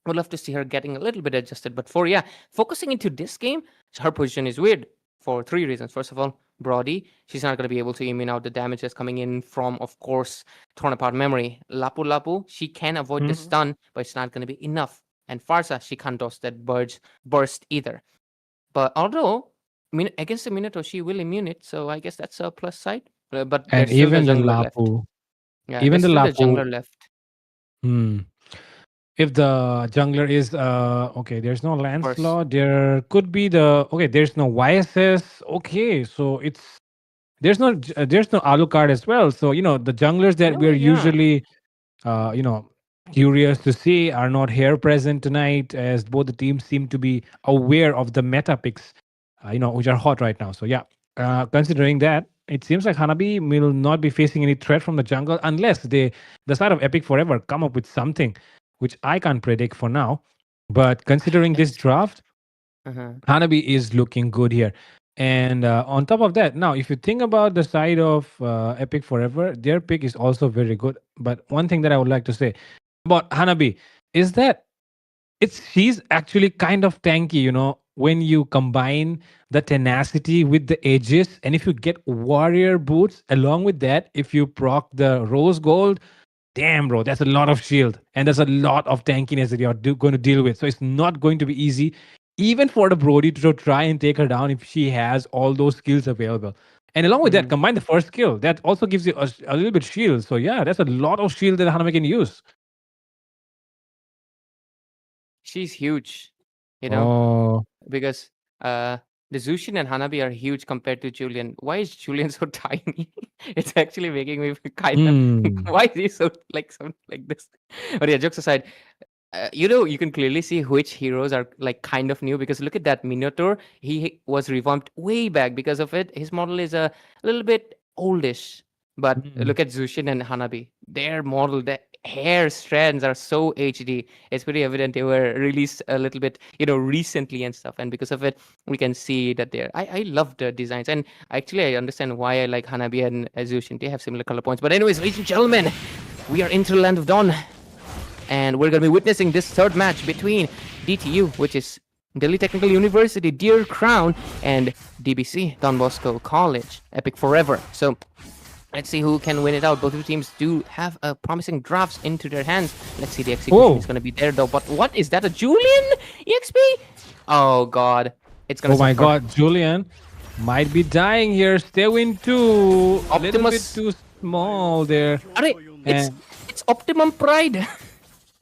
would love to see her getting a little bit adjusted. But focusing into this game, her position is weird for three reasons. First of all, Brody, she's not going to be able to immune out the damage that's coming in from, of course, torn apart memory. Lapu Lapu, she can avoid the stun, but it's not going to be enough. And Farsa, she can't dodge that burst either. But although against the Minato, she will immune it, so I guess that's a plus side. But And there's still the even the jungler left. Lapu, Yeah, even there's the still the Lapu, jungler left. hmm. If the jungler is okay, there's no First. Lancelot. There could be there's no YSS. Okay, so there's no Alucard as well. So the junglers that we're Yeah. usually uh, you know curious to see are not here present tonight, as both the teams seem to be aware of the meta picks, which are hot right now. So yeah, considering that, it seems like Hanabi will not be facing any threat from the jungle unless the side of Epic Forever come up with something, which I can't predict for now. But considering this draft, Hanabi is looking good here. And on top of that, now if you think about the side of Epic Forever, their pick is also very good. But one thing that I would like to say about Hanabi is that she's actually kind of tanky, when you combine the tenacity with the edges, and if you get warrior boots along with that, if you proc the rose gold, damn bro, that's a lot of shield and there's a lot of tankiness that you're going to deal with. So it's not going to be easy even for the Brody to try and take her down if she has all those skills available. And along with that, combine the first skill. That also gives you a little bit shield. So yeah, that's a lot of shield that Hanami can use. She's huge, because the Zushin and Hanabi are huge compared to Julian. Why is Julian so tiny? It's actually making me kind of. Why is he so like this? But yeah, jokes aside, you can clearly see which heroes are like kind of new, because look at that Minotaur. He was revamped way back. Because of it, his model is a little bit oldish. But look at Zushin and Hanabi. Their model, the hair strands are so HD. It's pretty evident they were released a little bit, recently and stuff. And because of it, we can see that they're. I love the designs, and actually I understand why I like Hanabi and Zushin. They have similar color points. But anyways, ladies and gentlemen, we are into the Land of Dawn. And we're going to be witnessing this third match between DTU, which is Delhi Technical University, Dearcrown, and DBC, Don Bosco College, Epic Forever. So let's see who can win it out. Both of the teams do have promising drafts into their hands. Let's see, the execution is going to be there, though. But what is that, a Julian EXP? Oh, God. It's going to my God, Julian might be dying here. Stay win 2. A little bit too small there. It's Optimum Pride.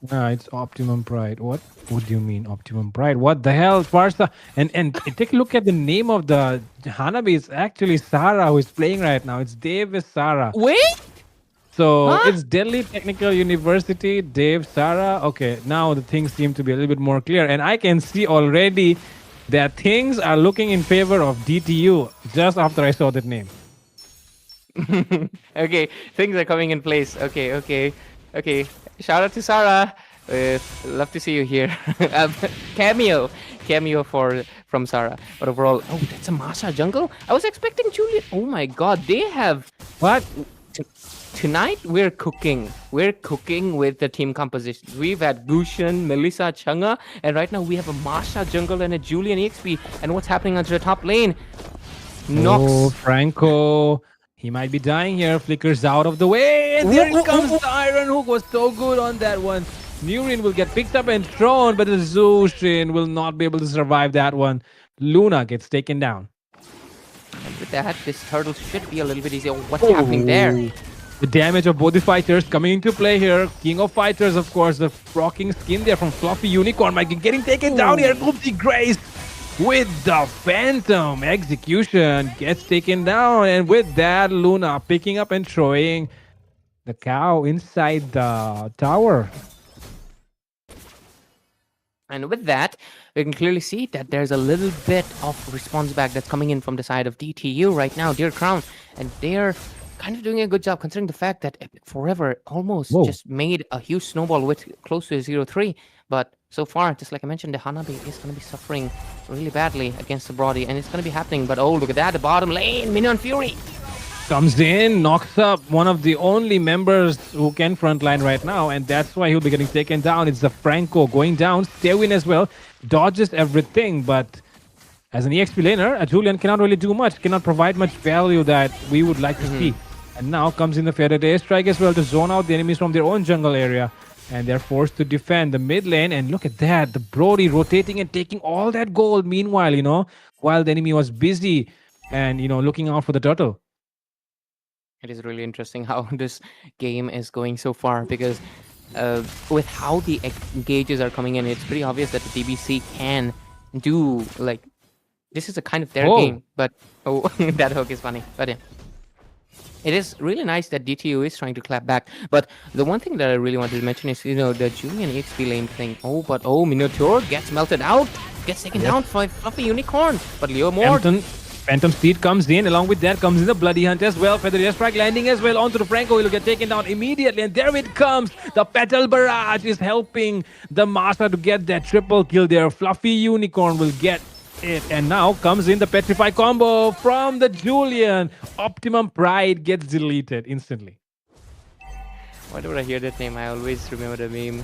It's Optimum Pride. What do you mean Optimum Pride? What the hell, Farsa? And take a look at the name of the Hanabi. It's actually Sarah who is playing right now. It's Dave with Sarah. Wait. So it's Delhi Technical University, Dave, Sarah. Okay, now the things seem to be a little bit more clear, and I can see already that things are looking in favor of DTU just after I saw that name. Okay, things are coming in place. Okay. Shout out to Sarah. Love to see you here. Cameo from Sarah. But overall, that's a Masha jungle. I was expecting Julian. Oh my God, they have what? Tonight we're cooking. We're cooking with the team compositions. We've had Gushan, Melissa, Changa, and right now we have a Masha jungle and a Julian EXP. And what's happening onto the top lane? Nox. Franco. He might be dying here. Flickers out of the way. And there comes the Iron Hook. Was so good on that one. Nurin will get picked up and thrown, but the Zushin will not be able to survive that one. Luna gets taken down. And with that, this hurdle should be a little bit easier. What's happening there? The damage of both the fighters coming into play here. King of Fighters, of course, the rocking skin there from Fluffy Unicorn. Might be getting taken down here. Oopsie Grace with the Phantom. Execution gets taken down. And with that, Luna picking up and throwing the cow inside the tower. And with that, we can clearly see that there's a little bit of response back that's coming in from the side of DTU right now, Dearcrown. And they're kind of doing a good job considering the fact that Epic Forever almost just made a huge snowball with close to a 0-3. But so far, just like I mentioned, the Hanabi is going to be suffering really badly against the Brody, and it's going to be happening. But look at that, the bottom lane, Minion Fury comes in, knocks up one of the only members who can frontline right now, and that's why he'll be getting taken down. It's the Franco going down, Stewin as well, dodges everything, but as an EXP laner, Julian cannot really do much, cannot provide much value that we would like to see. And now comes in the Faded Airstrike as well to zone out the enemies from their own jungle area. And they're forced to defend the mid lane. And look at that, the Brody rotating and taking all that gold meanwhile, while the enemy was busy and, looking out for the turtle. It is really interesting how this game is going so far, because with how the engages are coming in, it's pretty obvious that the DBC can do, this is a kind of their game. But, that hook is funny. But yeah. it is really nice that DTU is trying to clap back. But the one thing that I really wanted to mention is, the Julian HP lane thing. Oh, Minotaur gets melted out, gets taken down by Fluffy Unicorn. But Leo Mord. Phantom Steed comes in. Along with that comes in the Bloody Hunt as well. Feather Strike landing as well onto the Franco. He'll get taken down immediately. And there it comes. The Petal Barrage is helping the Master to get that triple kill there. Fluffy Unicorn will get it. And now comes in the Petrify combo from the Julian. Optimum Pride gets deleted instantly. Whenever I hear that name, I always remember the meme.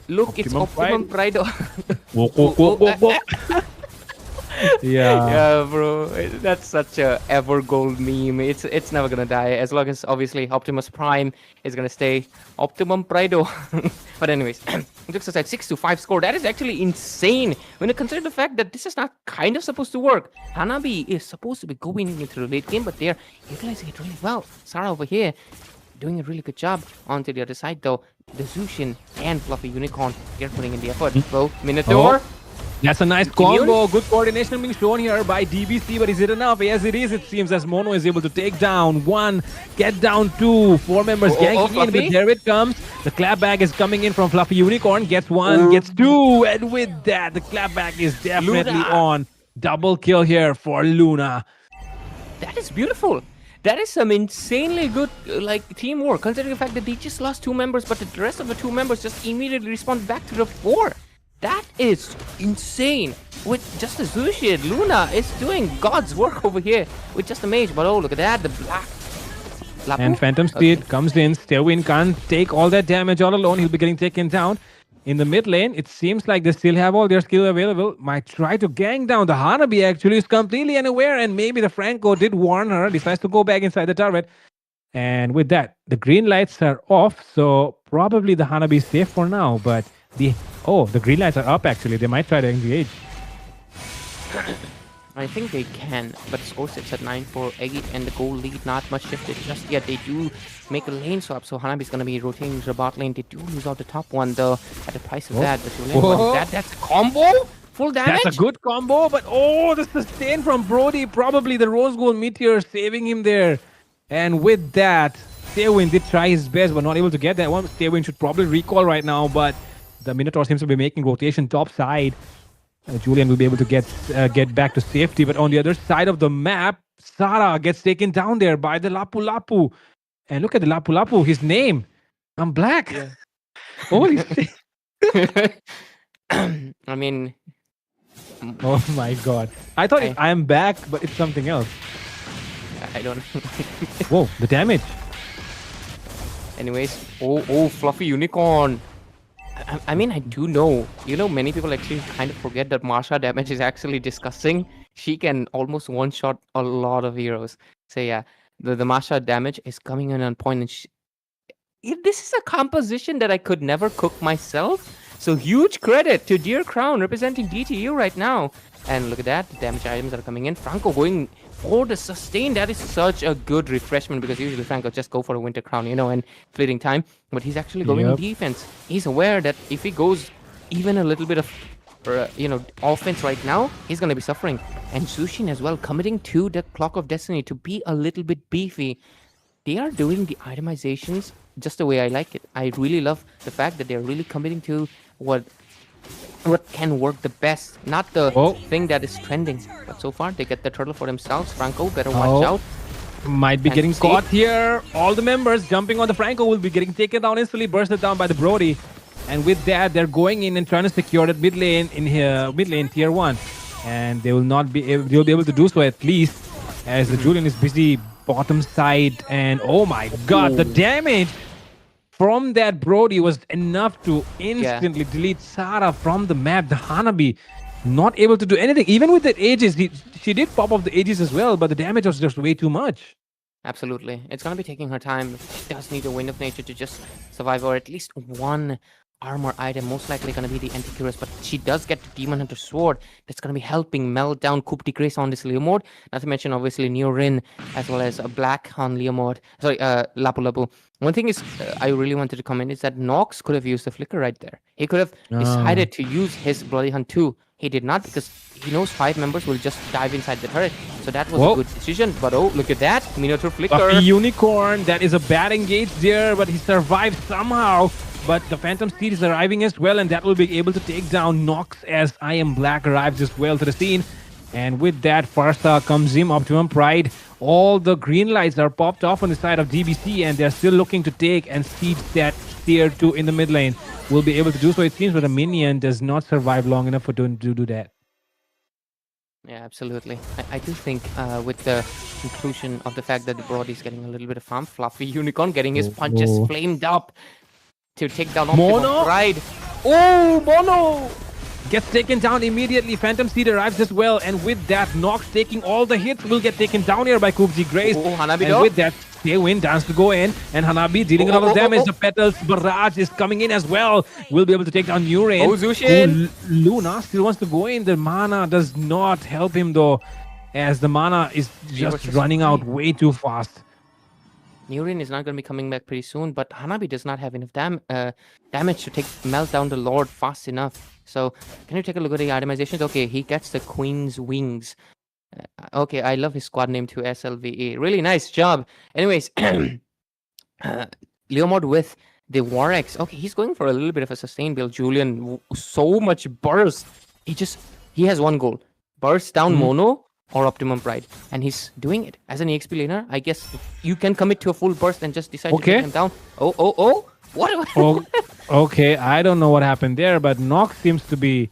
Look, Optimum it's Optimum Pride. Yeah, bro, that's such a ever gold meme. It's never gonna die as long as obviously Optimus Prime is gonna stay Optimum Prido. But anyways, looks aside 6-5 score. That is actually insane when you consider the fact that this is not kind of supposed to work. Hanabi is supposed to be going into the late game, but they're utilizing it really well. Sarah over here doing a really good job. Onto the other side though, the Zushin and Fluffy Unicorn, they're putting in the effort. So Minotaur. That's a nice combo. Good coordination being shown here by DBC, but is it enough? Yes, it is. It seems as Mono is able to take down one, get down two, four members ganking in, but there it comes. The clapback is coming in from Fluffy Unicorn. Gets one, gets two, and with that, the clapback is definitely on. Double kill here for Luna. That is beautiful. That is some insanely good teamwork, considering the fact that they just lost 2 members, but the rest of the 2 members just immediately respond back to the 4. That is insane. With just a Zushin, Luna is doing God's work over here with just a mage. But oh, look at that, the black. And Phantom Steed comes in. Stairwind can't take all that damage all alone. He'll be getting taken down. In the mid lane, it seems like they still have all their skill available. Might try to gang down. The Hanabi actually is completely unaware, and maybe the Franco did warn her. Decides to go back inside the turret. And with that, the green lights are off, so probably the Hanabi is safe for now. But the green lights are up actually. They might try to engage. I think they can, but score sits at 9-4-8, and the goal lead not much shifted just yet. They do make a lane swap, so Hanabi is going to be rotating the bot lane. They do lose out the top one though at the price of that. But that's a combo? Full damage? That's a good combo, but the sustain from Brody. Probably the Rose Gold Meteor saving him there. And with that, Stairwind did try his best, but not able to get that one. Stairwind should probably recall right now, but the Minotaur seems to be making rotation top side. Julian will be able to get back to safety, but on the other side of the map, Sara gets taken down there by the Lapu Lapu. And look at the Lapu Lapu, his name. I'm black. Yeah. Holy shit. I mean... Oh my god. I thought I am back, but it's something else. I don't know. Whoa, the damage. Anyways, Fluffy Unicorn. I mean, I do know. Many people actually kind of forget that Marsha damage is actually disgusting. She can almost one-shot a lot of heroes. So yeah, the Marsha damage is coming in on point. And this is a composition that I could never cook myself. So huge credit to Dearcrown representing DTU right now. And look at that, the damage items that are coming in. Franco going for the sustain. That is such a good refreshment because usually Franco just go for a Winter Crown, and fleeting time. But he's actually going in defense. He's aware that if he goes even a little bit of, offense right now, he's going to be suffering. And Zushin as well, committing to the Clock of Destiny to be a little bit beefy. They are doing the itemizations just the way I like it. I really love the fact that they're really committing to what can work the best, not the thing that is trending. But so far, they get the turtle for themselves. Franco, better watch out. Might be getting caught here. All the members jumping on the Franco will be getting taken down instantly, bursted down by the Brody. And with that, they're going in and trying to secure that mid lane in here, mid lane tier 1. And they will not be able, they'll be able to do so at least, as the Julian is busy bottom side. And oh my god, the damage from that Brody was enough to instantly delete Sara from the map. The Hanabi not able to do anything. Even with the Aegis, she did pop off the Aegis as well, but the damage was just way too much. Absolutely. It's going to be taking her time. She does need a Wind of Nature to just survive, or at least one armor item, most likely going to be the Antichirus, but she does get the Demon Hunter Sword that's going to be helping melt down Coup de Grace on this Leo mode. Not to mention, obviously, Neorin, as well as a Black on Leo mode. Sorry, Lapu Lapu. One thing is, I really wanted to comment is that Nox could have used the Flicker right there. He could have decided to use his Bloody Hunt too, He did not because he knows 5 members will just dive inside the turret. So that was Whoa. a good decision. But oh, look at that. Minotaur Flicker. Fluffy Unicorn, that is a bad engage there, but he survived somehow. But the Phantom Steed is arriving as well, and that will be able to take down Nox as I Am Black arrives as well to the scene. And with that, Farsa comes in, Optimum Pride. All the green lights are popped off on the side of DBC, and they're still looking to take and siege that tier 2 in the mid lane. Will be able to do so, it seems, but the minion does not survive long enough for to do that. Yeah, absolutely. I do think with the inclusion of the fact that the Broad is getting a little bit of farm, Fluffy Unicorn getting his punches Oh. flamed up to take down Optimum Mono? Pride. Oh, Mono! Gets taken down immediately. Phantom Steed arrives as well, and with that, Nox taking all the hits will get taken down here by Kubji Grace. Oh, Hanabi And though. with that, Tailwind dance to go in, and Hanabi dealing a lot of damage. The Petals Barrage is coming in as well. Will be able to take down Nurain. Oh, Zushin. Luna still wants to go in. The mana does not help him though, as the mana is just versus running out 3. way too fast. Nurin is not going to be coming back pretty soon, but Hanabi does not have enough damage to melt down the Lord fast enough. So, can you take a look at the itemizations? Okay, he gets the Queen's Wings. Okay, I love his squad name too, SLVE. Really nice job. Anyways, Leomord with the War Axe. Okay, he's going for a little bit of a sustain build. Julian, so much burst. He has one goal. Burst down Mono or Optimum Pride. And he's doing it. As an EXP laner, I guess you can commit to a full burst and just decide to take him down. Oh. What? Oh, okay, I don't know what happened there, but Nox seems to be...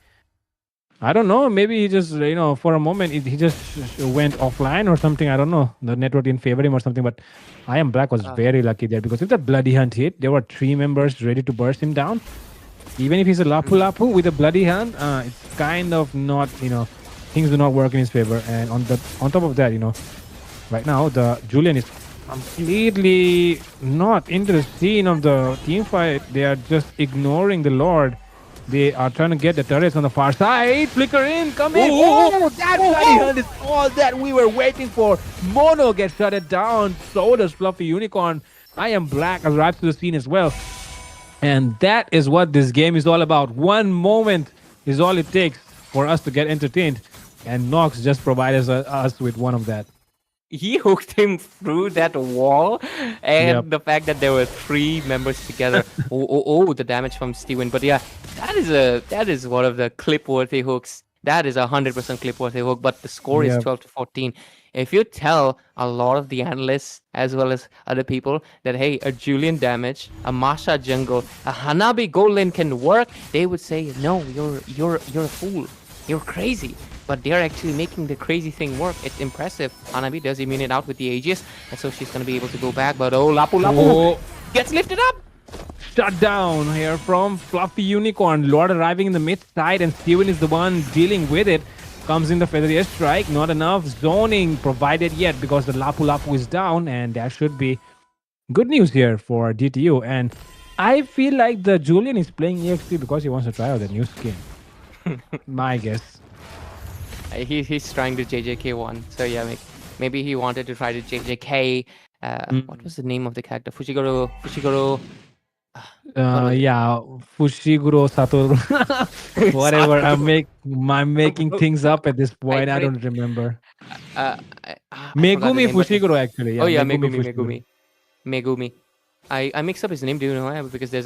I don't know, maybe he just, for a moment, he just went offline or something. I don't know. The network didn't favor him or something, but I Am Black was very lucky there because if that Bloody Hunt hit, there were 3 members ready to burst him down. Even if he's a Lapu Lapu with a Bloody Hunt, it's kind of not, things do not work in his favor. And on top of that, right now, the Julian is completely not into the scene of the team fight. They are just ignoring the Lord. They are trying to get the turrets on the far side. Flicker in, come in. Oh, that Bloody Hunt is all that we were waiting for. Mono gets shut down. So does Fluffy Unicorn. I Am Black arrives to the scene as well. And that is what this game is all about. One moment is all it takes for us to get entertained. And Nox just provided us with one of that. He hooked him through that wall, and the fact that there were 3 members together. The damage from Steven. But yeah, that is one of the clip-worthy hooks. That is 100% clip-worthy hook. But the score is 12-14. If you tell a lot of the analysts as well as other people that hey, a Julian damage, a Masha jungle, a Hanabi gold lane can work, they would say no, you're a fool. You're crazy. But they're actually making the crazy thing work. It's impressive. Hanabi does immune it out with the Aegis, and so she's going to be able to go back. But Lapu Lapu gets lifted up. Shut down here from Fluffy Unicorn. Lord arriving in the mid side, and Steven is the one dealing with it. Comes in the Feather Strike. Not enough zoning provided yet because the Lapu Lapu is down, and that should be good news here for DTU. And I feel like the Julian is playing EXP because he wants to try out the new skin. My guess. He's trying to JJK1. So yeah, maybe he wanted to try to JJK. What was the name of the character? Fushiguro. Yeah, Fushiguro Satoru. Whatever. I'm making things up at this point. I don't remember. Megumi Fushiguro actually. Yeah, oh yeah, Megumi. I mix up his name. Do you know why? Because there's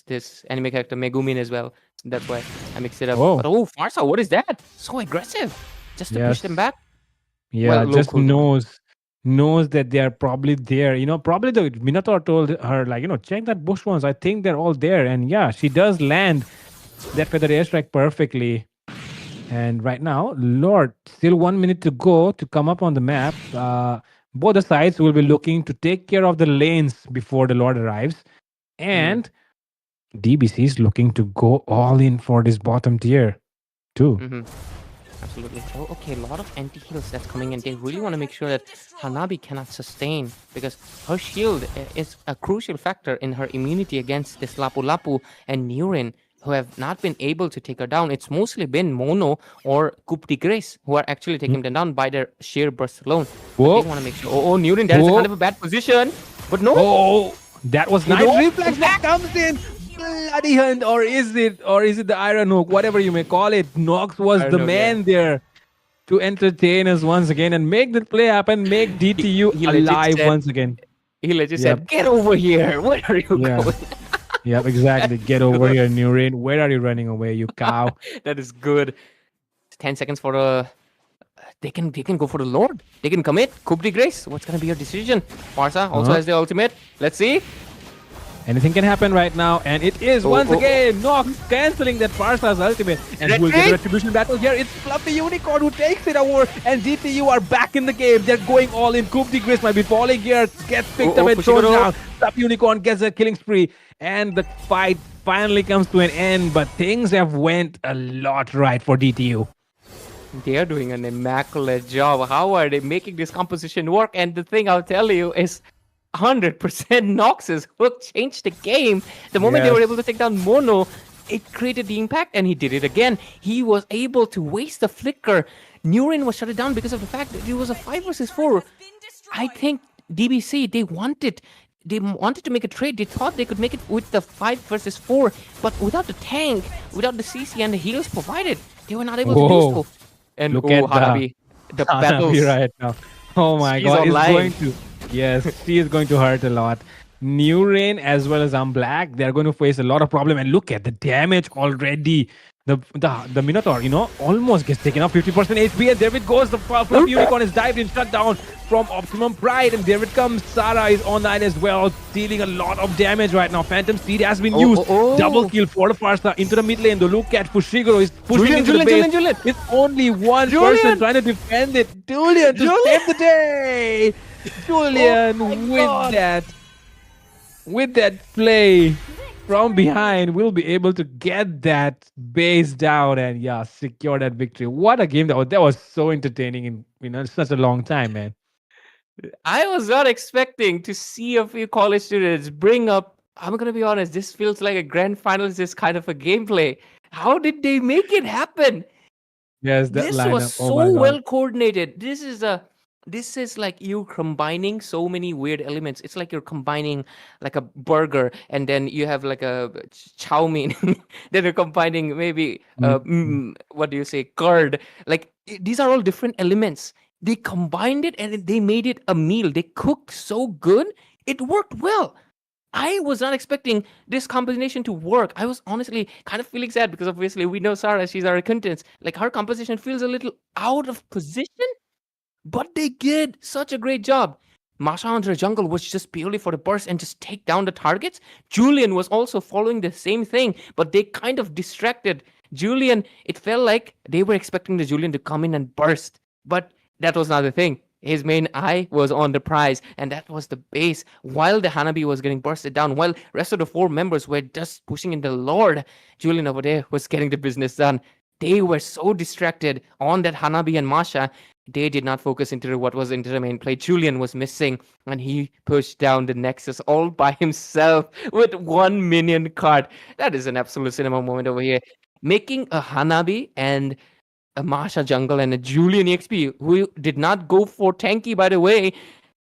this anime character Megumin as well. That's why I mixed it up. Oh. But Farsa, what is that? So aggressive. Just to push them back? Yeah, well, just knows that they are probably there. Probably the Minotaur told her, like, check that bush ones. I think they're all there. And yeah, she does land that Feather Airstrike perfectly. And right now, Lord, still 1 minute to go to come up on the map. Both the sides will be looking to take care of the lanes before the Lord arrives. And DBC is looking to go all in for this bottom tier too. Absolutely. Oh, okay, a lot of anti-heals that's coming in. They really want to make sure that Hanabi cannot sustain because her shield is a crucial factor in her immunity against this Lapu Lapu and Nurin, who have not been able to take her down. It's mostly been Mono or Kupti Grace who are actually taking them down by their sheer burst alone. They want to make sure. Nurin, that is a kind of a bad position. But no. That was nice reflex that comes in. Bloody Hunt, or is it the Iron Hook, whatever you may call it? Nox was Iron the Hook, man there to entertain us once again and make the play happen, make DTU he legit alive said- once again. He legit Yep. said, "Get over here! Where are you Yeah. going?" Yep, exactly. Get over here, Nurin. Where are you running away, you cow? That is good. 10 seconds for a. They can go for the Lord. They can commit. Coup de Grace. What's gonna be your decision? Parsa also Uh-huh. has the ultimate. Let's see. Anything can happen right now, and it is once again Nox canceling that Parsa's ultimate, and who will get the retribution battle here? It's Fluffy Unicorn who takes it over, and DTU are back in the game. They're going all in. Coup de Grace might be falling here, gets picked up and thrown down. Fluffy Unicorn gets a killing spree, and the fight finally comes to an end. But things have went a lot right for DTU. They are doing an immaculate job. How are they making this composition work? And the thing I'll tell you is 100% Nox's hook changed the game. The moment they were Yes. able to take down Mono, it created the impact, and he did it again. He was able to waste the flicker. Nurin was shut it down because of the fact that it was a 5 versus 4. I think DBC, they wanted to make a trade. They thought they could make it with the 5 versus 4, but without the tank, without the CC and the heals provided, they were not able to do so. And Look at Hanabi, the battles. Hanabi right now. Oh my She's god, online. it's going to. Yes, she is going to hurt a lot. New Rain as well as Black, they're going to face a lot of problem. And look at the damage already. The Minotaur, almost gets taken off 50% HP, and there it goes. The Fluffy Unicorn is dived in, shut down from Optimum Pride, and there it comes. Sarah is online as well, dealing a lot of damage right now. Phantom Seed has been used. Double kill for the Farsa into the mid lane. The look at Fushiguro is pushing into the base. Julian. It's only one person trying to defend it. Julian to save the day. Julian with that play from behind will be able to get that base down and secure that victory. What a game that was! That was so entertaining in such a long time, man. I was not expecting to see a few college students bring up. I'm gonna be honest. This feels like a grand finals. This kind of a gameplay. How did they make it happen? Yes, that This lineup. was Oh so my God. well coordinated. This is like you combining so many weird elements. It's like you're combining like a burger, and then you have like a chow mein. Then you're combining maybe what do you say, curd. Like these are all different elements. They combined it and they made it a meal. They cooked so good. It worked well. I was not expecting this combination to work. I was honestly kind of feeling sad because obviously we know Sarah, she's our acquaintance. Like her composition feels a little out of position, but they did such a great job. Masha on her jungle was just purely for the burst and just take down the targets. Julian was also following the same thing, but they kind of distracted Julian. It felt like they were expecting the Julian to come in and burst, but that was not the thing. His main eye was on the prize, and that was the base. While the Hanabi was getting bursted down, while rest of the 4 members were just pushing in the Lord, Julian over there was getting the business done. They were so distracted on that Hanabi and Masha, they did not focus into what was into the main play. Julian was missing, and he pushed down the Nexus all by himself with 1 minion card. That is an absolute cinema moment over here. Making a Hanabi and a Masha jungle and a Julian EXP, who did not go for tanky, by the way,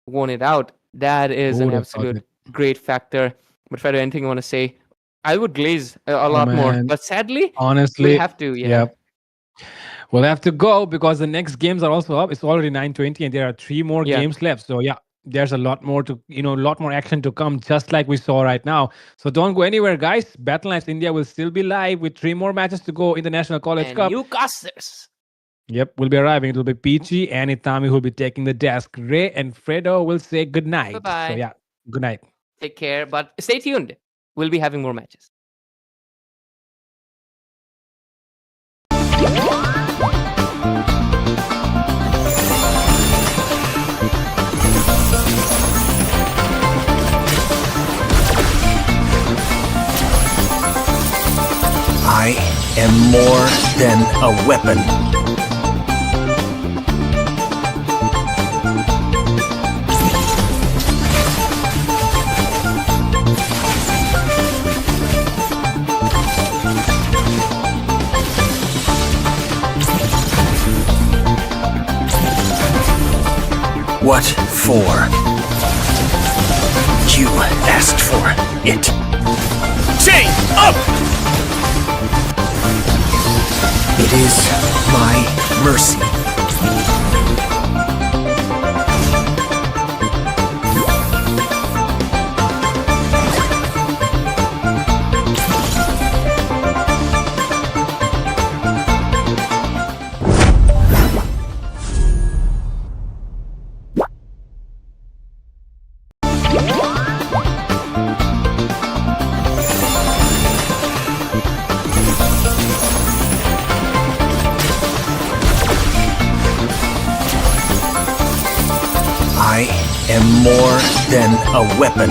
won it out. That is an absolute great factor. But Fredo, anything you want to say? I would glaze a lot more, but sadly, honestly, we have to. Yep. We'll have to go because the next games are also up. It's already 9:20 and there are 3 more games left. So there's a lot more to, a lot more action to come, just like we saw right now. So don't go anywhere, guys. Battle Knights India will still be live with 3 more matches to go in the National College Cup. Newcasters. Yep, we'll be arriving. It will be Peachy and Itami who will be taking the desk. Ray and Fredo will say good night. Bye-bye. So good night. Take care, but stay tuned. We'll be having more matches. I am more than a weapon. What for? You asked for it. Chain up! It is my mercy. I am more than a weapon.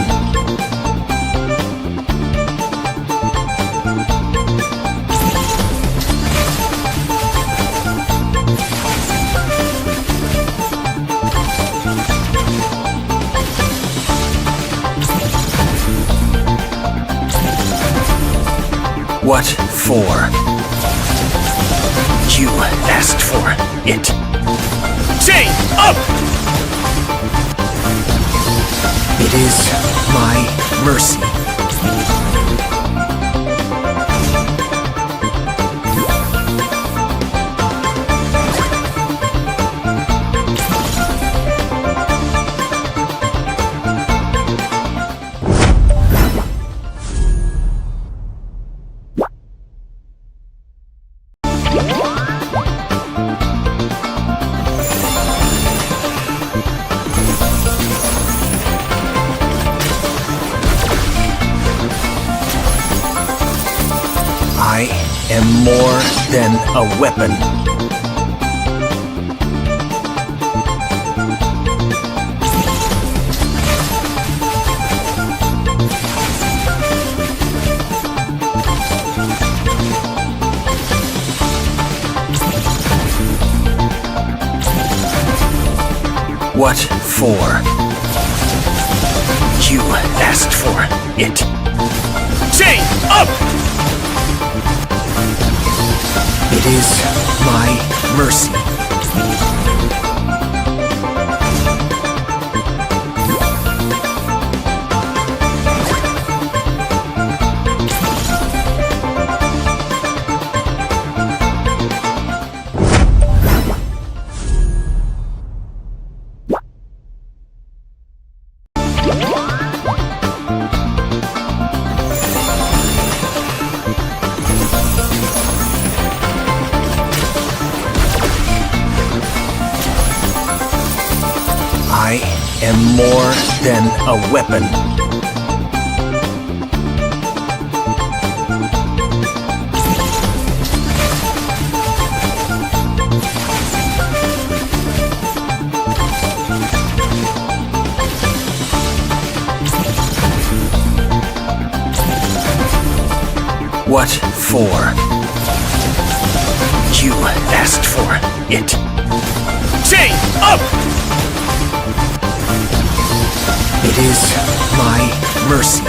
What for? You asked for it. Chain up! It is my mercy. I am more than a weapon. What for? You asked for it. Chain up! It is my mercy. I am more than a weapon. What for? You asked for it. Chain up! It is my mercy.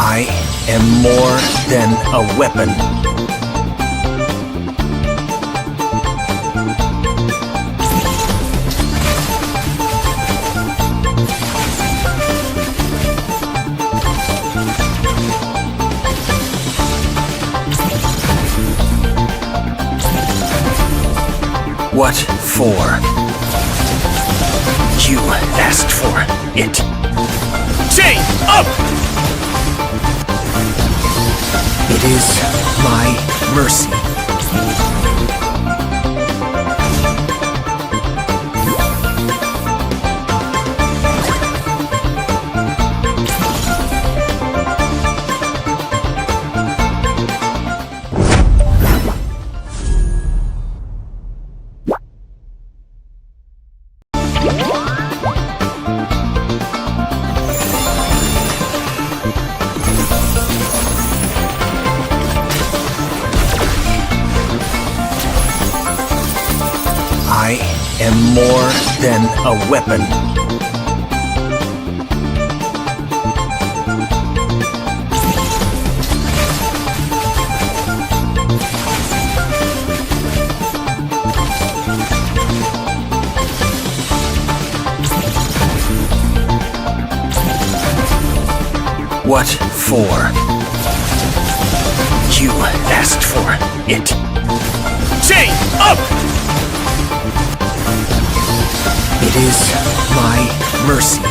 I am more than a weapon. What for? You asked for it. Chain up! It is my mercy. I am more than a weapon. What for? You asked for it. Chain up! It is my mercy.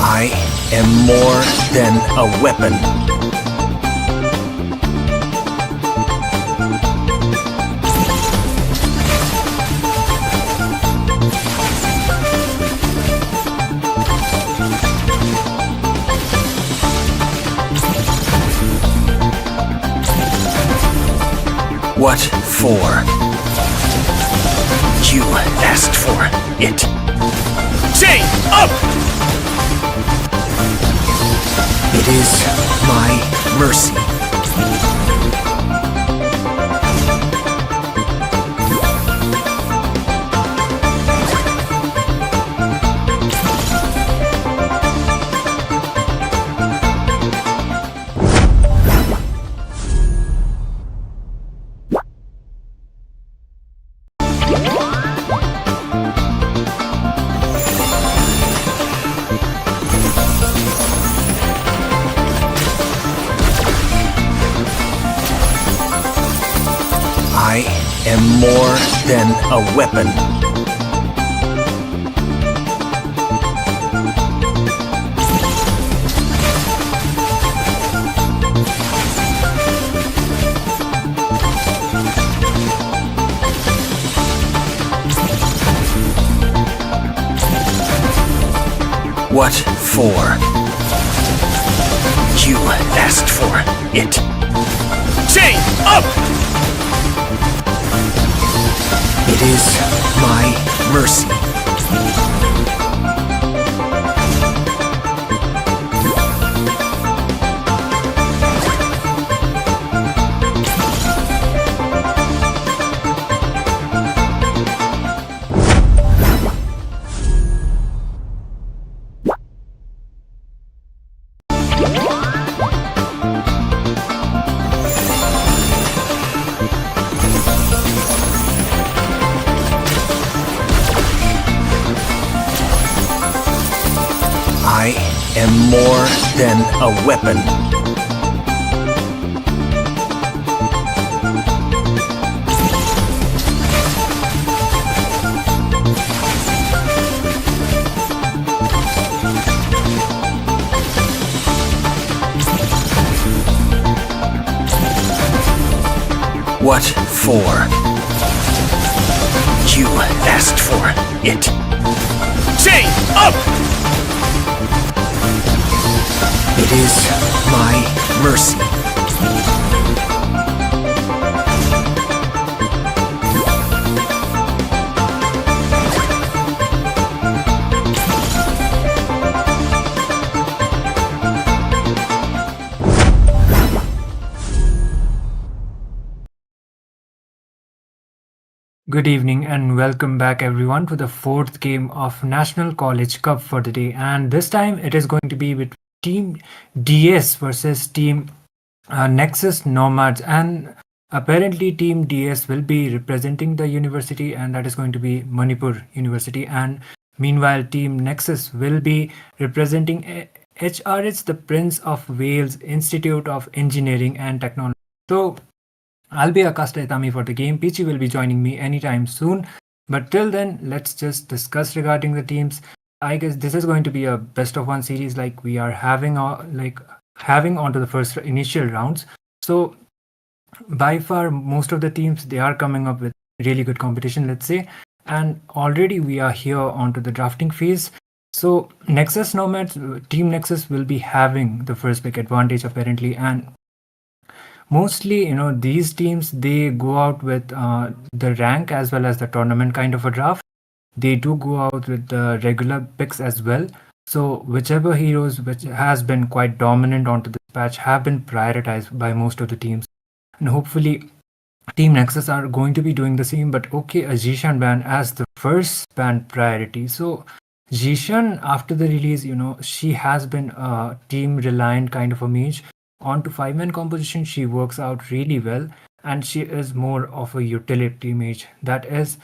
I am more than a weapon. What for? You asked for it. Chain up! It is my mercy. I am more than a weapon. What for? You asked for it. Chain up! It is my mercy. I am more than a weapon. What for? You asked for it. Chain up! It is my mercy. Good evening and welcome back everyone to the fourth game of National College Cup for the day, and this time it is going to be with Team Deyes versus Team Nexus Nomads, and apparently Team Deyes will be representing the university, and that is going to be Manipur University, and meanwhile Team Nexus will be representing HRH, the Prince of Wales Institute of Engineering and Technology. So I'll be Akasta Itami for the game. Peachy will be joining me anytime soon. But till then, let's just discuss regarding the teams. I guess this is going to be a best of one series, like we are having onto the first initial rounds. So by far most of the teams, they are coming up with really good competition, let's say, and already we are here onto the drafting phase. So Nexus Nomads, Team Nexus will be having the first pick advantage apparently, and mostly, these teams, they go out with the rank as well as the tournament kind of a draft. They do go out with the regular picks as well. So whichever heroes which has been quite dominant onto this patch have been prioritized by most of the teams, and hopefully Team Nexus are going to be doing the same. But okay, a Zishan ban as the first ban priority. So Zishan, after the release, she has been a team reliant kind of a mage. On to 5-man composition, she works out really well, and she is more of a utility mage. That is,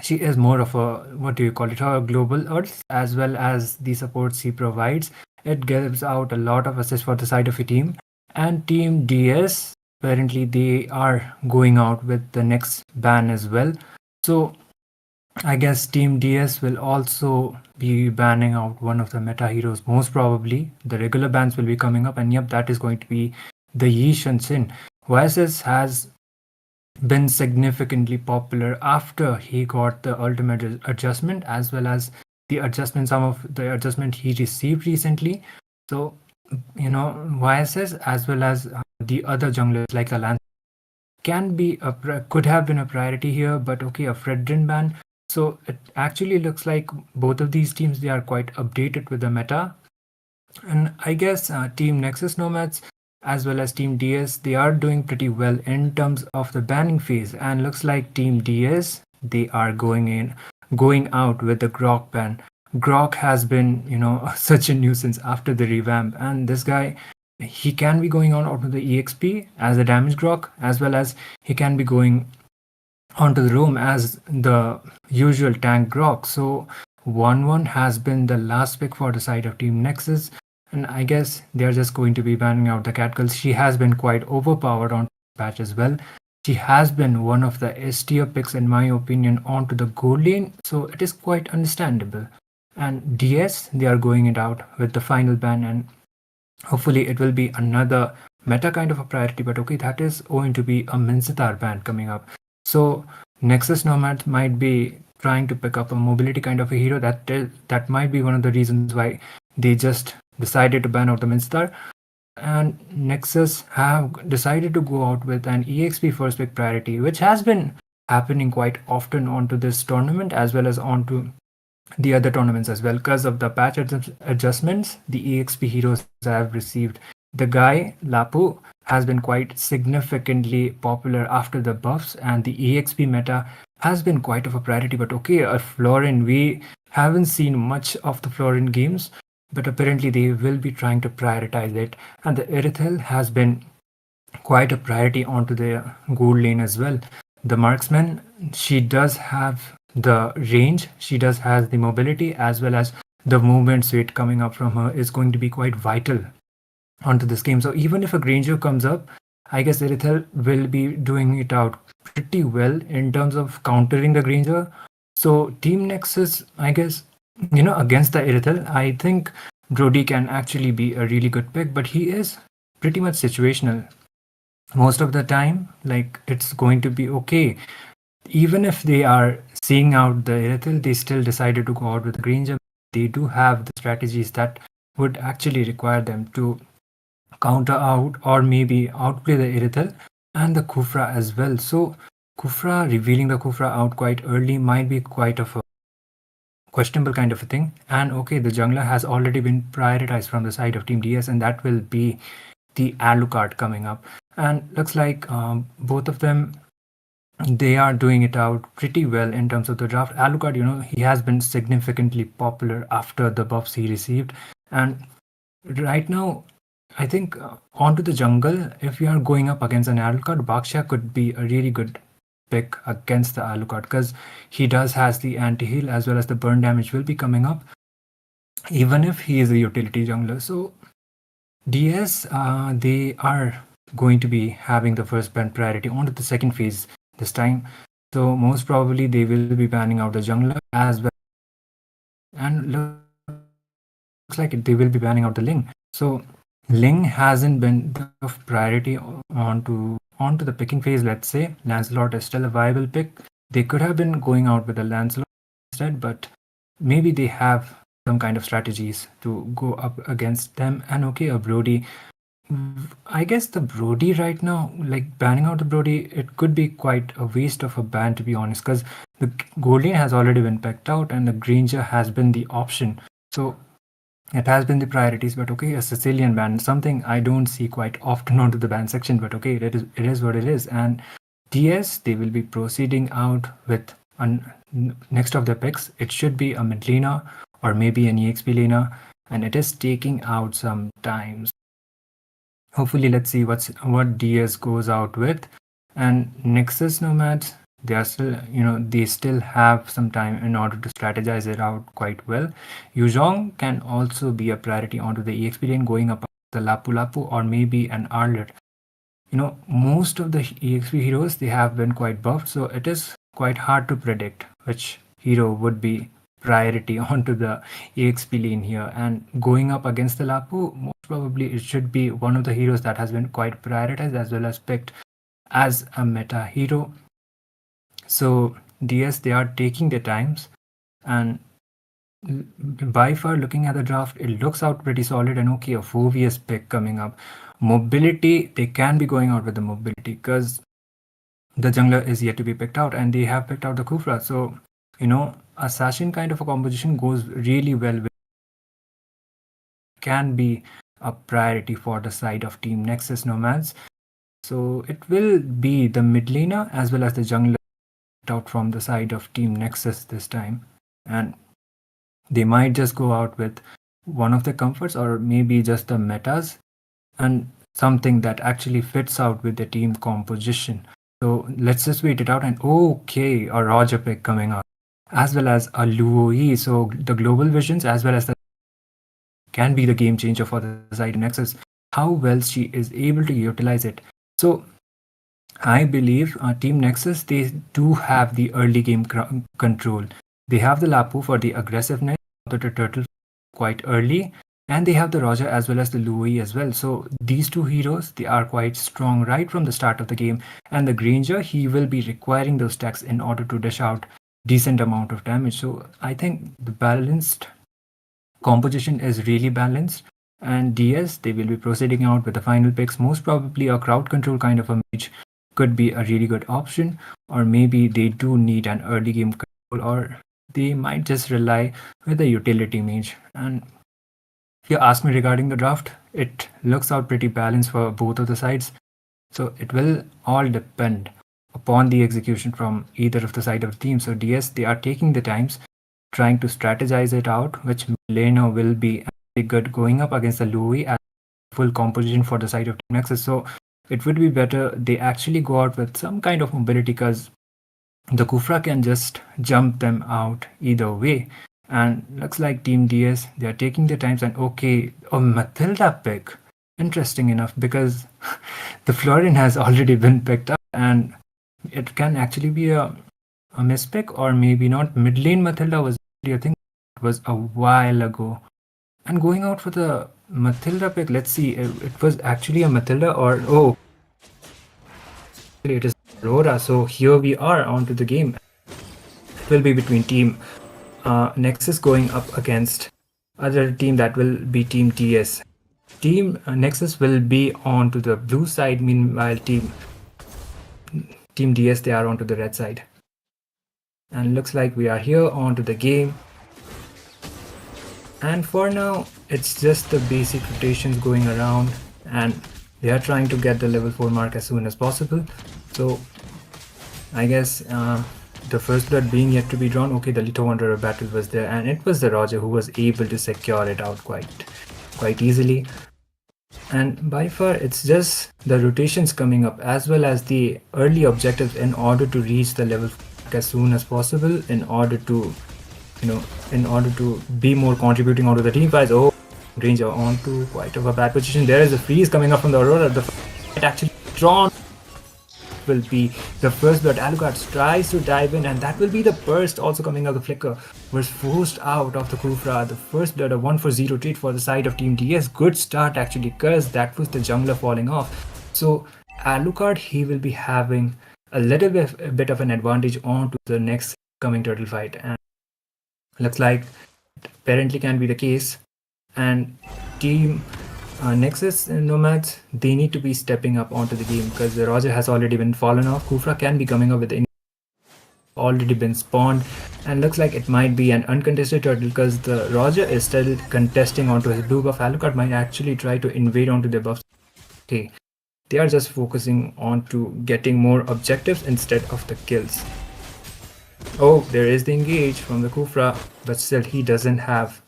she is more of a, what do you call it, her global earth, as well as the support she provides. It gives out a lot of assists for the side of a team. And Team DS, apparently they are going out with the next ban as well. So I guess Team DS will also be banning out one of the meta heroes, most probably. The regular bans will be coming up, and yep, that is going to be the Yi Shen. YSS has been significantly popular after he got the ultimate adjustment, as well as the adjustment, some of the adjustment he received recently. So, YSS as well as the other junglers like the Lance could have been a priority here, but okay, a Fredrin ban. So it actually looks like both of these teams, they are quite updated with the meta. And I guess Team Nexus Nomads as well as Team DS, they are doing pretty well in terms of the banning phase. And looks like Team DS, they are going out with the Grok ban. Grok has been, such a nuisance after the revamp. And this guy, he can be going on onto the EXP as a damage Grok, as well as he can be going onto the roam as the usual tank Grok. So 1-1 has been the last pick for the side of Team Nexus, and I guess they're just going to be banning out the Catgirl. She has been quite overpowered on patch as well. She has been one of the S tier picks in my opinion onto the gold lane, so it is quite understandable. And DS, they are going it out with the final ban, and hopefully it will be another meta kind of a priority. But okay, that is going to be a Mincetar ban coming up. So Nexus Nomads might be trying to pick up a mobility kind of a hero. That might be one of the reasons why they just decided to ban out the Mincetar. And Nexus have decided to go out with an EXP first pick priority, which has been happening quite often onto this tournament as well as onto the other tournaments as well. Because of the patch adjustments, the EXP heroes have received. The guy, Lapu, has been quite significantly popular after the buffs, and the EXP meta has been quite of a priority. But okay, a Florin, we haven't seen much of the Florin games, but apparently they will be trying to prioritize it. And the Irithel has been quite a priority onto the gold lane as well. The Marksman, she does have the range, she does has the mobility, as well as the movement speed coming up from her is going to be quite vital onto this game. So even if a Granger comes up, I guess Irithel will be doing it out pretty well in terms of countering the Granger. So Team Nexus, I guess, against the Irithel, I think Brody can actually be a really good pick, but he is pretty much situational. Most of the time, like, it's going to be okay. Even if they are seeing out the Irithel, they still decided to go out with the Granger. They do have the strategies that would actually require them to counter out or maybe outplay the Irithel and the Kufra as well. So Kufra, revealing the Kufra out quite early might be quite of a questionable kind of a thing. And okay, the jungler has already been prioritized from the side of Team DS, and that will be the Alucard coming up. And looks like both of them, they are doing it out pretty well in terms of the draft. Alucard, he has been significantly popular after the buffs he received. And right now, I think onto the jungle, if you are going up against an Alucard, Baksha could be a really good pick against the Alucard, because he does has the anti-heal as well as the burn damage will be coming up, even if he is a utility jungler. So DS, they are going to be having the first ban priority onto the second phase this time. So most probably they will be banning out the jungler as well, and looks like they will be banning out the Ling. So Ling hasn't been of priority onto on to the picking phase, let's say. Lancelot is still a viable pick. They could have been going out with a Lancelot instead, but maybe they have some kind of strategies to go up against them. And okay, a Brody. I guess the Brody right now, like banning out the Brody, it could be quite a waste of a ban, to be honest, because the gold lane has already been picked out and the Granger has been the option. So it has been the priorities, but okay, a Sicilian ban, something I don't see quite often onto the ban section, but okay, it is what it is. And Deyes, they will be proceeding out with next of their picks. It should be a mid laner or maybe an EXP laner, and it is taking out some time. Hopefully, let's see what Deyes goes out with. And Nexus Nomads, they are still, they still have some time in order to strategize it out quite well. Yuzhong can also be a priority onto the EXP lane, going up the Lapu Lapu or maybe an Arlet. Most of the EXP heroes, they have been quite buffed, so it is quite hard to predict which hero would be priority onto the EXP lane here. And going up against the Lapu, most probably it should be one of the heroes that has been quite prioritized as well as picked as a meta hero. So Deyes, they are taking their times, and by far looking at the draft, it looks out pretty solid. And okay, a 4vs pick coming up. Mobility, they can be going out with the mobility because the jungler is yet to be picked out, and they have picked out the Khufra. So assassin kind of a composition goes really well with, can be a priority for the side of Team Nexus Nomads. So it will be the mid laner as well as the jungler out from the side of Team Nexus this time, and they might just go out with one of the comforts or maybe just the metas and something that actually fits out with the team composition. So let's just wait it out. And okay, a Roger pick coming out as well as a Luo. So the global visions as well as the can be the game changer for the side of Nexus. How well she is able to utilize it. So I believe Team Nexus, they do have the early game control. They have the Lapu for the aggressiveness, the turtle quite early, and they have the Roger as well as the Luo as well. So these two heroes, they are quite strong right from the start of the game. And the Granger, he will be requiring those stacks in order to dish out decent amount of damage. So I think the balanced composition is really balanced. And Deyes, they will be proceeding out with the final picks. Most probably a crowd control kind of a mage could be a really good option, or maybe they do need an early game control, or they might just rely with a utility mage. And if you ask me regarding the draft, it looks out pretty balanced for both of the sides. So it will all depend upon the execution from either of the side of the team. So Deyes, they are taking the times, trying to strategize it out, which laner will be good going up against the Luo as full composition for the side of Team Nexus. So it would be better they actually go out with some kind of mobility, because the Khufra can just jump them out either way. And looks like Team Deyes, they are taking their times. And okay, a Matilda pick. Interesting enough, because the Florin has already been picked up, and it can actually be a mispick or maybe not. Mid lane Matilda was, I think it was a while ago. And going out for the Matilda pick, let's see, it was actually a Matilda or it is Aurora. So here we are onto the game. It will be between Team Nexus going up against other team, that will be Team TS. Team Nexus will be on to the blue side, meanwhile Team DS, they are onto the red side. And looks like we are here onto the game. And for now, it's just the basic rotations going around, and they are trying to get the level 4 mark as soon as possible. So I guess the first blood being yet to be drawn. Okay, the Little Wanderer battle was there, and it was the Roger who was able to secure it out quite easily. And by far, it's just the rotations coming up as well as the early objectives in order to reach the level 4 as soon as possible, in order to be more contributing onto the team fights. Oh, Granger onto quite of a bad position. There is a freeze coming up from the Aurora. The fight actually drawn will be the first blood. Alucard tries to dive in, and that will be the burst also coming out. The flicker was forced out of the Khufra. The first blood, a 1-for-0 trade for the side of Team DS. Good start actually, because that was the jungler falling off. So Alucard, he will be having a bit of an advantage on to the next coming turtle fight, and looks like it apparently can be the case. And team Nexus and Nomads, they need to be stepping up onto the game because Roger has already been fallen off. Kufra can be coming up with already been spawned, and looks like it might be an uncontested turtle because the Roger is still contesting onto his blue buff. Alucard might actually try to invade onto the buff. Okay, they are just focusing on to getting more objectives instead of the kills. Oh, there is the engage from the Kufra, but still he doesn't have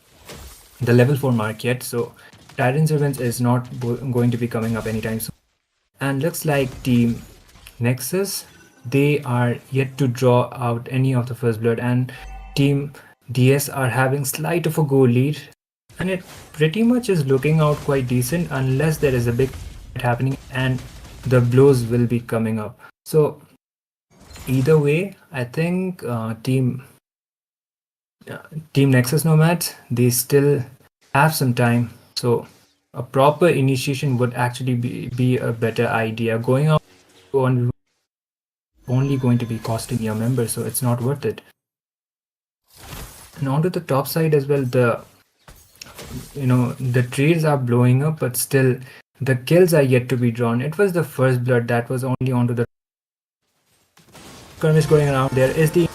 the level 4 mark yet, so Titan Servants is not going to be coming up anytime soon. And looks like team Nexus, they are yet to draw out any of the first blood, and team Deyes are having slight of a goal lead, and it pretty much is looking out quite decent unless there is a big fight happening and the blows will be coming up. So either way, I think team Nexus Nomads, they still have some time, so a proper initiation would actually be a better idea. Going out on only going to be costing your members, so it's not worth it. And onto the top side as well, the trades are blowing up, but still the kills are yet to be drawn. It was the first blood that was only onto the skirmish going around. There is the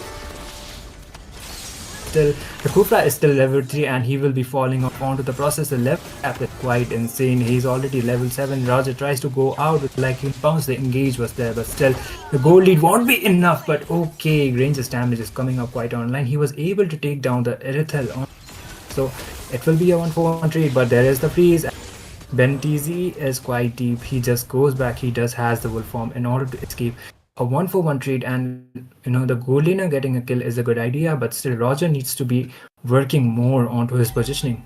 Kufra is still level 3 and he will be falling off onto the process. The left cap is quite insane. He's already level 7. Roger tries to go out with like he bounce. The engage was there, but still the goal lead won't be enough. But okay, Ranger's damage is coming up quite online. He was able to take down the Erithel on, so it will be a 1-for-1 trade, but there is the freeze. Bentizi is quite deep. He just goes back. He has the wolf form in order to escape. A 1-for-1 trade, and the gold laner getting a kill is a good idea, but still Roger needs to be working more onto his positioning.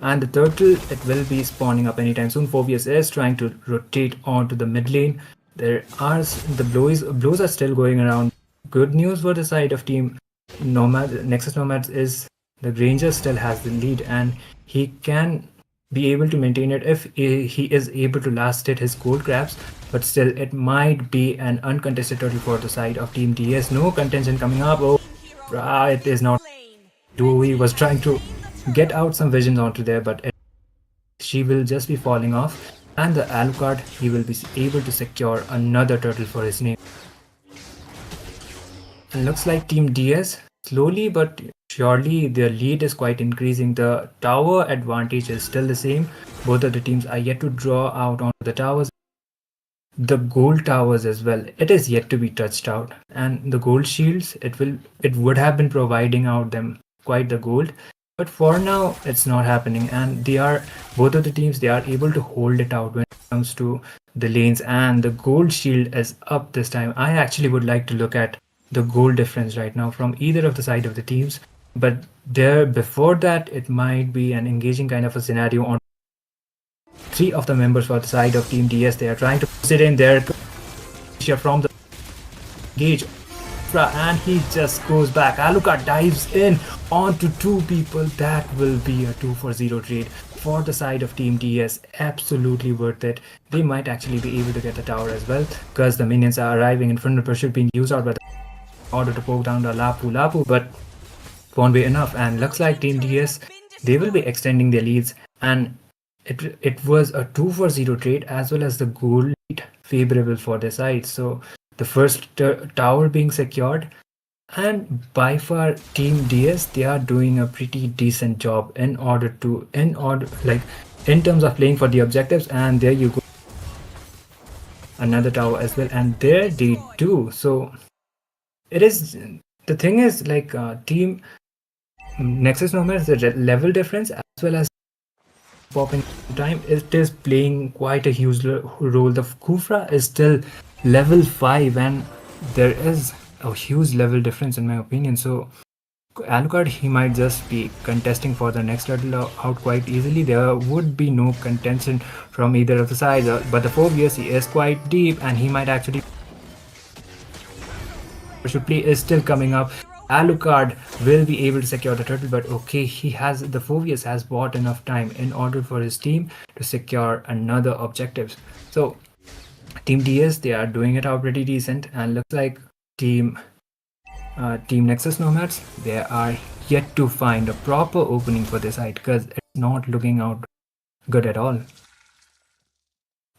And the turtle, it will be spawning up anytime soon. Phobius is trying to rotate onto the mid lane. There are the blows are still going around. Good news for the side of team Nexus Nomads is the Ranger still has the lead, and he can be able to maintain it if he is able to last hit his gold grabs. But still, it might be an uncontested turtle for the side of Team Deyes. No contention coming up. Oh, it is not. Dewey was trying to get out some visions onto there, but she will just be falling off. And the Alucard, he will be able to secure another turtle for his name. And looks like Team Deyes, slowly but surely, their lead is quite increasing. The tower advantage is still the same. Both of the teams are yet to draw out onto the towers. The gold towers as well, it is yet to be touched out, and the gold shields, it would have been providing out them quite the gold, but for now it's not happening. And both of the teams, they are able to hold it out when it comes to the lanes, and the gold shield is up this time. I actually would like to look at the gold difference right now from either of the side of the teams, but before that, it might be an engaging kind of a scenario on 3 of the members for the side of Team Deyes. They are trying to sit in there from the engage, and he just goes back. Alucard dives in onto 2 people. That will be a 2-for-0 trade for the side of Team Deyes. Absolutely worth it. They might actually be able to get the tower as well, because the minions are arriving in front of the pressure being used out by the order to poke down the Lapu, but won't be enough. And looks like Team Deyes, they will be extending their leads, and it was a 2-for-0 trade as well as the gold lead favorable for their side. So the first tower being secured, and by far Team Deyes, they are doing a pretty decent job in terms of playing for the objectives. And there you go, another tower as well, and there they do. So it is, the thing is, like Team Nexus Nomads, the level difference as well as popping time, it is playing quite a huge role. The Kufra is still level 5, and there is a huge level difference in my opinion. So Alucard, he might just be contesting for the next turtle out quite easily. There would be no contention from either of the sides, but the Phobius, he is quite deep, and he might actually play is still coming up. Alucard will be able to secure the turtle, but okay, the Phobius has bought enough time in order for his team to secure another objective. So Team DS, they are doing it out pretty decent, and looks like Team Nexus Nomads, they are yet to find a proper opening for this side because it's not looking out good at all.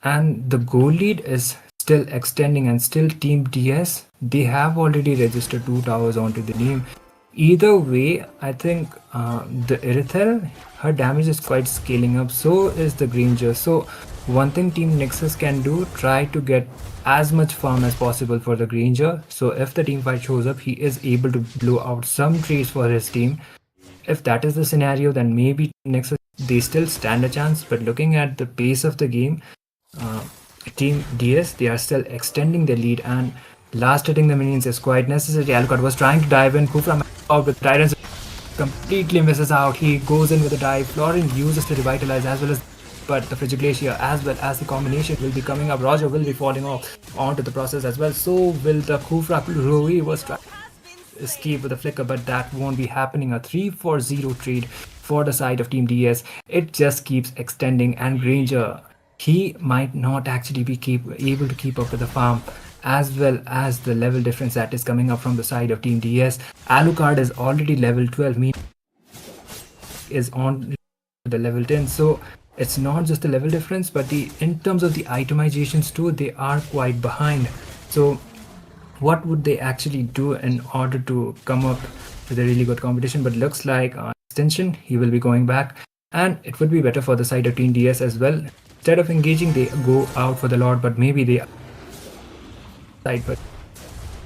And the goal lead is still extending, and still Team DS, they have already registered 2 towers onto the team. Either way, I think the Irithel, her damage is quite scaling up, so is the Granger. So one thing Team Nexus can do, try to get as much farm as possible for the Granger. So if the team fight shows up, he is able to blow out some trades for his team. If that is the scenario, then maybe Nexus, they still stand a chance. But looking at the pace of the game, Team DS, they are still extending their lead, and last hitting the minions is quite necessary. Alucard was trying to dive in. Kufra out with Tyrants, completely misses out. He goes in with a dive. Florin uses the Revitalize as well as, but the Frigid Glacier as well as the combination will be coming up. Roger will be falling off onto the process as well. So will the Kufra. Rui was trying to escape with a flicker, but that won't be happening. A 3-4-0 trade for the side of Team DS. It just keeps extending, and Granger, he might not actually be able to keep up with the farm as well as the level difference that is coming up from the side of Team DS. Alucard is already level 12, meaning is on the level 10. So it's not just the level difference, but in terms of the itemizations too, they are quite behind. So what would they actually do in order to come up with a really good competition? But looks like extension, he will be going back, and it would be better for the side of Team DS as well. Instead of engaging, they go out for the Lord, but maybe they side, but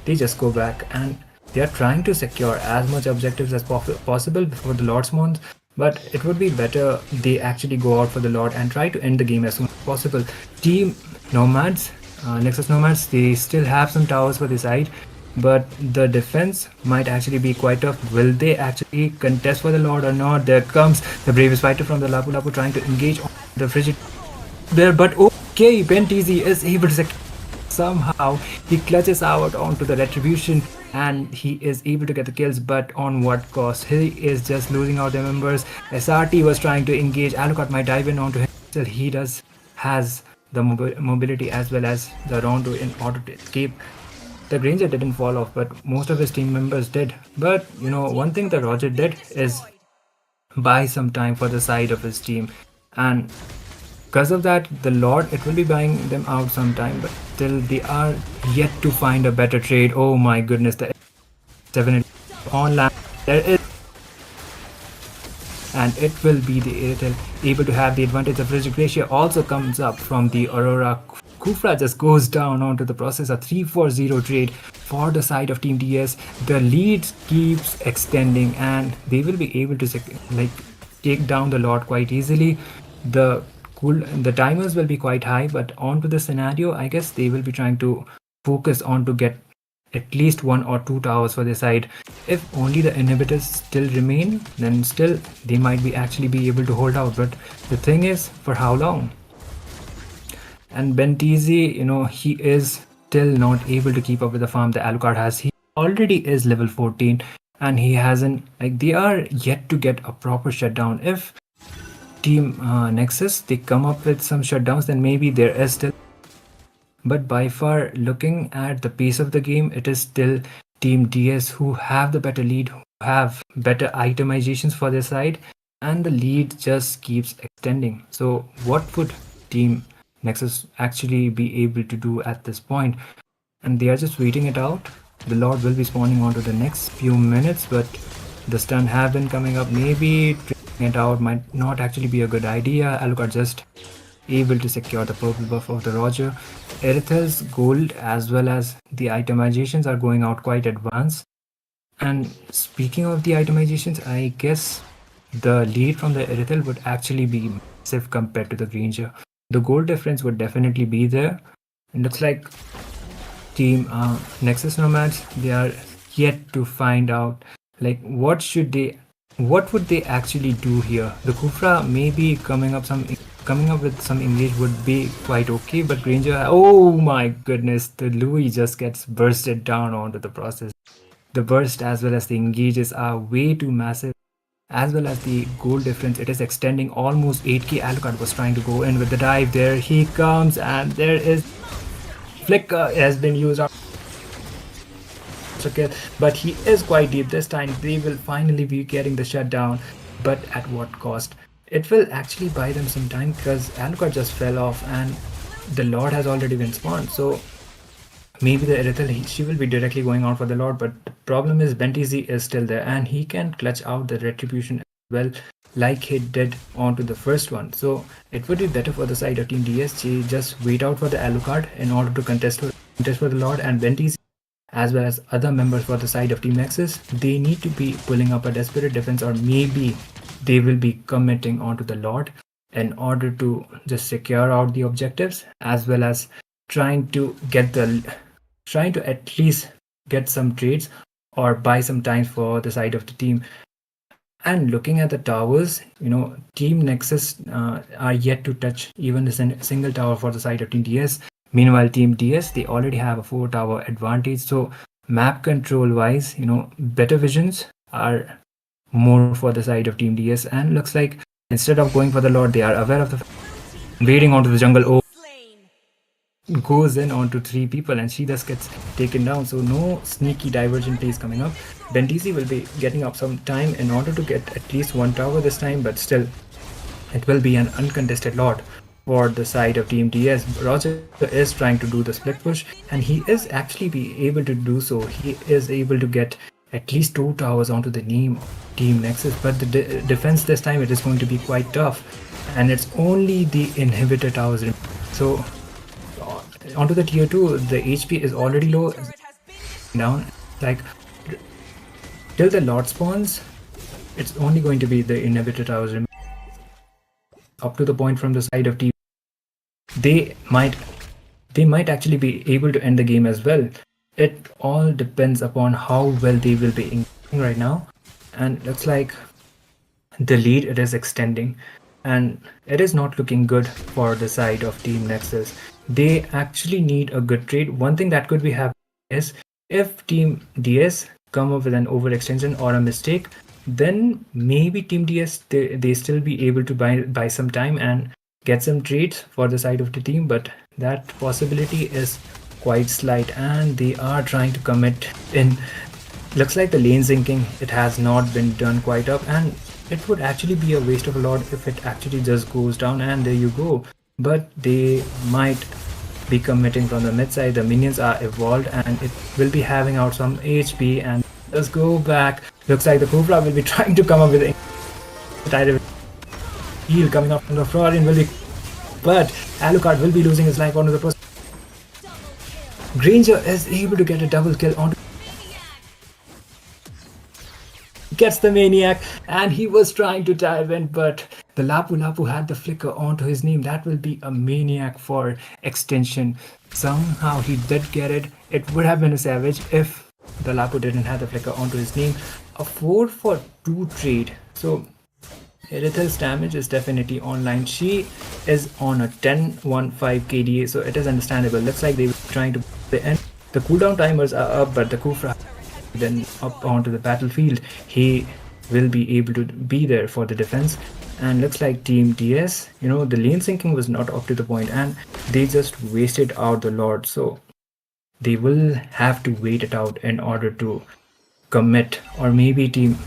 they just go back, and they are trying to secure as much objectives as possible before the Lord spawns. But it would be better they actually go out for the Lord and try to end the game as soon as possible. Team Nomads, Nexus Nomads, they still have some towers for the side, but the defense might actually be quite tough. Will they actually contest for the Lord or not? There comes the bravest fighter from the Lapu Lapu trying to engage on the Frigid there, but okay, Bentizi is able to somehow he clutches out onto the retribution, and he is able to get the kills, but on what cost? He is just losing out the members. SRT was trying to engage. Alucard might dive in onto him. Still, he has the mobility as well as the rondo in order to escape. The Granger didn't fall off, but most of his team members did. But you know, one thing that Roger did is buy some time for the side of his team, and because of that, the Lord, it will be buying them out sometime, but still they are yet to find a better trade. Oh my goodness, the 7 on land there is, and it will be the Irithel able to have the advantage. The Frigid Glacier also comes up from the Aurora. Kufra just goes down onto the process. A 3-4-0 trade for the side of Team DS. The lead keeps extending, and they will be able to take down the Lord quite easily. The timers will be quite high, but onto the scenario, I guess they will be trying to focus on to get at least 1 or 2 towers for their side. If only the inhibitors still remain, then still they might be actually be able to hold out. But the thing is, for how long? And Bentizi, you know, he is still not able to keep up with the farm that Alucard has. He already is level 14, and he hasn't, they are yet to get a proper shutdown. If Team Nexus, they come up with some shutdowns, then maybe there is still, but by far, looking at the pace of the game, it is still Team DS who have the better lead, who have better itemizations for their side, and the lead just keeps extending. So what would Team Nexus actually be able to do at this point? And they are just waiting it out. The Lord will be spawning onto the next few minutes, but the stun have been coming up. Maybe it out might not actually be a good idea. Alucard just able to secure the purple buff of the Roger. Irithel's gold as well as the itemizations are going out quite advanced. And speaking of the itemizations, I guess the lead from the Irithel would actually be massive compared to the Granger. The gold difference would definitely be there. It looks like Team Nexus Nomads, they are yet to find out what would they actually do here. The Kufra maybe coming up with some engage would be quite okay, but Granger, oh my goodness, the Louis just gets bursted down onto the process. The burst as well as the engages are way too massive, as well as the goal difference. It is extending almost 8k. Alucard was trying to go in with the dive. There he comes, and there is Flicker has been used out. But he is quite deep this time. They will finally be getting the shutdown, but at what cost? It will actually buy them some time because Alucard just fell off and the Lord has already been spawned. So maybe the Erythel, she will be directly going out for the Lord, but the problem is Bentisi is still there and he can clutch out the Retribution as well, like he did onto the first one. So it would be better for the side of Team Deyes to just wait out for the Alucard in order to contest for the Lord, and Bentisi as well as other members for the side of Team Nexus, they need to be pulling up a desperate defense, or maybe they will be committing onto the Lord in order to just secure out the objectives, as well as trying to at least get some trades or buy some time for the side of the team. And looking at the towers, Team Nexus are yet to touch even a single tower for the side of Team Deyes. Meanwhile, Team Deyes, they already have a 4-tower advantage. So map control wise, better visions are more for the side of Team Deyes. And looks like instead of going for the Lord, they are aware of the waiting onto the jungle. Goes in onto 3 people and she just gets taken down. So no sneaky divergent plays coming up. Bentisi will be getting up some time in order to get at least 1 tower this time, but still it will be an uncontested Lord for the side of Team Deyes. Roger is trying to do the split push and he is actually be able to do so. He is able to get at least 2 towers onto the Team Nexus, but the defense this time it is going to be quite tough and it's only the inhibitor towers. So onto the tier 2, the HP is already low down, like till the Lord spawns it's only going to be the inhibitor towers up to the point from the side of team. They might actually be able to end the game as well. It all depends upon how well they will be engaging right now, and looks like the lead it is extending and it is not looking good for the side of Team Nexus. They actually need a good trade. One thing that could be happening is if Team Deyes come up with an overextension or a mistake, then maybe Team Deyes they still be able to buy some time and get some trades for the side of the team, but that possibility is quite slight and they are trying to commit in. Looks like the lane syncing, it has not been done quite up and it would actually be a waste of a Lord if it actually just goes down, and there you go. But they might be committing from the mid side. The minions are evolved and it will be having out some HP, and let's go back. Looks like the Cobra will be trying to come up with a heal coming up from the Florian will be, but Alucard will be losing his life onto the person. Granger is able to get a double kill onto, gets the Maniac, and he was trying to dive in, but the Lapu had the flicker onto his name. That will be a Maniac for extension. Somehow he did get it. It would have been a savage if the Lapu didn't have the flicker onto his name. A 4-for-2 trade. So Erythel's damage is definitely online. She is on a 10-1-5 KDA, so it is understandable. Looks like they were trying to end. The cooldown timers are up, but the Kufra then up onto the battlefield. He will be able to be there for the defense. And looks like Team Deyes, the lane syncing was not up to the point and they just wasted out the Lord. So they will have to wait it out in order to commit. Or maybe Team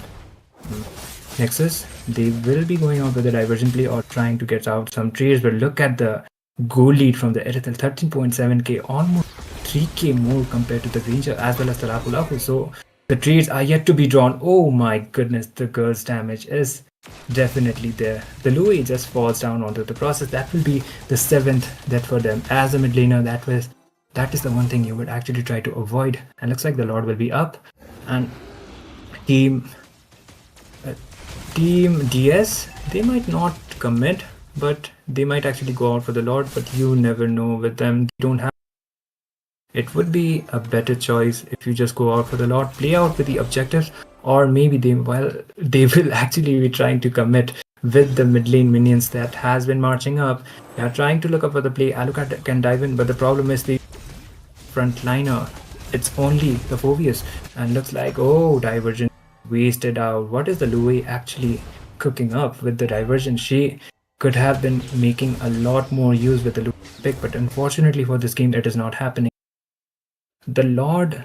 Nexus, they will be going out with a diversion play or trying to get out some trades. But look at the goal lead from the Erythel, 13.7k, almost 3k more compared to the Granger as well as the Lapu. So the trades are yet to be drawn. Oh my goodness, the girl's damage is definitely there. The Louis just falls down onto the process. That will be the 7th death for them. As a mid laner, that is the one thing you would actually try to avoid. And looks like the Lord will be up. And Team Deyes, they might not commit, but they might actually go out for the Lord. But you never know with them. They don't have. It would be a better choice if you just go out for the Lord, play out with the objectives, or maybe they will actually be trying to commit with the mid lane minions that has been marching up. They are trying to look up for the play. Alucard can dive in, but the problem is the frontliner. It's only the Phobius, and looks like Divergent wasted out. What is the Louis actually cooking up with the Divergent? She could have been making a lot more use with the Louis pick, but unfortunately for this game, it is not happening. the Lord,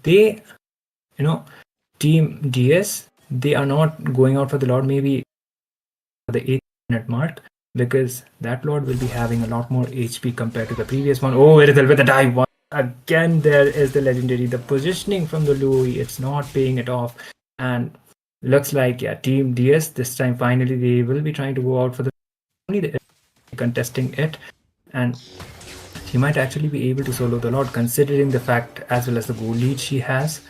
they, Team DS, they are not going out for the Lord maybe the 8-minute mark, because that Lord will be having a lot more HP compared to the previous one. Oh, Irithel with the dive one. Again, there is the legendary. The positioning from the Louis, it's not paying it off. And looks like, Team DS, this time finally they will be trying to go out for the only the contesting it. And she might actually be able to solo the Lord, considering the fact as well as the goal lead she has.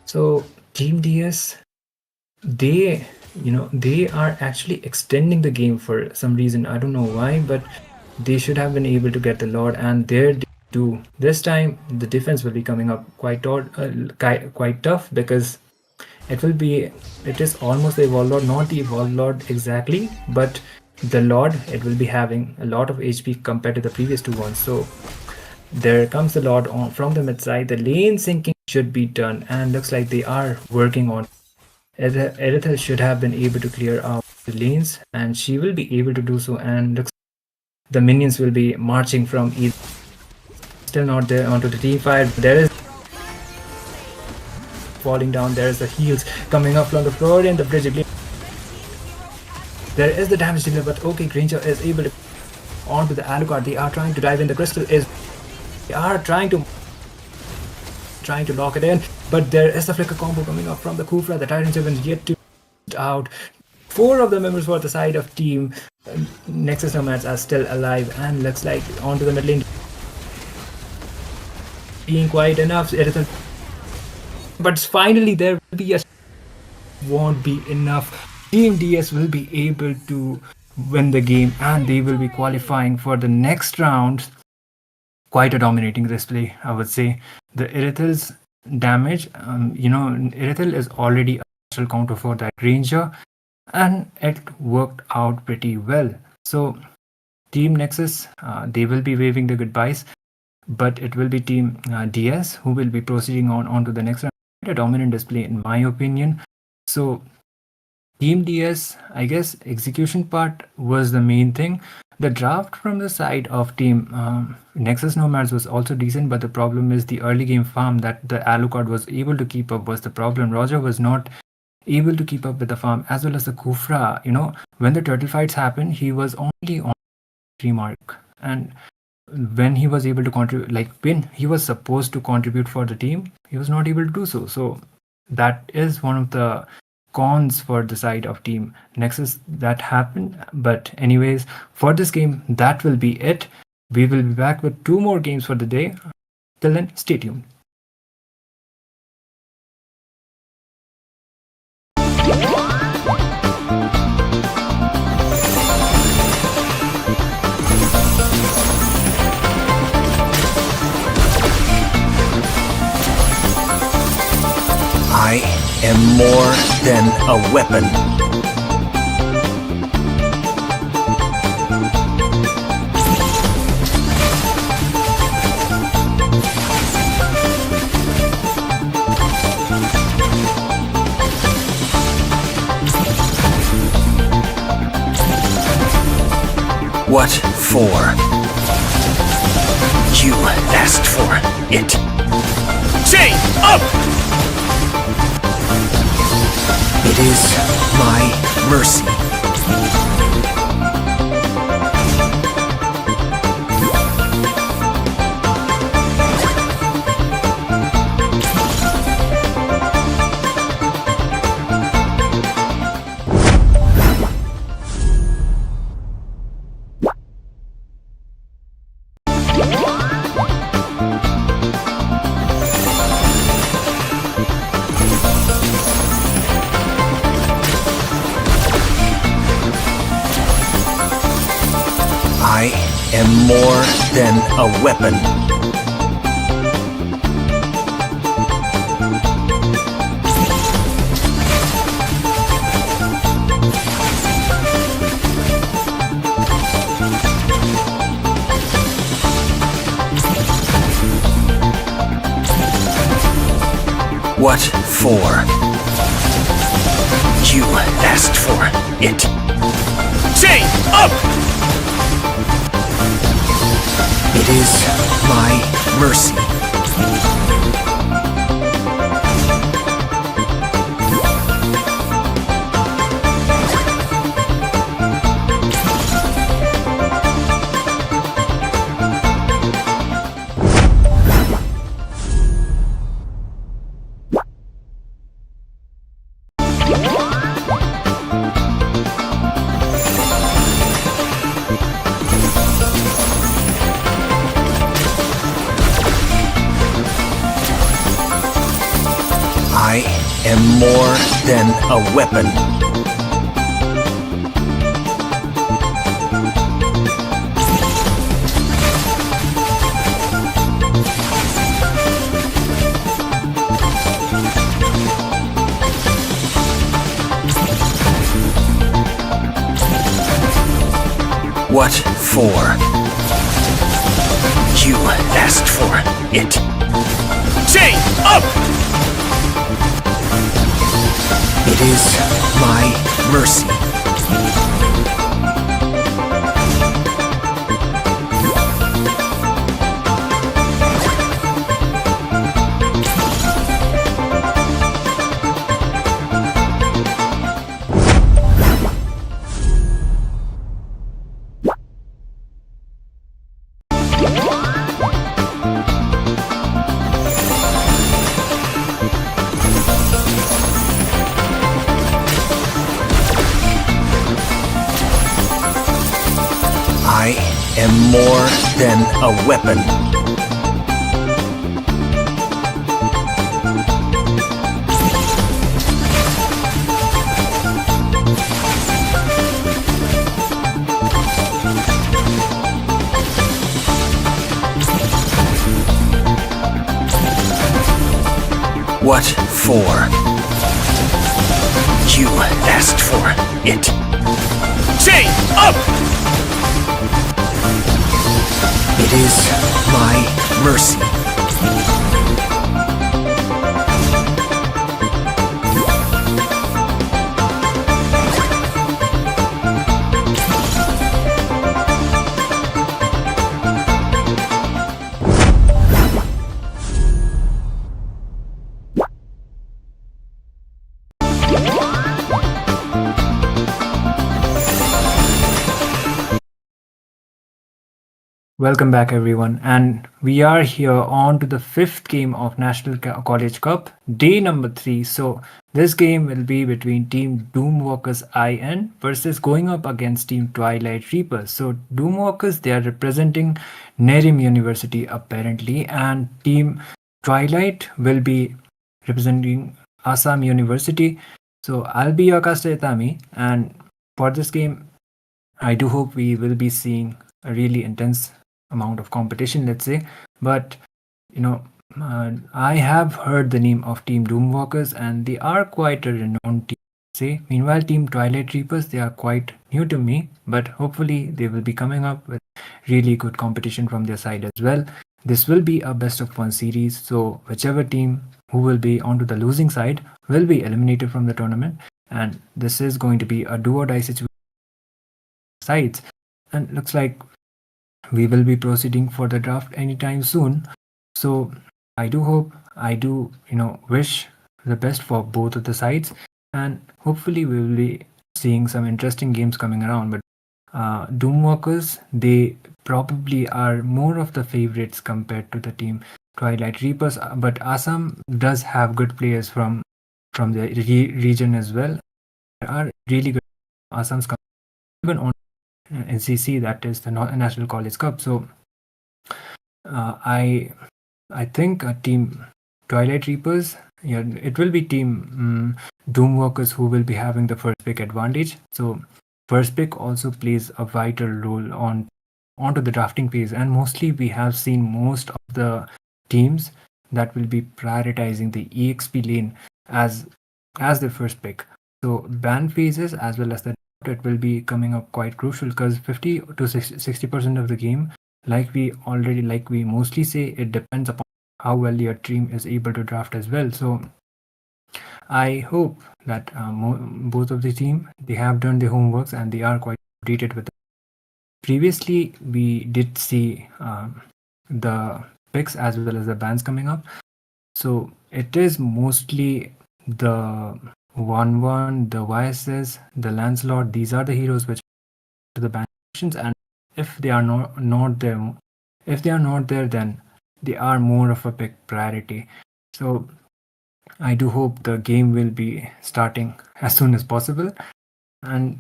So Team DS, they are actually extending the game for some reason. I don't know why, but they should have been able to get the Lord, and they're do. This time the defense will be coming up quite tough, because it is almost the Evolved Lord, not the Evolved Lord exactly, but the Lord, it will be having a lot of HP compared to the previous two ones. So there comes the Lord on from the mid side. The lane sinking should be done, and looks like they are working on. Irithel should have been able to clear out the lanes, and she will be able to do so. And looks the minions will be marching from either. Still not there onto the team fight. There is falling down. There is the heals coming up from the floor in the bridge. There is the damage dealer, but okay, Granger is able to onto the Alucard. They are trying to dive in. The crystal is. They are trying to lock it in, but there is the flicker combo coming up from the Kufra. The Tyrant Servant yet to out. 4 of the members for the side of Team Nexus Nomads are still alive, and looks like onto the mid lane. Being quite enough, but finally there will be won't be enough. Team DS will be able to win the game, and they will be qualifying for the next round. Quite a dominating display, I would say. The Irithel's damage, Irithel is already a natural counter for that Ranger, and it worked out pretty well. So Team Nexus, they will be waving the goodbyes, but it will be Team DS who will be proceeding on to the next round. A dominant display in my opinion. So Team DS, I guess execution part was the main thing. The draft from the side of Team Nexus Nomads was also decent, but the problem is the early game farm that the Alucard was able to keep up was the problem. Roger was not able to keep up with the farm, as well as the Kufra. When the turtle fights happened, he was only on 3 mark, and when he was able to contribute, like when he was supposed to contribute for the team, he was not able to do so. So that is one of the cons for the side of Team Nexus that happened. But anyways, for this game, that will be it. We will be back with 2 more games for the day. Till then, stay tuned. I am more than a weapon. What for? You asked for it. Chain up! It is my mercy. I am more than a weapon. What for? You asked for it. Chain up! It is my mercy. I am more than a weapon. What for? You asked for it. Chain up! It is my mercy. I am more than a weapon. What for? You asked for it. Chain up! It is my mercy. Welcome back, everyone, and we are here on to the fifth game of National College Cup, day number 3. So this game will be between Team Doomiwalkers IN versus going up against Team Twilight Reapers. So Doomiwalkers, they are representing Nerim University apparently, and Team Twilight will be representing Assam University. So I'll be your caster Itami, and for this game, I do hope we will be seeing a really intense amount of competition, let's say. But I have heard the name of Team Doomwalkers, and they are quite a renowned team, say. Meanwhile, Team Twilight Reapers, they are quite new to me, but hopefully they will be coming up with really good competition from their side as well. This will be a best of 1 series, so whichever team who will be onto the losing side will be eliminated from the tournament, and this is going to be a do or die situation sides. And looks like we will be proceeding for the draft anytime soon. So I do hope, I do wish the best for both of the sides, and hopefully we will be seeing some interesting games coming around. But Doomwalkers, they probably are more of the favorites compared to the team Twilight Reapers, but Assam does have good players from the region as well. There are really good Assam's even on NCC, that is the National College Cup. So I think Team Twilight Reapers, it will be Team Doomwalkers who will be having the first pick advantage. So first pick also plays a vital role onto the drafting phase, and mostly we have seen most of the teams that will be prioritizing the EXP lane as their first pick. So ban phases as well as the it will be coming up quite crucial, because 50 to 60% of the game, like we mostly say, it depends upon how well your team is able to draft as well. So I hope that both of the team, they have done their homeworks and they are quite updated with it. Previously we did see the picks as well as the bans coming up, so it is mostly the 1-1, the YSS, the Lancelot. These are the heroes which are the ban options, and if they are not there, then they are more of a pick priority. So I do hope the game will be starting as soon as possible. And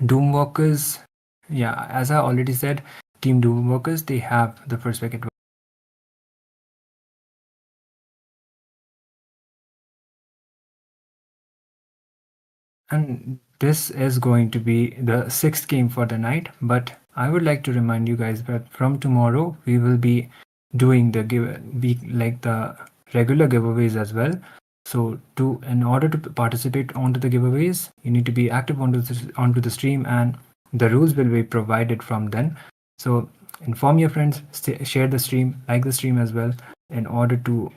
Doomwalkers, yeah, as I already said, Team Doomwalkers, they have the first pick advantage. And this is going to be the 6th game for the night, but I would like to remind you guys that from tomorrow we will be doing the the regular giveaways as well. So in order to participate onto the giveaways, you need to be active onto the stream, and the rules will be provided from then. So inform your friends, share the stream, like the stream as well, in order to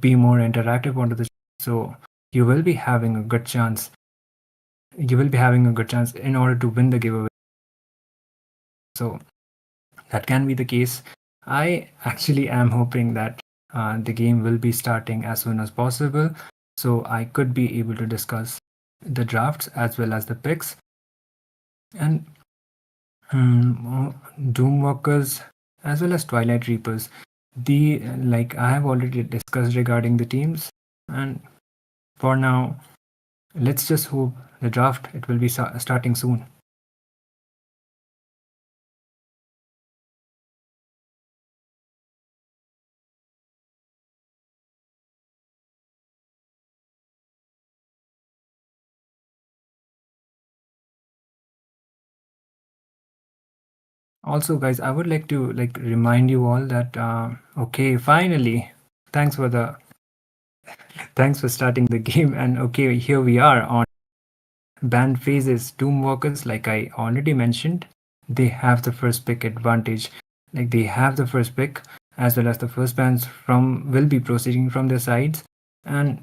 be more interactive onto the stream. So you will be having a good chance. You will be having a good chance in order to win the giveaway. So that can be the case. I actually am hoping that the game will be starting as soon as possible, so I could be able to discuss the drafts as well as the picks. And Doomwalkers as well as Twilight Reapers, I have already discussed regarding the teams, and for now let's just hope the draft it will be starting soon. Also, guys, I would like to remind you all that okay, finally, thanks for starting the game, and okay, here we are on band phases. Doomwalkers, like I already mentioned, they have the first pick advantage. Like they have the first pick as well as the first bands will be proceeding from their sides, and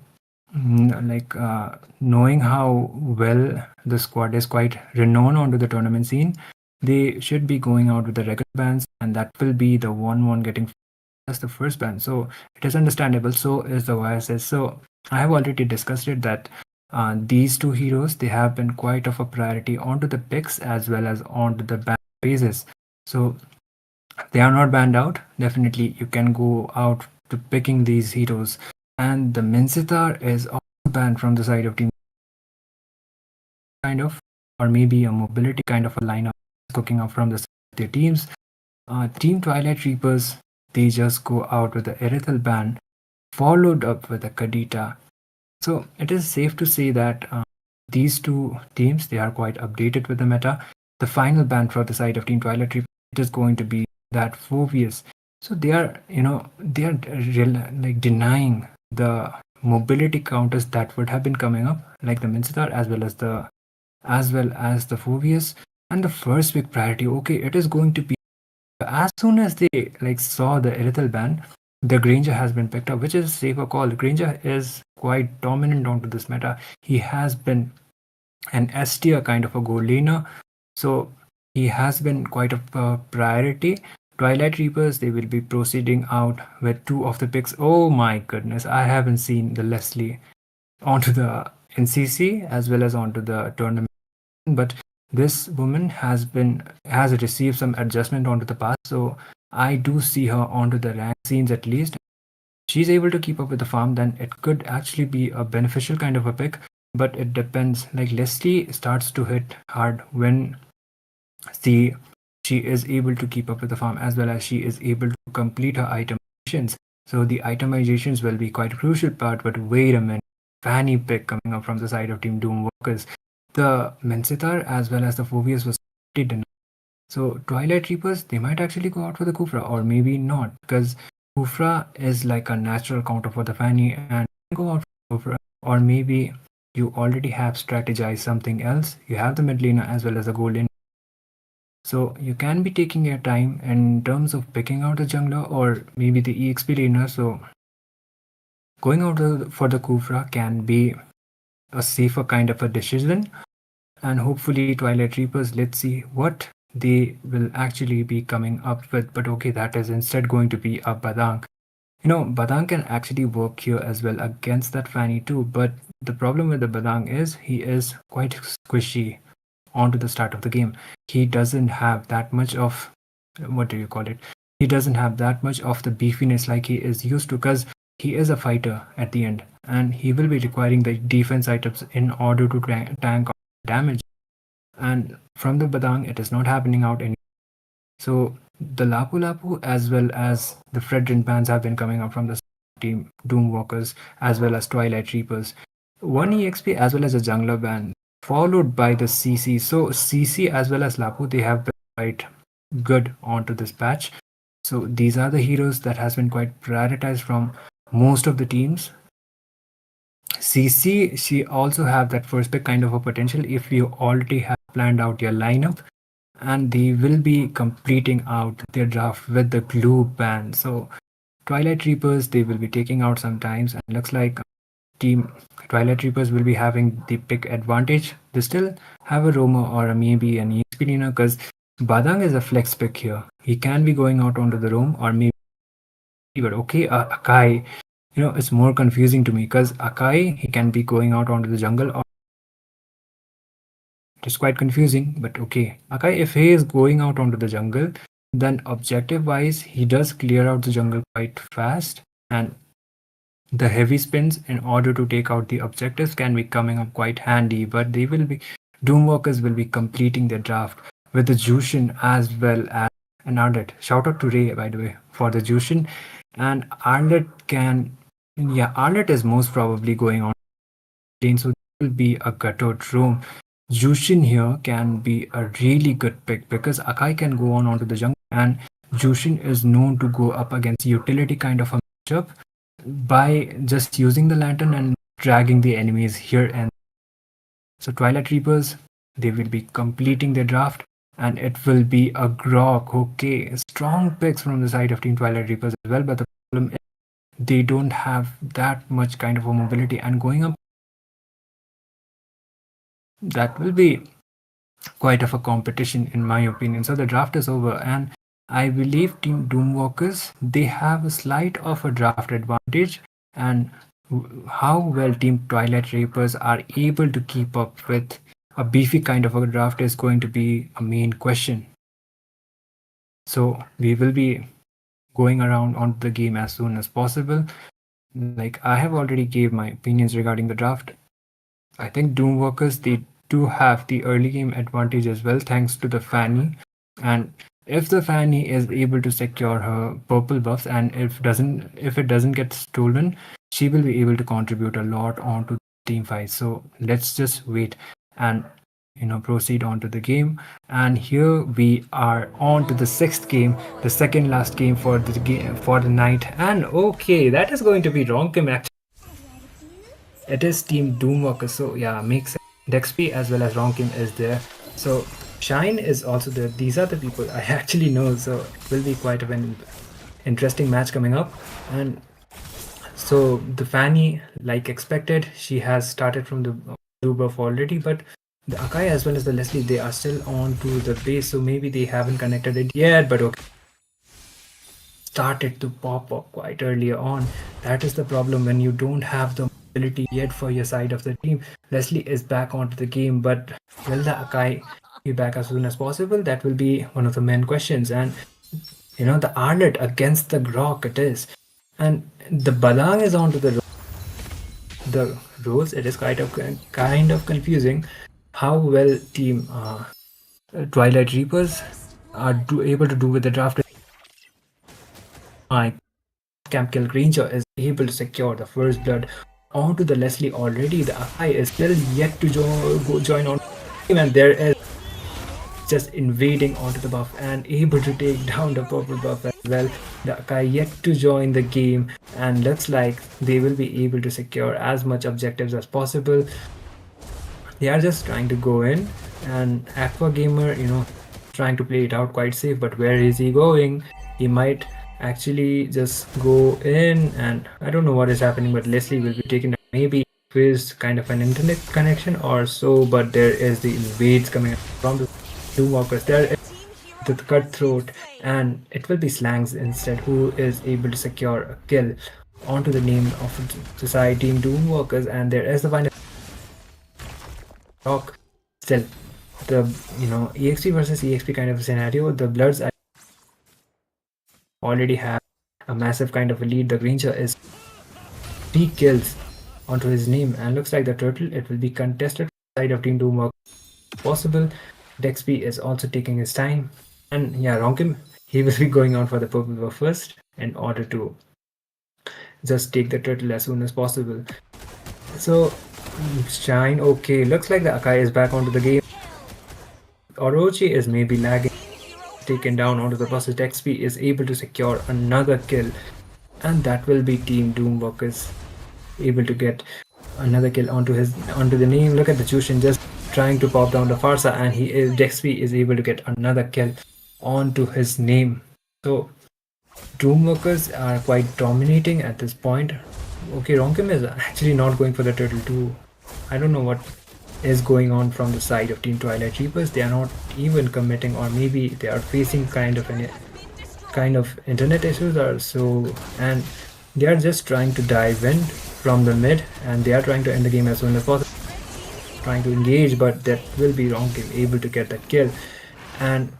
knowing how well the squad is quite renowned onto the tournament scene, they should be going out with the regular bands, and that will be the one getting as the first band. So it is understandable. So is the YSS. So I have already discussed it that these two heroes, they have been quite of a priority onto the picks as well as onto the band phases. So they are not banned out. Definitely you can go out to picking these heroes. And the Minsitar is also banned from the side of team, kind of, or maybe a mobility kind of a lineup cooking up from the side of their teams. Team Twilight Reapers, they just go out with the Erithal ban, followed up with a Kadita. So it is safe to say that these two teams, they are quite updated with the meta. The final ban for the side of Team Twilight Reapers, it is going to be that Phobius. So they are, denying the mobility counters that would have been coming up, like the Minsitar as well as the Phobius. And the first big priority, okay, it is going to be as soon as they saw the Erithal ban, the Granger has been picked up, which is a safer call. Granger is quite dominant onto this meta. He has been an S tier kind of a gold laner, so he has been quite a priority. Twilight Reapers, they will be proceeding out with 2 of the picks. Oh my goodness, I haven't seen the Leslie onto the NCC as well as onto the tournament, but this woman has received some adjustment onto the path, so I do see her onto the rank scenes at least. She's able to keep up with the farm, then it could actually be a beneficial kind of a pick, but it depends. Like Leslie starts to hit hard when she is able to keep up with the farm as well as she is able to complete her itemizations. So the itemizations will be quite a crucial part, but wait a minute, fanny pick coming up from the side of Team Doomwalkers. The Mensitar as well as the Phobius was denied. So Twilight Reapers, they might actually go out for the Kufra, or maybe not, because Kufra is like a natural counter for the Fanny, and go out for Kufra. Or maybe you already have strategized something else. You have the mid laner as well as the gold laner. So you can be taking your time in terms of picking out the jungler or maybe the EXP laner. So going out for the Kufra can be a safer kind of a decision, and hopefully Twilight Reapers, let's see what they will actually be coming up with. But okay, that is instead going to be a Badang. Badang can actually work here as well against that Fanny too, but the problem with the Badang is he is quite squishy onto the start of the game. He doesn't have that much of, he doesn't have that much of the beefiness like he is used to, because he is a fighter at the end, and he will be requiring the defense items in order to tank damage. And from the Badang, it is not happening out anymore. So the Lapu Lapu as well as the Fredrin bans have been coming up from the team Doomwalkers as well as Twilight Reapers. 1 EXP as well as a jungler ban. followed by the CC. So CC as well as Lapu, they have been quite good onto this patch. So these are the heroes that has been quite prioritized from most of the teams. CC, she also have that first pick kind of a potential if you already have planned out your lineup, and they will be completing out their draft with the glue ban. So Twilight Reapers, they will be taking out sometimes, and looks like team Twilight Reapers will be having the pick advantage. They still have a Roma or a maybe an EXP Lina, because Badang is a flex pick here. He can be going out onto the roam or maybe, but okay, Akai, it's more confusing to me because Akai, he can be going out onto the jungle, or it's quite confusing, but okay. Akai, if he is going out onto the jungle, then objective wise, he does clear out the jungle quite fast, and the heavy spins in order to take out the objectives can be coming up quite handy, but Doomwalkers will be completing their draft with the Jushin as well as an Arlet. Shout out to Ray, by the way, for the Jushin. And Arlet Arlet is most probably going on lane, so it will be a gutted roam. Jushin here can be a really good pick because Akai can go onto the jungle, and Jushin is known to go up against utility kind of a matchup by just using the lantern and dragging the enemies here and so Twilight Reapers, they will be completing their draft, and it will be a Grok. Okay, strong picks from the side of Team Twilight Reapers as well, but the problem is they don't have that much kind of a mobility, and going up, that will be quite of a competition in my opinion. So the draft is over, and I believe Team Doomwalkers, they have a slight of a draft advantage, and how well Team Twilight Reapers are able to keep up with a beefy kind of a draft is going to be a main question. So we will be going around onto the game as soon as possible. Like I have already gave my opinions regarding the draft. I think Doomwalkers, they do have the early game advantage as well, thanks to the Fanny. And if the Fanny is able to secure her purple buffs, and if it doesn't get stolen, she will be able to contribute a lot onto the team fight. So let's just wait and proceed on to the game. And here we are on to the sixth game, the second last game for the night. And okay, that is going to be Ronkim actually. It is Team Doomwalker, so yeah, makes sense. Dexp as well as Ronkim is there. So Shine is also there. These are the people I actually know, so it will be quite an interesting match coming up. And so the Fanny, like expected, she has started from the blue buff already, but the Akai as well as the Leslie, they are still on to the base, so maybe they haven't connected it yet, but okay. Started to pop up quite earlier on. That is the problem when you don't have the mobility yet for your side of the team. Leslie is back onto the game, but will the Akai be back as soon as possible? That will be one of the main questions. And the Arlet against the Grok it is. And the Balang is onto the roles. It is kind of confusing how well Team Twilight Reapers are able to do with the draft. Camp Kill Granger is able to secure the first blood onto the Leslie already. The Akai is still yet to join on, and there is just invading onto the buff and able to take down the purple buff as well. The Akai yet to join the game, and looks like they will be able to secure as much objectives as possible. They are just trying to go in, and Aqua Gamer, trying to play it out quite safe, but where is he going? He might actually just go in, and I don't know what is happening, but Leslie will be taken. Maybe there's kind of an internet connection or so, but there is the invades coming from the Doomwalkers. There is the Cutthroat, and it will be Slangs instead who is able to secure a kill onto the name of the side Team Doomwalkers. And there is the final rock. Still the EXP versus EXP kind of a scenario. The Bloods already have a massive kind of a lead. The Granger is 3 kills onto his name, and looks like the Turtle, it will be contested side of Team Doomwalker possible. Dexp is also taking his time, and yeah, Ronkim, he will be going on for the purple buff first in order to just take the Turtle as soon as possible. So Shine. Okay, looks like the Akai is back onto the game. Orochi is maybe lagging. Taken down onto the process. XP is able to secure another kill, and that will be Team Doomwalkers able to get another kill onto the name. Look at the Jushin just trying to pop down the Farsa, and XP is able to get another kill onto his name. So Doomwalkers are quite dominating at this point. Okay, Ronkim is actually not going for the turtle too. I don't know what is going on from the side of Team Twilight Reapers. They are not even committing, or maybe they are facing kind of internet issues or so, and they are just trying to dive in from the mid, and they are trying to end the game as soon as possible, trying to engage, but that will be Ronkim able to get the kill. And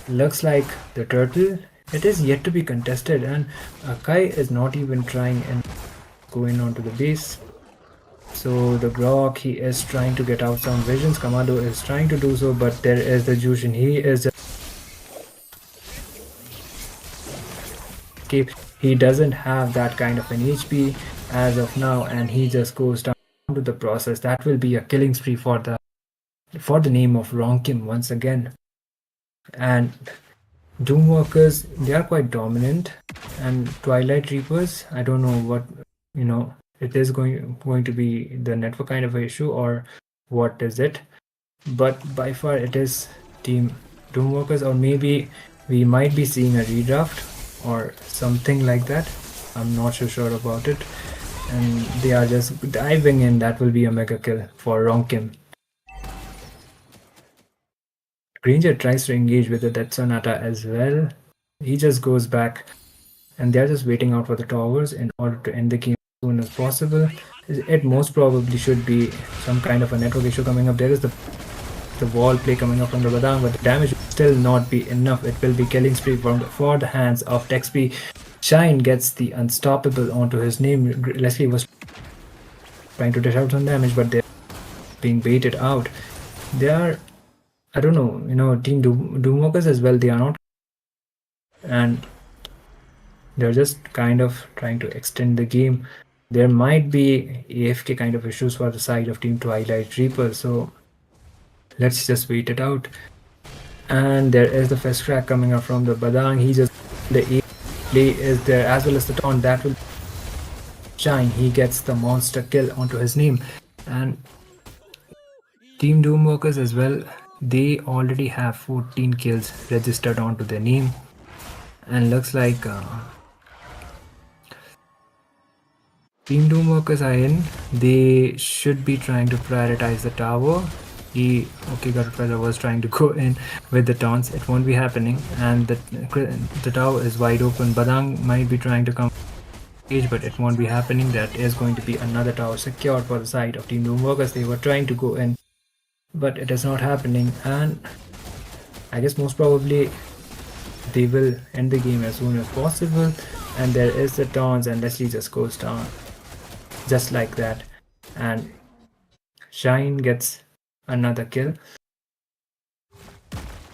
looks like the turtle, it is yet to be contested, and Akai is not even trying and going onto the base. So the Grok, he is trying to get out some visions. Kamado is trying to do so, but there is the Jushin. He is just he doesn't have that kind of an HP as of now, and he just goes down to the process. That will be a killing spree for the name of Ronkim once again. And Doomwalkers, they are quite dominant, and Twilight Reapers, I don't know what, it is going to be the network kind of issue or what is it, but by far it is Team Doomwalkers, or maybe we might be seeing a redraft or something like that. I'm not so sure about it, and they are just diving in. That will be a mega kill for Ronkim. Granger tries to engage with the Death Sonata as well. He just goes back, and they're just waiting out for the towers in order to end the game as soon as possible. It most probably should be some kind of a network issue coming up. There is the wall play coming up from the Badang, but the damage will still not be enough. It will be killing spree for the hands of XP. Shine gets the unstoppable onto his name. Leslie was trying to dish out some damage, but they're being baited out. They are, I don't know, Team Doomwalkers as well, they are not, and they're just kind of trying to extend the game. There might be AFK kind of issues for the side of Team Twilight Reaper, so let's just wait it out. And there is the fast crack coming up from the Badang. The A play is there, as well as the taunt. That will Shine. He gets the monster kill onto his name. And Team Doomwalkers as well, they already have 14 kills registered onto their name, and looks like Team Doomwalkers are in. They should be trying to prioritize the tower. Godfather was trying to go in with the taunts. It won't be happening, and the tower is wide open. Badang might be trying to come age, but it won't be happening. That is going to be another tower secured for the side of Team Nomads. They were trying to go in, but it is not happening, and I guess most probably they will end the game as soon as possible. And there is the taunts, and Leslie just goes down just like that, and Shine gets another kill.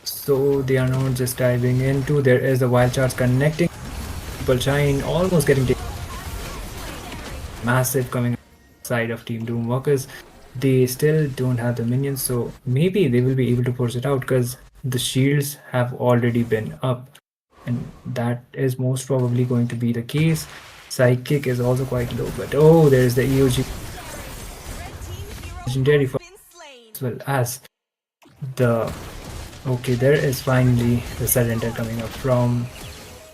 So they are not just diving into. There is the wild charge connecting. People Shine almost getting taken. Massive coming side of Team Doomwalkers. They still don't have the minions, so maybe they will be able to force it out because the shields have already been up, and that is most probably going to be the case. Psychic is also quite low, but oh, there is the EOG legendary for as well as the there is finally the surrender coming up from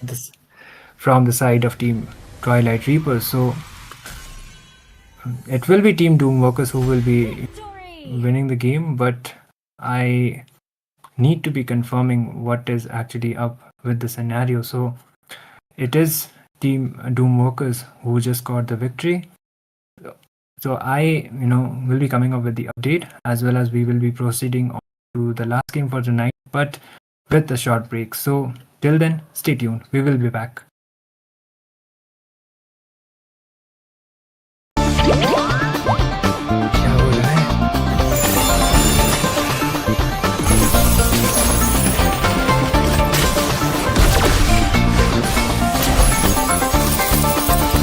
the side of Team Twilight Reapers. So it will be Team Doomwalkers who will be winning the game, but I need to be confirming what is actually up with the scenario. So it is Team Doomwalkers who just got the victory. So I will be coming up with the update, as well as we will be proceeding on to the last game for tonight, but with a short break. So till then, stay tuned. We will be back.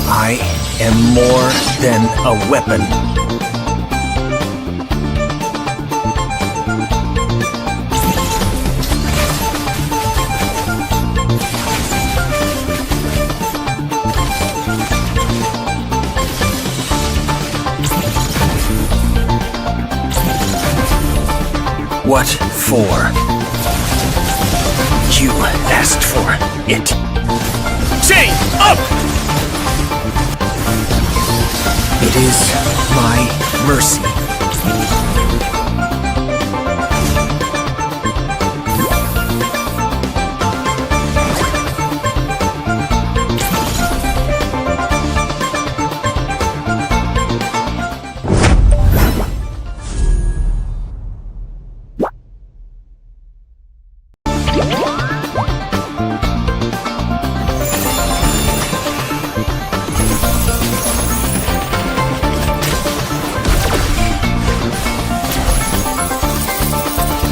I am more than a weapon. What for? You asked for it. Chain up! It is my mercy.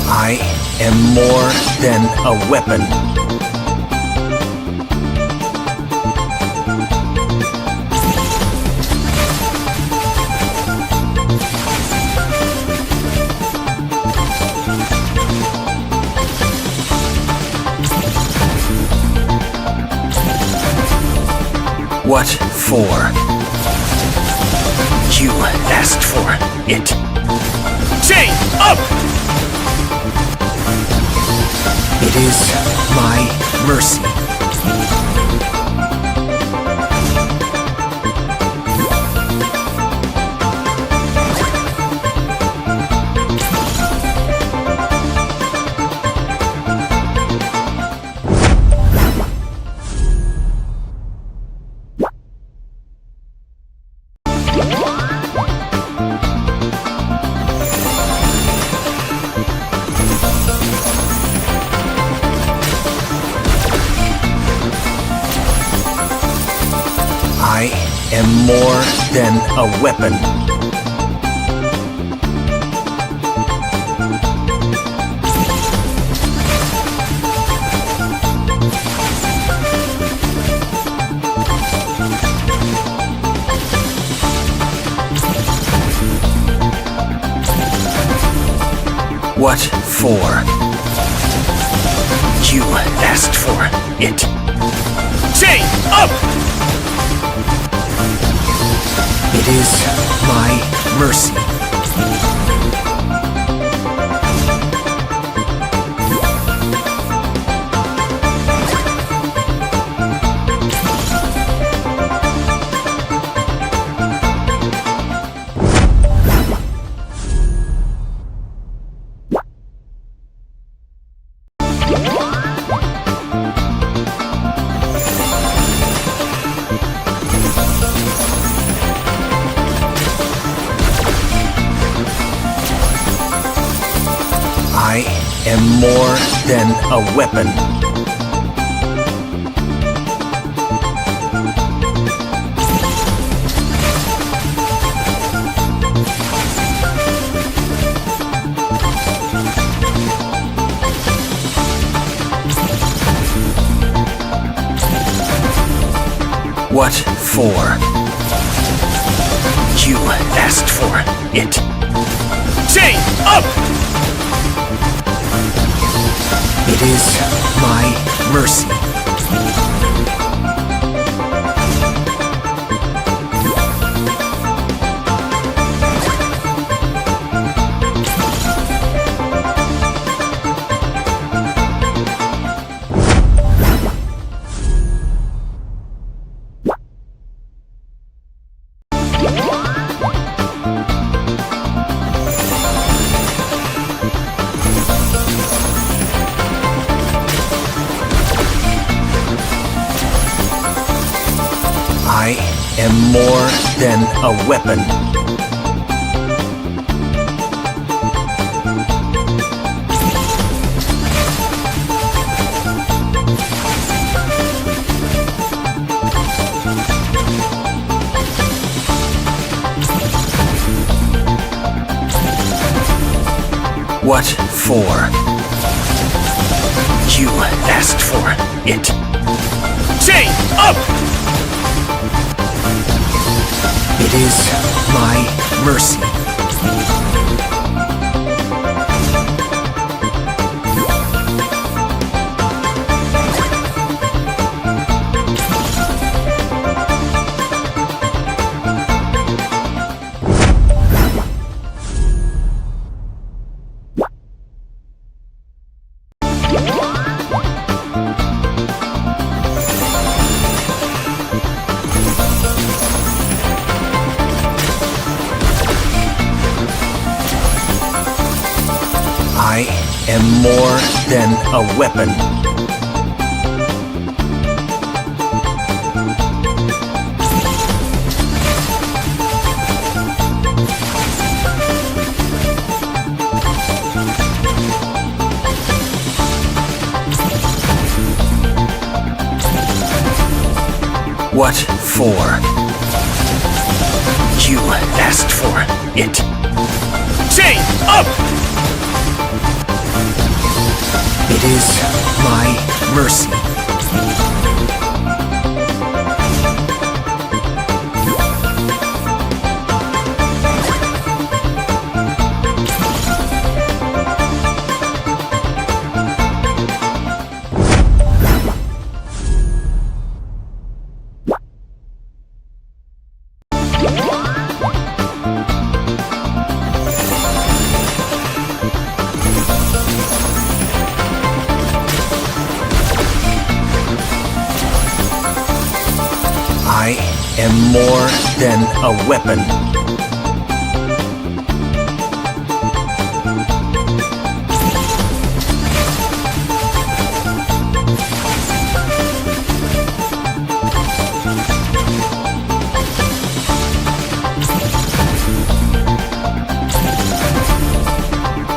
I am more than a weapon. What for? You asked for it. Chain up! It is my mercy. I am more than a weapon. What for? You asked for it. Chain up! It is my mercy. I am more than a weapon. What for? You asked for it. Chain up! It is my mercy. I am more than a weapon. What for? You asked for it. Chain up! It is my mercy. am more than a weapon. What for? You asked for it. Chain up! It is my mercy. I am more than a weapon.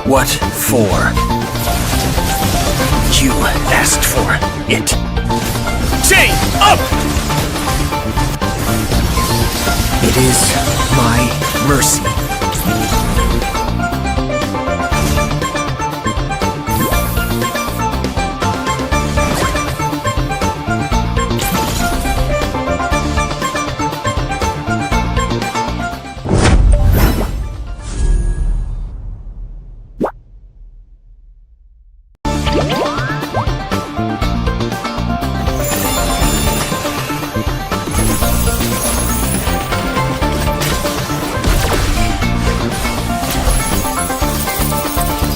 What for? You asked for it. Chain up! It is my mercy.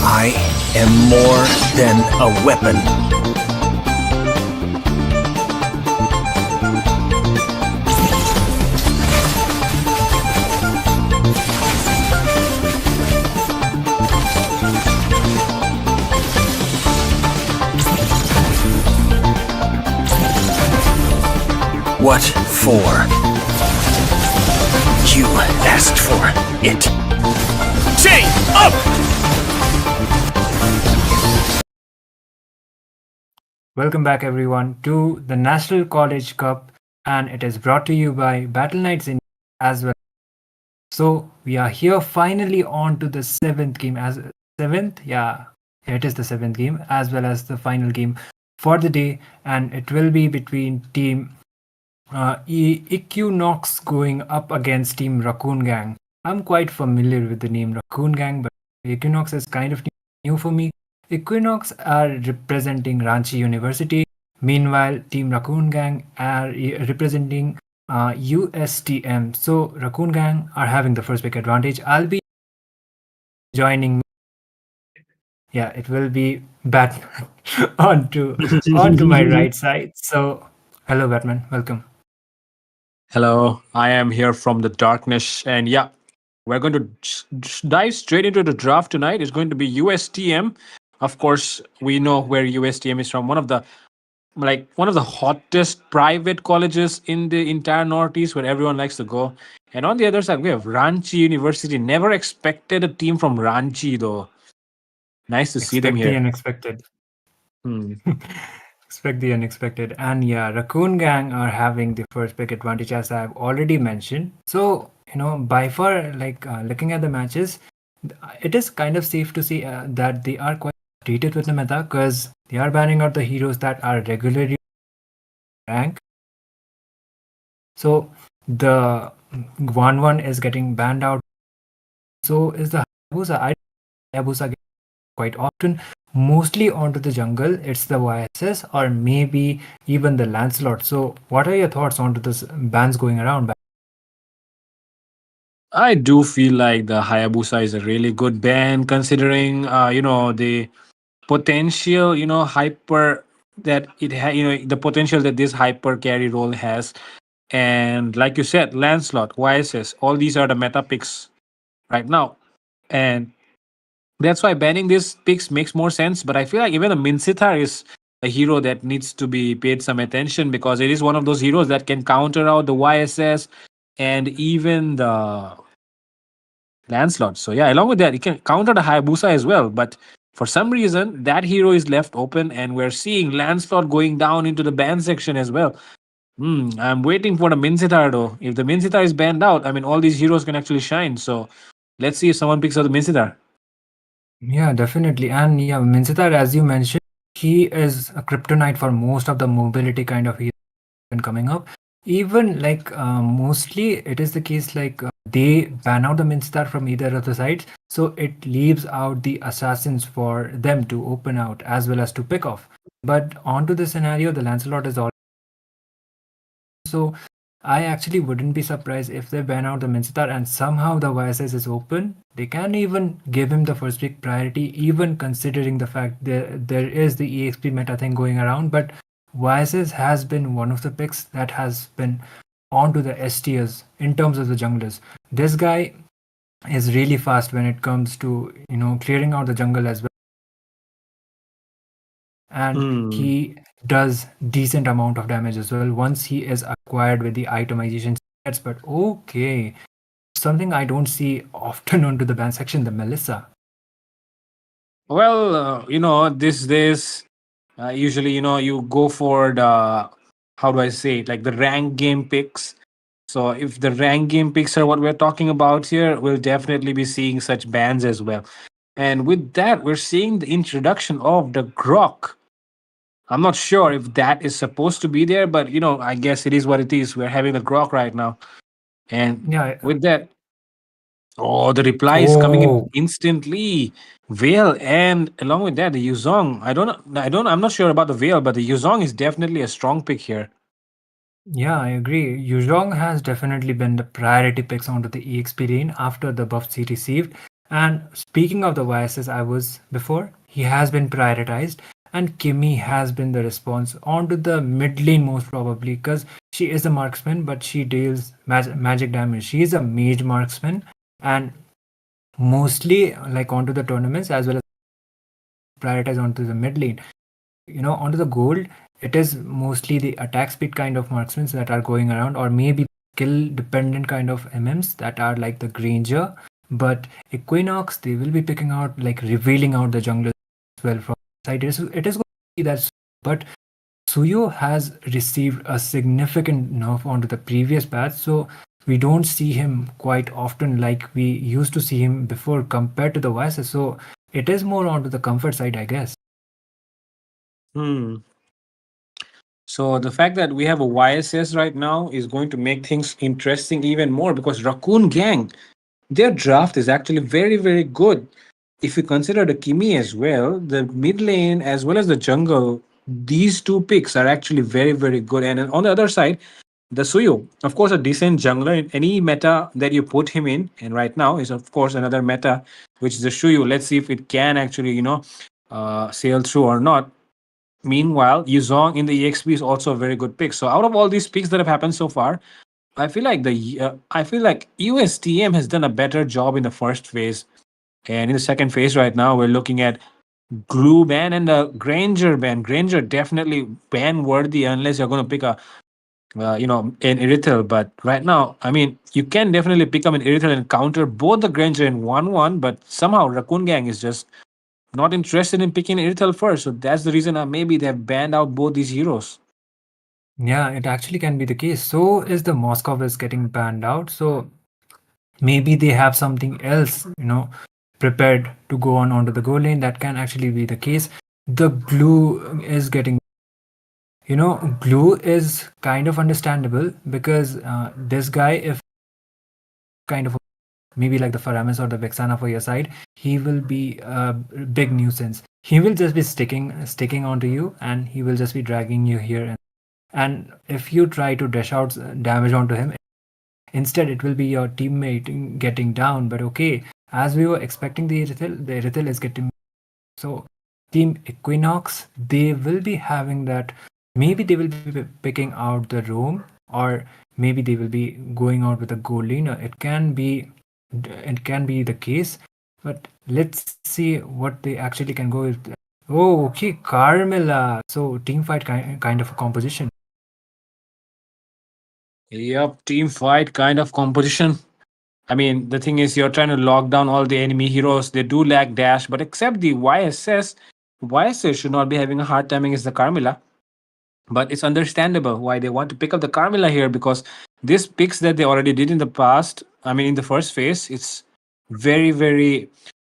I am more than a weapon. What for? You asked for it. Chain up! Welcome back everyone to the National College Cup, and it is brought to you by Battle Knights India as well. So we are here finally on to the seventh game. It is the seventh game as well as the final game for the day, and it will be between team Equinox going up against team Racoon Gang. I'm quite familiar with the name Racoon Gang, but Equinox is kind of new for me. Equinox are representing Ranchi University. Meanwhile, Team Racoon Gang are representing USTM. So Racoon Gang are having the first pick advantage. I'll be joining. Yeah, it will be Batman onto my right side. So hello, Batman. Welcome. Hello, I am here from the darkness, and yeah, we're going to dive straight into the draft tonight. It's going to be USTM. Of course, we know where USTM is from. One of the hottest private colleges in the entire Northeast, where everyone likes to go. And on the other side, we have Ranchi University. Never expected a team from Ranchi, though. Nice to see them Expect the here. unexpected. Hmm. Expect the unexpected. And yeah, Racoon Gang are having the first pick advantage, as I've already mentioned. So, by far, looking at the matches, it is kind of safe to say that they are quite treated with the meta, because they are banning out the heroes that are regularly rank. So the 1-1 is getting banned out. So is the Hayabusa. I Hayabusa get quite often, mostly onto the jungle. It's the YSS or maybe even the Lancelot. So what are your thoughts onto this bans going around? I do feel like the Hayabusa is a really good ban, considering the potential, hyper that it the potential that this hyper carry role has. And like you said, Lancelot, YSS, all these are the meta picks right now. And That's why banning these picks makes more sense. But I feel like even the Mincitar is a hero that needs to be paid some attention because it is one of those heroes that can counter out the YSS and even the Lancelot. So yeah, along with that, it can counter the Hayabusa as well. But for some reason, that hero is left open, and we're seeing Lancelot going down into the ban section as well. I'm waiting for the Mincitar though. If the Mincitar is banned out, I mean, all these heroes can actually shine. So let's see if someone picks up the Mincitar. Yeah, definitely. And yeah, Mincitar, as you mentioned, he is a kryptonite for most of the mobility kind of heroes coming up. Even like mostly it is the case like they ban out the Mincitar from either of the sides, so it leaves out the assassins for them to open out as well as to pick off. But onto the scenario, the Lancelot is all. So I actually wouldn't be surprised if they ban out the Mincitar and somehow the YSS is open. They can even give him the first pick priority, even considering the fact that there is the EXP meta thing going around. But YSS has been one of the picks that has been onto the S tiers in terms of the junglers. This guy is really fast when it comes to clearing out the jungle as well. And he does decent amount of damage as well once he is acquired with the itemization sets. But okay, something I don't see often onto the ban section, the Melissa. Well, this usually you go for the, how do I say it, like the rank game picks. So if the rank game picks are what we're talking about here, we'll definitely be seeing such bans as well. And with that, we're seeing the introduction of the Grok. I'm not sure if that is supposed to be there, but I guess it is what it is. We're having the Grok right now. And Yeah. with that, the reply is coming in Oh. instantly. Veil, and along with that, the Yuzong. I'm not sure about the Veil, but the Yuzong is definitely a strong pick here. Yeah, I agree. Yuzhong has definitely been the priority picks onto the EXP lane after the buffs he received. And speaking of the YSS I was before, he has been prioritized, and Kimmy has been the response onto the mid lane most probably because she is a marksman, but she deals magic damage. She is a mage marksman, and mostly like onto the tournaments as well as prioritize onto the mid lane. Onto the gold, it is mostly the attack speed kind of marksmen that are going around, or maybe skill dependent kind of MMs that are like the Granger. But Equinox, they will be picking out, like revealing out the junglers as well from side. It is going to be that, but Suyo has received a significant nerf onto the previous patch, so we don't see him quite often like we used to see him before compared to the YSS. So it is more onto the comfort side, I guess. So the fact that we have a YSS right now is going to make things interesting even more because Racoon Gang, their draft is actually very, very good. If you consider the Kimi as well, the mid lane as well as the jungle, these two picks are actually very, very good. And on the other side, the Suyu, of course, a decent jungler in any meta that you put him in. And right now is, of course, another meta, which is the Shuyu. Let's see if it can actually, sail through or not. Meanwhile, Yuzong in the EXP is also a very good pick. So out of all these picks that have happened so far, I feel like USTM has done a better job in the first phase, and in the second phase right now we're looking at Glue ban and the Granger ban. Granger definitely ban worthy unless you're going to pick an Irithel. But right now, I mean, you can definitely pick up an Irithel and counter both the Granger in 1-1, but somehow Racoon Gang is just not interested in picking Irithel first. So that's the reason maybe they've banned out both these heroes. Yeah, it actually can be the case. So is the Moscow is getting banned out. So maybe they have something else, prepared to go onto the goal lane. That can actually be the case. The glue is getting, glue is kind of understandable because this guy, if kind of maybe like the Faramis or the Vexana for your side, he will be a big nuisance. He will just be sticking onto you, and he will just be dragging you here. And if you try to dash out damage onto him, instead it will be your teammate getting down. But okay, as we were expecting the Irithel is getting. So Team Equinox, they will be having that. Maybe they will be picking out the roam, or maybe they will be going out with a gold lane. It can be the case. But let's see what they actually can go with. Oh, okay, Carmilla. So team fight kind of a composition. Yep, team fight kind of composition. I mean, the thing is, you're trying to lock down all the enemy heroes. They do lack dash, but except the YSS should not be having a hard time against the Carmilla. But it's understandable why they want to pick up the Carmilla here, because this picks that they already did in the past, I mean, in the first phase, it's very, very,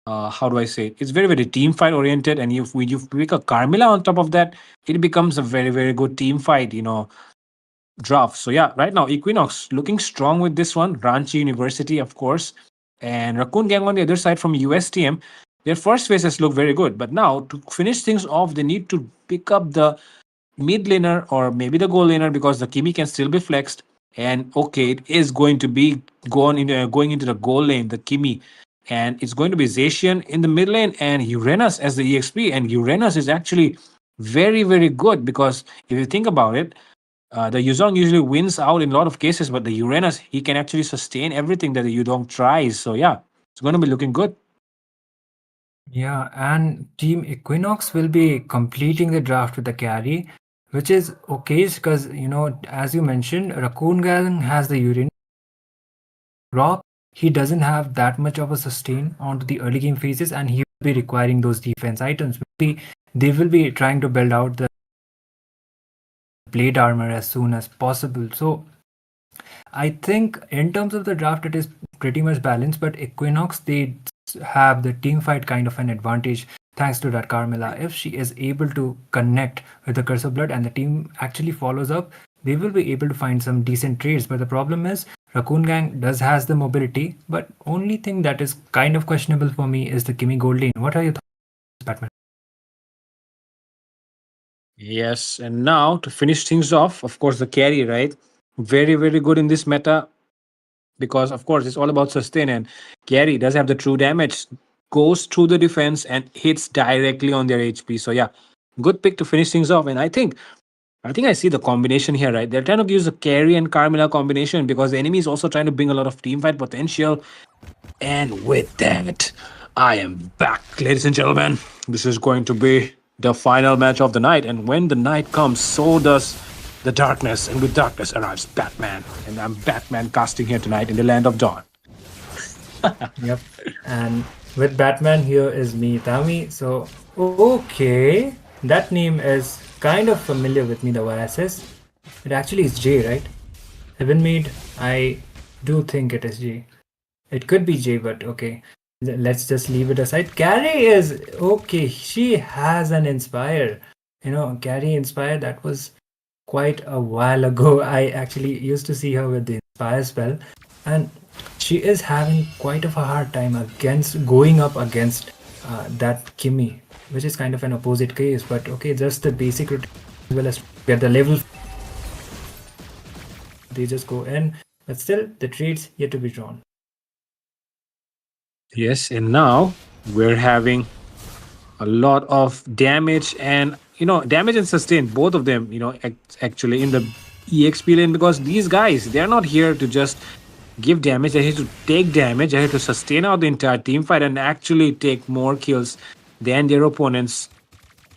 how do I say it? It's very, very team fight oriented. And if you pick a Carmilla on top of that, it becomes a very, very good team fight, draft. So yeah, right now Equinox looking strong with this one. Ranchi University, of course, and Racoon Gang on the other side from USTM. Their first phases look very good, but now to finish things off, they need to pick up the mid laner or maybe the goal laner, because the Kimi can still be flexed. And okay, it is going to be going into the goal lane, the Kimi, and it's going to be Zacian in the mid lane and Uranus as the EXP. And Uranus is actually very, very good, because if you think about it, the Yuzong usually wins out in a lot of cases, but the Uranus, he can actually sustain everything that the Yudong tries. So yeah, it's going to be looking good. Yeah, and Team Equinox will be completing the draft with the carry, which is okay because, as you mentioned, Racoon Gang has the Uranus. Rock, he doesn't have that much of a sustain onto the early game phases, and he will be requiring those defense items. They will be trying to build out the blade armor as soon as possible. So I think in terms of the draft, it is pretty much balanced, but Equinox, they have the team fight kind of an advantage thanks to that Carmilla. If she is able to connect with the Curse of Blood and the team actually follows up, they will be able to find some decent trades. But the problem is Racoon Gang has the mobility, but only thing that is kind of questionable for me is the Kimi gold lane. What are your thoughts, Batman? Yes, and now to finish things off, of course, the carry, right? Very, very good in this meta, because of course it's all about sustain, and carry does have the true damage, goes through the defense and hits directly on their HP. So yeah, good pick to finish things off. And I think I see the combination here, right? They're trying to use the carry and Carmilla combination because the enemy is also trying to bring a lot of team fight potential. And with that, I am back, ladies and gentlemen. This is going to be the final match of the night. And when the night comes, so does the darkness. And with darkness arrives Batman. And I'm Batman casting here tonight in the land of dawn. Yep. And with Batman, here is me, Tami. So, okay. That name is kind of familiar with me, the YSS. It actually is J, right? Heavenmaid, I do think it is J. It could be J, but okay. Let's just leave it aside. Carrie is okay. She has an Inspire. Carrie Inspire, that was quite a while ago. I actually used to see her with the Inspire spell, and she is having quite of a hard time going up against that Kimi, which is kind of an opposite case. But okay, just the basic routine as well as get the level. They just go in, but still the trades yet to be drawn. Yes, and now we're having a lot of damage and damage and sustain, both of them, actually in the EXP lane, because these guys, they're not here to just give damage, they're here to take damage, they're here to sustain out the entire team fight and actually take more kills than their opponents.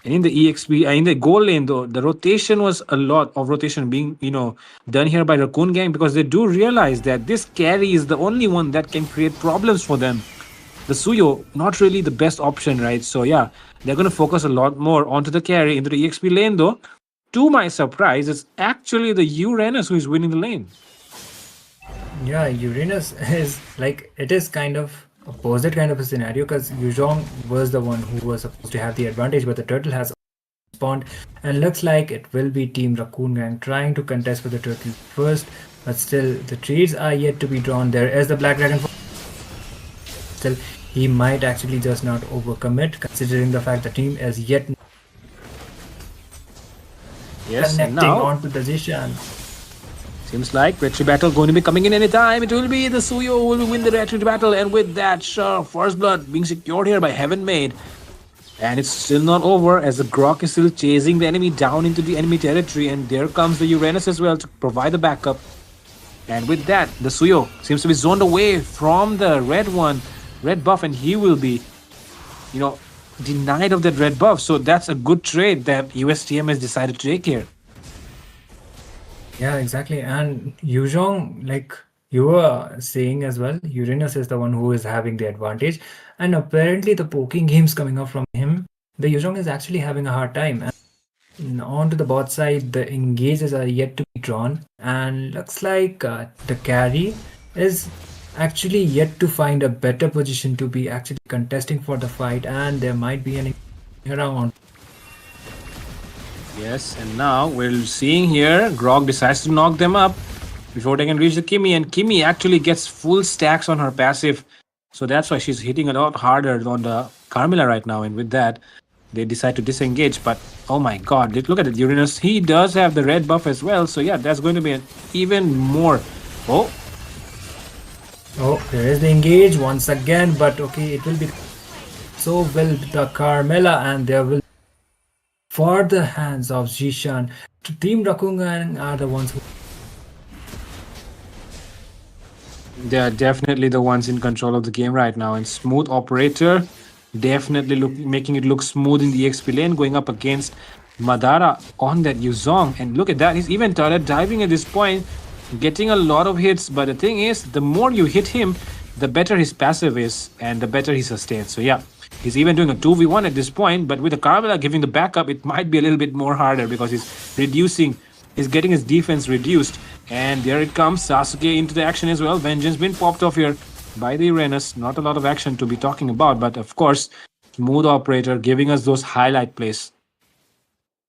And in the EXP, in the goal lane though, the rotation was a lot of rotation being, done here by Racoon Gang, because they do realize that this carry is the only one that can create problems for them. The Suyo, not really the best option, right? So yeah, they're going to focus a lot more onto the carry into the EXP lane though. To my surprise, it's actually the Uranus who is winning the lane. Yeah, Uranus is it is kind of opposite kind of a scenario, because Yuzong was the one who was supposed to have the advantage, but the turtle has spawned, and looks like it will be Team Racoon Gang trying to contest with the turtle first, but still the trades are yet to be drawn. There is the Black Dragon. Still, he might actually just not overcome it, considering the fact the team is yet connecting onto the Zishan. Seems like retro battle going to be coming in anytime. It will be the Suyo who will win the retro battle, and with that, first blood being secured here by Heavenmaid. And it's still not over, as the Grok is still chasing the enemy down into the enemy territory, and there comes the Uranus as well to provide the backup. And with that, the Suyo seems to be zoned away from the red one. red buff, and he will be, denied of that red buff. So that's a good trade that USTM has decided to take here. Yeah, exactly. And Yuzhong, like you were saying as well, Uranus is the one who is having the advantage. And apparently the poking games coming up from him, the Yuzhong is actually having a hard time. And onto the bot side, the engages are yet to be drawn. And looks like the carry is actually yet to find a better position to be actually contesting for the fight. And there might be an around. Yes, and now we're seeing here Grog decides to knock them up before they can reach the Kimi, and Kimi actually gets full stacks on her passive. So that's why she's hitting a lot harder on the Carmilla right now, and with that, they decide to disengage. But oh my god, look at it, Uranus. He does have the red buff as well, so yeah, that's going to be an even more. Oh, there is the engage once again, but okay, it will be so will the Carmilla, and there will for the hands of Zishan. Team Racoon are the ones who they are definitely the ones in control of the game right now, and Smooth Operator definitely making it look smooth in the XP lane, going up against Madara on that Yuzong. And look at that, he's even turret diving at this point, getting a lot of hits. But the thing is, the more you hit him, the better his passive is and the better he sustains. So yeah, he's even doing a 2v1 at this point, but with the Carmilla giving the backup, it might be a little bit more harder because he's getting his defense reduced. And there it comes, Sasuke into the action as well. Vengeance been popped off here by the Uranus. Not a lot of action to be talking about, but of course, Smooth Operator giving us those highlight plays.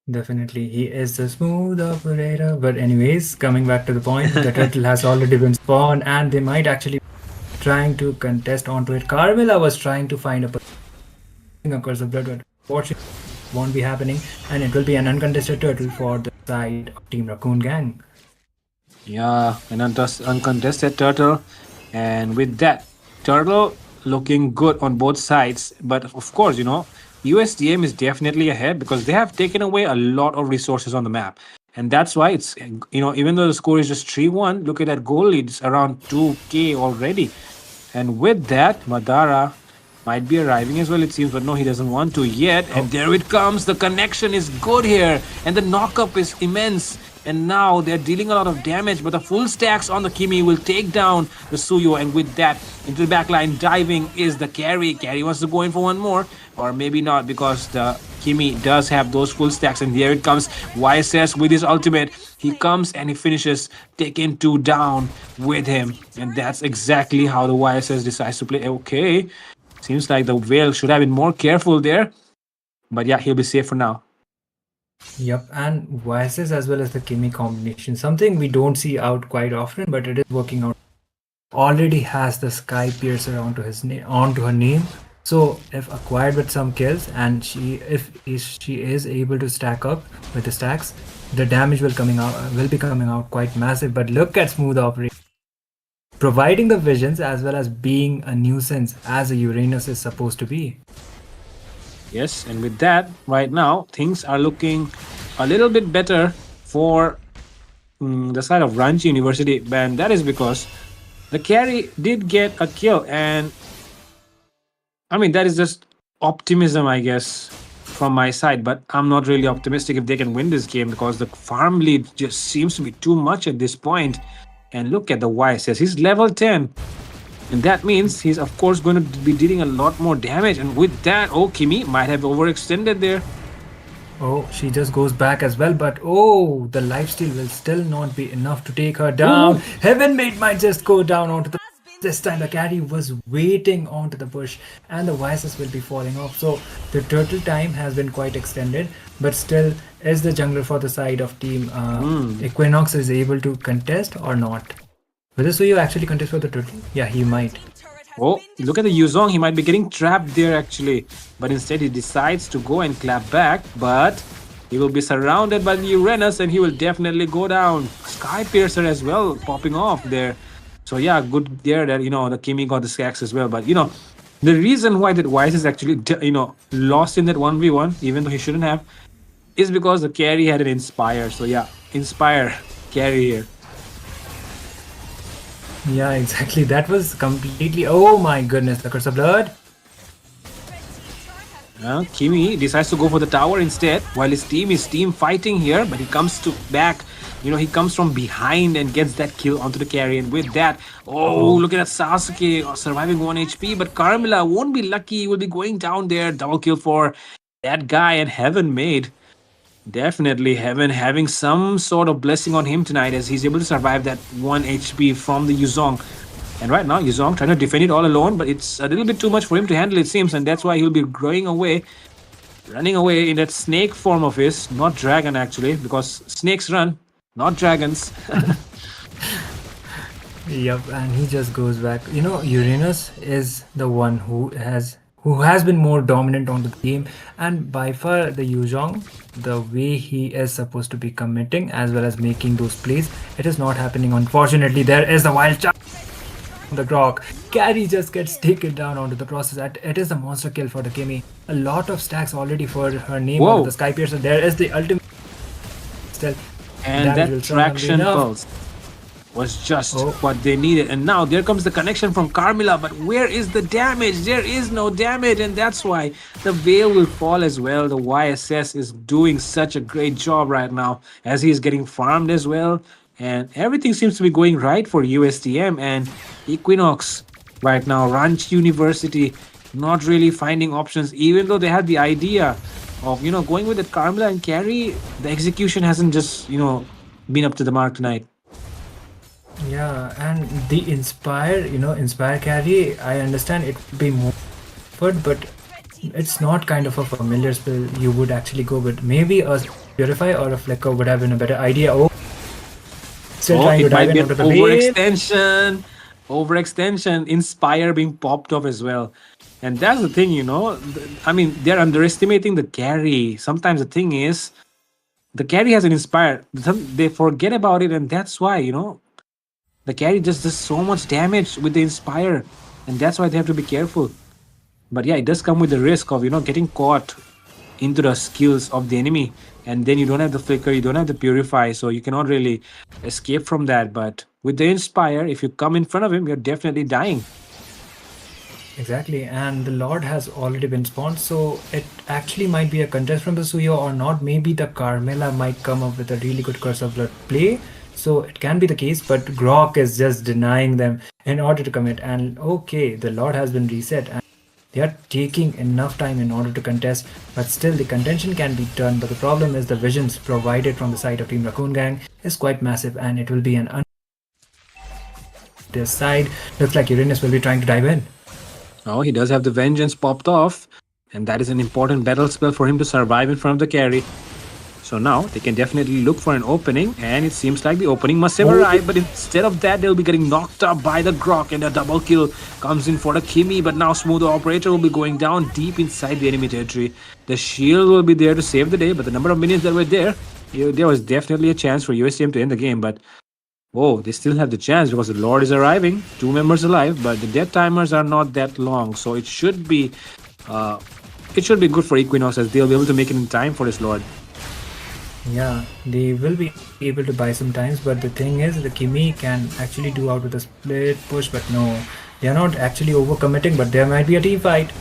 definitely he is the smooth operator. But anyways, coming back to the point, the turtle has already been spawned, and they might actually trying to contest onto it. Carmilla was trying to find a curse of blood, but fortunately won't be happening, and it will be an uncontested turtle for the side of Team Racoon gang. Yeah, an uncontested turtle, and with that, turtle looking good on both sides. But of course, USDM is definitely ahead because they have taken away a lot of resources on the map. And that's why it's, even though the score is just 3-1, look at that goal lead, it's around 2k already. And with that, Madara might be arriving as well, it seems, but no, he doesn't want to yet. And there it comes, the connection is good here, and the knockup is immense. And now they're dealing a lot of damage, but the full stacks on the Kimi will take down the Suyo. And with that, into the backline diving is the carry. Carry wants to go in for one more, or maybe not, because the Kimi does have those full stacks. And here it comes, YSS with his ultimate. He comes and he finishes, taking 2 down with him. And that's exactly how the YSS decides to play. Okay, seems like the Whale should have been more careful there. But yeah, he'll be safe for now. Yep, and YSS as well as the Kimi combination, something we don't see out quite often, but it is working out. Already has the Sky Piercer onto her name. So if acquired with some kills, and she is able to stack up with the stacks, the damage will be coming out quite massive. But look at Smooth Operator providing the visions as well as being a nuisance as a Uranus is supposed to be. Yes, and with that, right now, things are looking a little bit better for the side of Ranchi University. And that is because the carry did get a kill. And I mean, that is just optimism, I guess, from my side. But I'm not really optimistic if they can win this game because the farm lead just seems to be too much at this point. And look at the YSS, he's level 10. And that means he's, of course, going to be dealing a lot more damage. And with that, Kimi might have overextended there. Oh, she just goes back as well. But oh, the lifesteal will still not be enough to take her down. Heaven Mate might just go down onto the... This time the carry was waiting onto the bush, and the YSS will be falling off. So the turtle time has been quite extended. But still, is the jungler for the side of Team Equinox is able to contest or not? Whether Suyo actually contest for the turtle? Yeah, he might. Oh, look at the Yuzong. He might be getting trapped there actually. But instead he decides to go and clap back. But he will be surrounded by the Uranus and he will definitely go down. Sky Piercer as well popping off there. So yeah, good there that, the Kimi got the stacks as well. But, the reason why that Wise is actually, lost in that 1v1, even though he shouldn't have, is because the carry had an Inspire. So yeah, Inspire carry here. Yeah, exactly. That was completely. Oh my goodness, the curse of blood. Kimi decides to go for the tower instead, while his team is team fighting here, but he comes to back. He comes from behind and gets that kill onto the carry. And with that, look at that Sasuke surviving 1 HP, but Carmilla won't be lucky. He will be going down there. Double kill for that guy, and Heaven made. Definitely Heaven having some sort of blessing on him tonight as he's able to survive that 1 HP from the Yuzong. And right now, Yuzong trying to defend it all alone, but it's a little bit too much for him to handle, it seems, and that's why he'll be running away in that snake form of his, not dragon actually, because snakes run, not dragons. Yep, and he just goes back. Uranus is the one who has been more dominant on the game, and by far the Yuzong, the way he is supposed to be committing as well as making those plays, it is not happening. Unfortunately, there is the wild charge. The Grok. Carry just gets taken down onto the process. It is a monster kill for the Kimi. A lot of stacks already for her name Whoa. on the Sky Piercer. There is the ultimate. Still, And that traction pulse was just what they needed. And now there comes the connection from Carmilla, but where is the damage? There is no damage, and that's why the Veil will fall as well. The YSS is doing such a great job right now as he is getting farmed as well. And everything seems to be going right for USTM and Equinox right now. Ranch University not really finding options, even though they had the idea of going with the Carmilla and carry. The execution hasn't just been up to the mark tonight. Yeah, and the Inspire carry, I understand it would be more effort, but it's not kind of a familiar spell you would actually go with. Maybe a Purify or a Flicker would have been a better idea. Still trying to dive in onto the overextension, Inspire being popped off as well. And that's the thing, I mean, they're underestimating the carry. Sometimes the thing is, the carry has an Inspire. They forget about it, and that's why, the carry just does so much damage with the Inspire. And that's why they have to be careful. But yeah, it does come with the risk of, getting caught into the skills of the enemy. And then you don't have the Flicker, you don't have the Purify, so you cannot really escape from that. But with the Inspire, if you come in front of him, you're definitely dying. Exactly, and the Lord has already been spawned, so it actually might be a contest from the Suyo or not. Maybe the Carmilla might come up with a really good Curse of Blood play, so it can be the case, but Grok is just denying them in order to commit. And okay, the Lord has been reset, and they are taking enough time in order to contest, but still the contention can be done. But the problem is the visions provided from the side of Team Racoon Gang is quite massive, and it will be an this side. Looks like Uranus will be trying to dive in. Oh, he does have the Vengeance popped off, and that is an important battle spell for him to survive in front of the carry. So now they can definitely look for an opening, and it seems like the opening must have arrived, but instead of that, they'll be getting knocked up by the Grok, and a double kill comes in for the Kimi, but now Smooth Operator will be going down deep inside the enemy territory. The shield will be there to save the day, but the number of minions that were there was definitely a chance for USTM to end the game, but they still have the chance because the Lord is arriving, 2 members alive, but the death timers are not that long, so it should be good for Equinox as they'll be able to make it in time for this Lord. Yeah, they will be able to buy some times, but the thing is, the Kimi can actually do out with a split push, but no, they are not actually overcommitting, but there might be a team fight.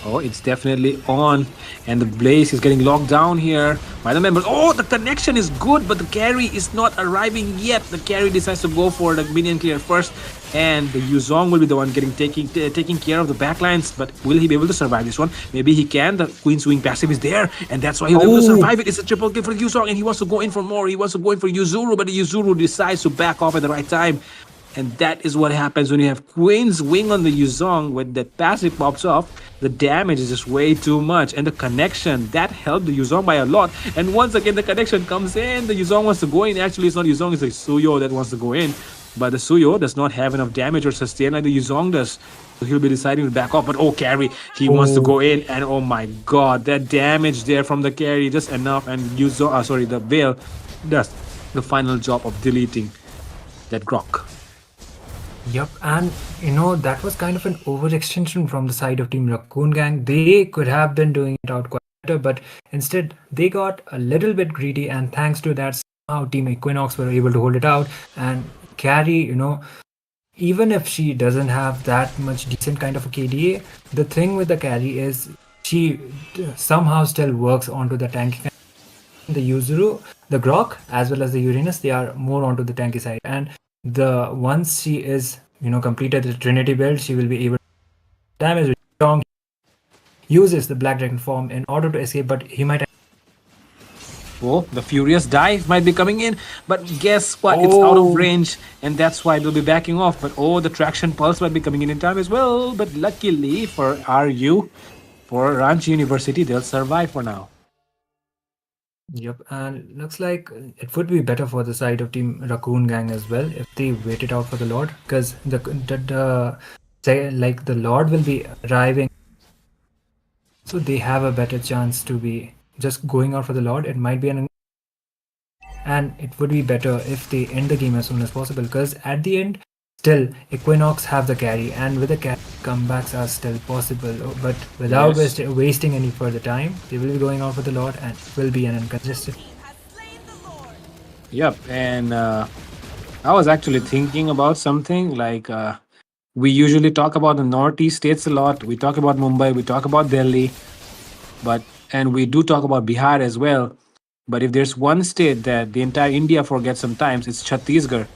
Oh, it's definitely on, and the Blaze is getting locked down here by the members. Oh, the connection is good, but the carry is not arriving yet. The carry decides to go for the minion clear first, and the Yuzong will be the one taking care of the backlines. But will he be able to survive this one? Maybe he can. The Queen's Wing passive is there, and that's why he'll be able to survive it. It's a triple kill for Yuzong, and he wants to go in for more. He wants to go in for Yuzuru, but the Yuzuru decides to back off at the right time. And that is what happens when you have Queen's Wing on the Yuzong. When that passive pops off, the damage is just way too much. And the connection, that helped the Yuzong by a lot. And once again, the connection comes in. The Yuzong wants to go in. Actually, it's not Yuzong, it's the Suyo that wants to go in. But the Suyo does not have enough damage or sustain like the Yuzong does. So he'll be deciding to back off. But carry, he wants to go in. And oh my god, that damage there from the carry, just enough. And the Veil does the final job of deleting that Grok. Yep, and that was kind of an overextension from the side of Team Racoon Gang. They could have been doing it out quite better, but instead they got a little bit greedy, and thanks to that, somehow Team Equinox were able to hold it out and carry, even if she doesn't have that much decent kind of a KDA, the thing with the carry is she somehow still works onto the tanky. The Yuzuru, the Grok, as well as the Uranus, they are more onto the tanky side. And once she is, completed the Trinity build, she will be able to damage strong. Uses the Black Dragon form in order to escape, but he might. Oh, the Furious Dive might be coming in, but guess what? It's out of range, and that's why it will be backing off. But the Traction Pulse might be coming in time as well. But luckily for RU, for Ranchi University, they'll survive for now. Yep, and looks like it would be better for the side of Team Racoon gang as well if they waited out for the Lord, because the Lord will be arriving, so they have a better chance to be just going out for the Lord. It might be and it would be better if they end the game as soon as possible, because at the end, still Equinox have the carry, and with the carry, comebacks are still possible. But without wasting any further time, they will be going out for the Lord, and it will be an inconsistent. Yep, and I was actually thinking about something like we usually talk about the Northeast states a lot. We talk about Mumbai, we talk about Delhi, and we do talk about Bihar as well. But if there's one state that the entire India forgets sometimes, it's Chhattisgarh.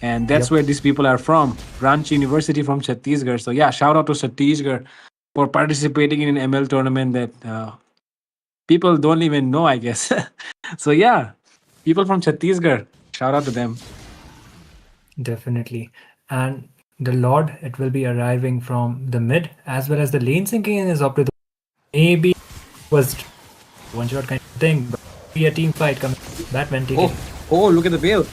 And that's where these people are from. Ranchi University from Chhattisgarh. So yeah, shout out to Chhattisgarh for participating in an ML tournament that people don't even know, I guess. So yeah, people from Chhattisgarh, shout out to them. Definitely. And the Lord, it will be arriving from the mid, as well as the lane sinking is up to the maybe was one shot kind of thing, but be a team fight coming. Batman taking. Oh, look at the veil.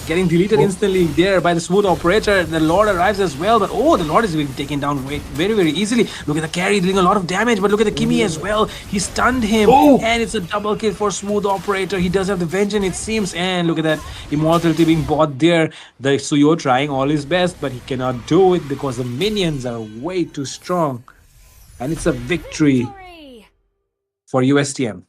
Getting deleted instantly there by the smooth operator. The Lord arrives as well, but the Lord is being taken down very, very easily. Look at the carry dealing a lot of damage, but look at the Kimi as well. He stunned him, and it's a double kill for smooth operator. He does have the vengeance, it seems, and look at that immortality being bought there. The Suyo trying all his best, but he cannot do it because the minions are way too strong, and it's a victory for USTM.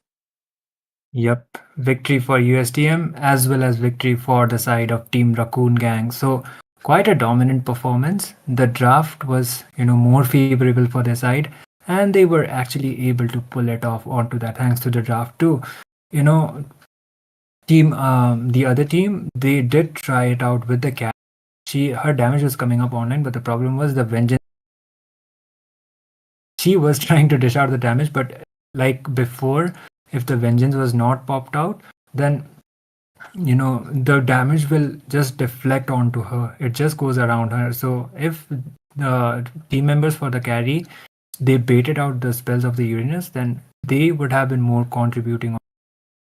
Yep, victory for USTM as well as victory for the side of Team Racoon gang. So quite a dominant performance. The draft was, more favorable for their side, and they were actually able to pull it off onto that thanks to the draft too. The other team, they did try it out with the cat. Her damage was coming up online, but the problem was the vengeance. She was trying to dish out the damage, but like before, if the vengeance was not popped out, then the damage will just deflect onto her. It just goes around her. So if the team members for the carry, they baited out the spells of the Uranus, then they would have been more contributing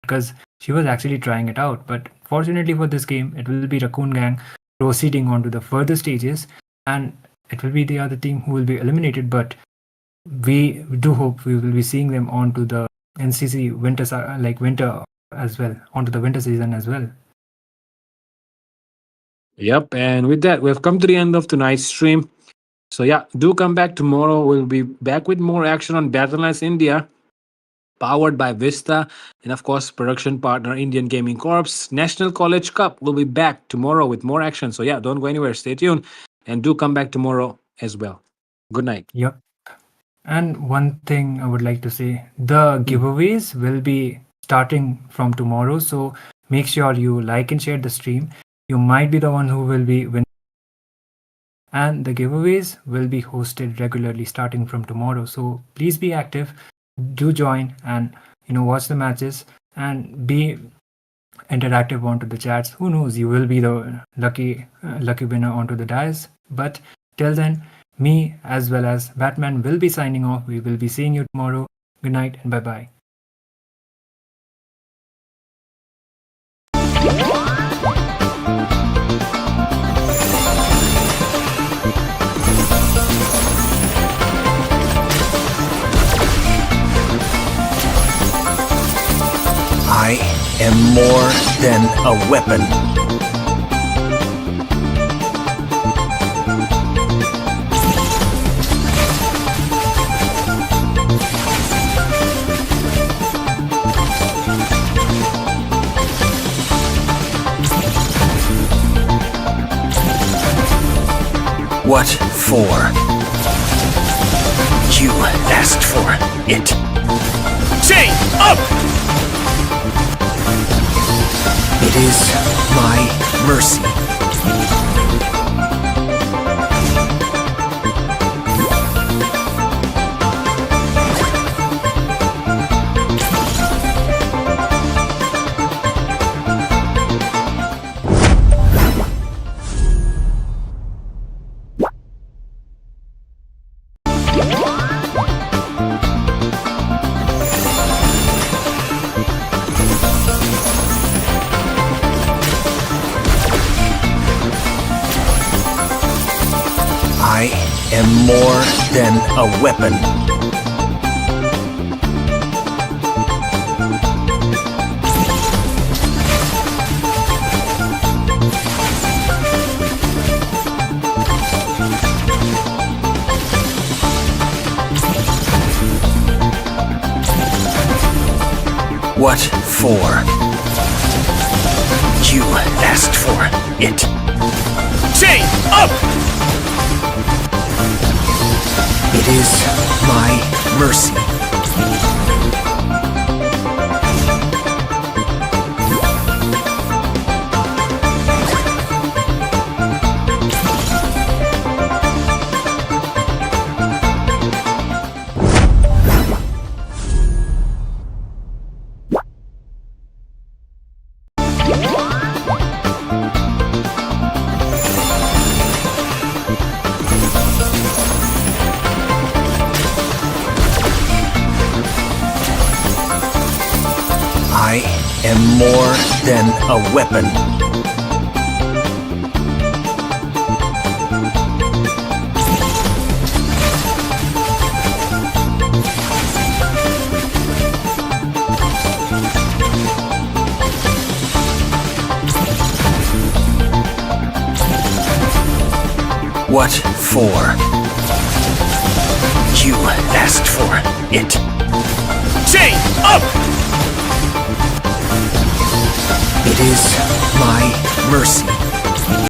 because she was actually trying it out. But fortunately for this game, it will be Racoon gang proceeding on to the further stages, and it will be the other team who will be eliminated. But we do hope we will be seeing them onto the NCC winter as well, onto the winter season as well. Yep, and with that, we've come to the end of tonight's stream. So yeah, do come back tomorrow. We'll be back with more action on Battlelines India, powered by Vista, and of course, production partner Indian Gaming Corps. National College Cup will be back tomorrow with more action. So yeah, don't go anywhere. Stay tuned, and do come back tomorrow as well. Good night. Yep. And one thing I would like to say, the giveaways will be starting from tomorrow. So make sure you like and share the stream. You might be the one who will be winning. And the giveaways will be hosted regularly starting from tomorrow. So please be active, do join, and watch the matches and be interactive onto the chats. Who knows, you will be the lucky winner onto the Deyes. But till then, me as well as Batman will be signing off. We will be seeing you tomorrow. Good night and bye-bye. I am more than a weapon. What for? You asked for it. Chain up! It is my mercy. I am more than a weapon. What for? You asked for it. Chain up! It is my mercy. I am more than a weapon. What for? You asked for it. Chain up! It is my mercy.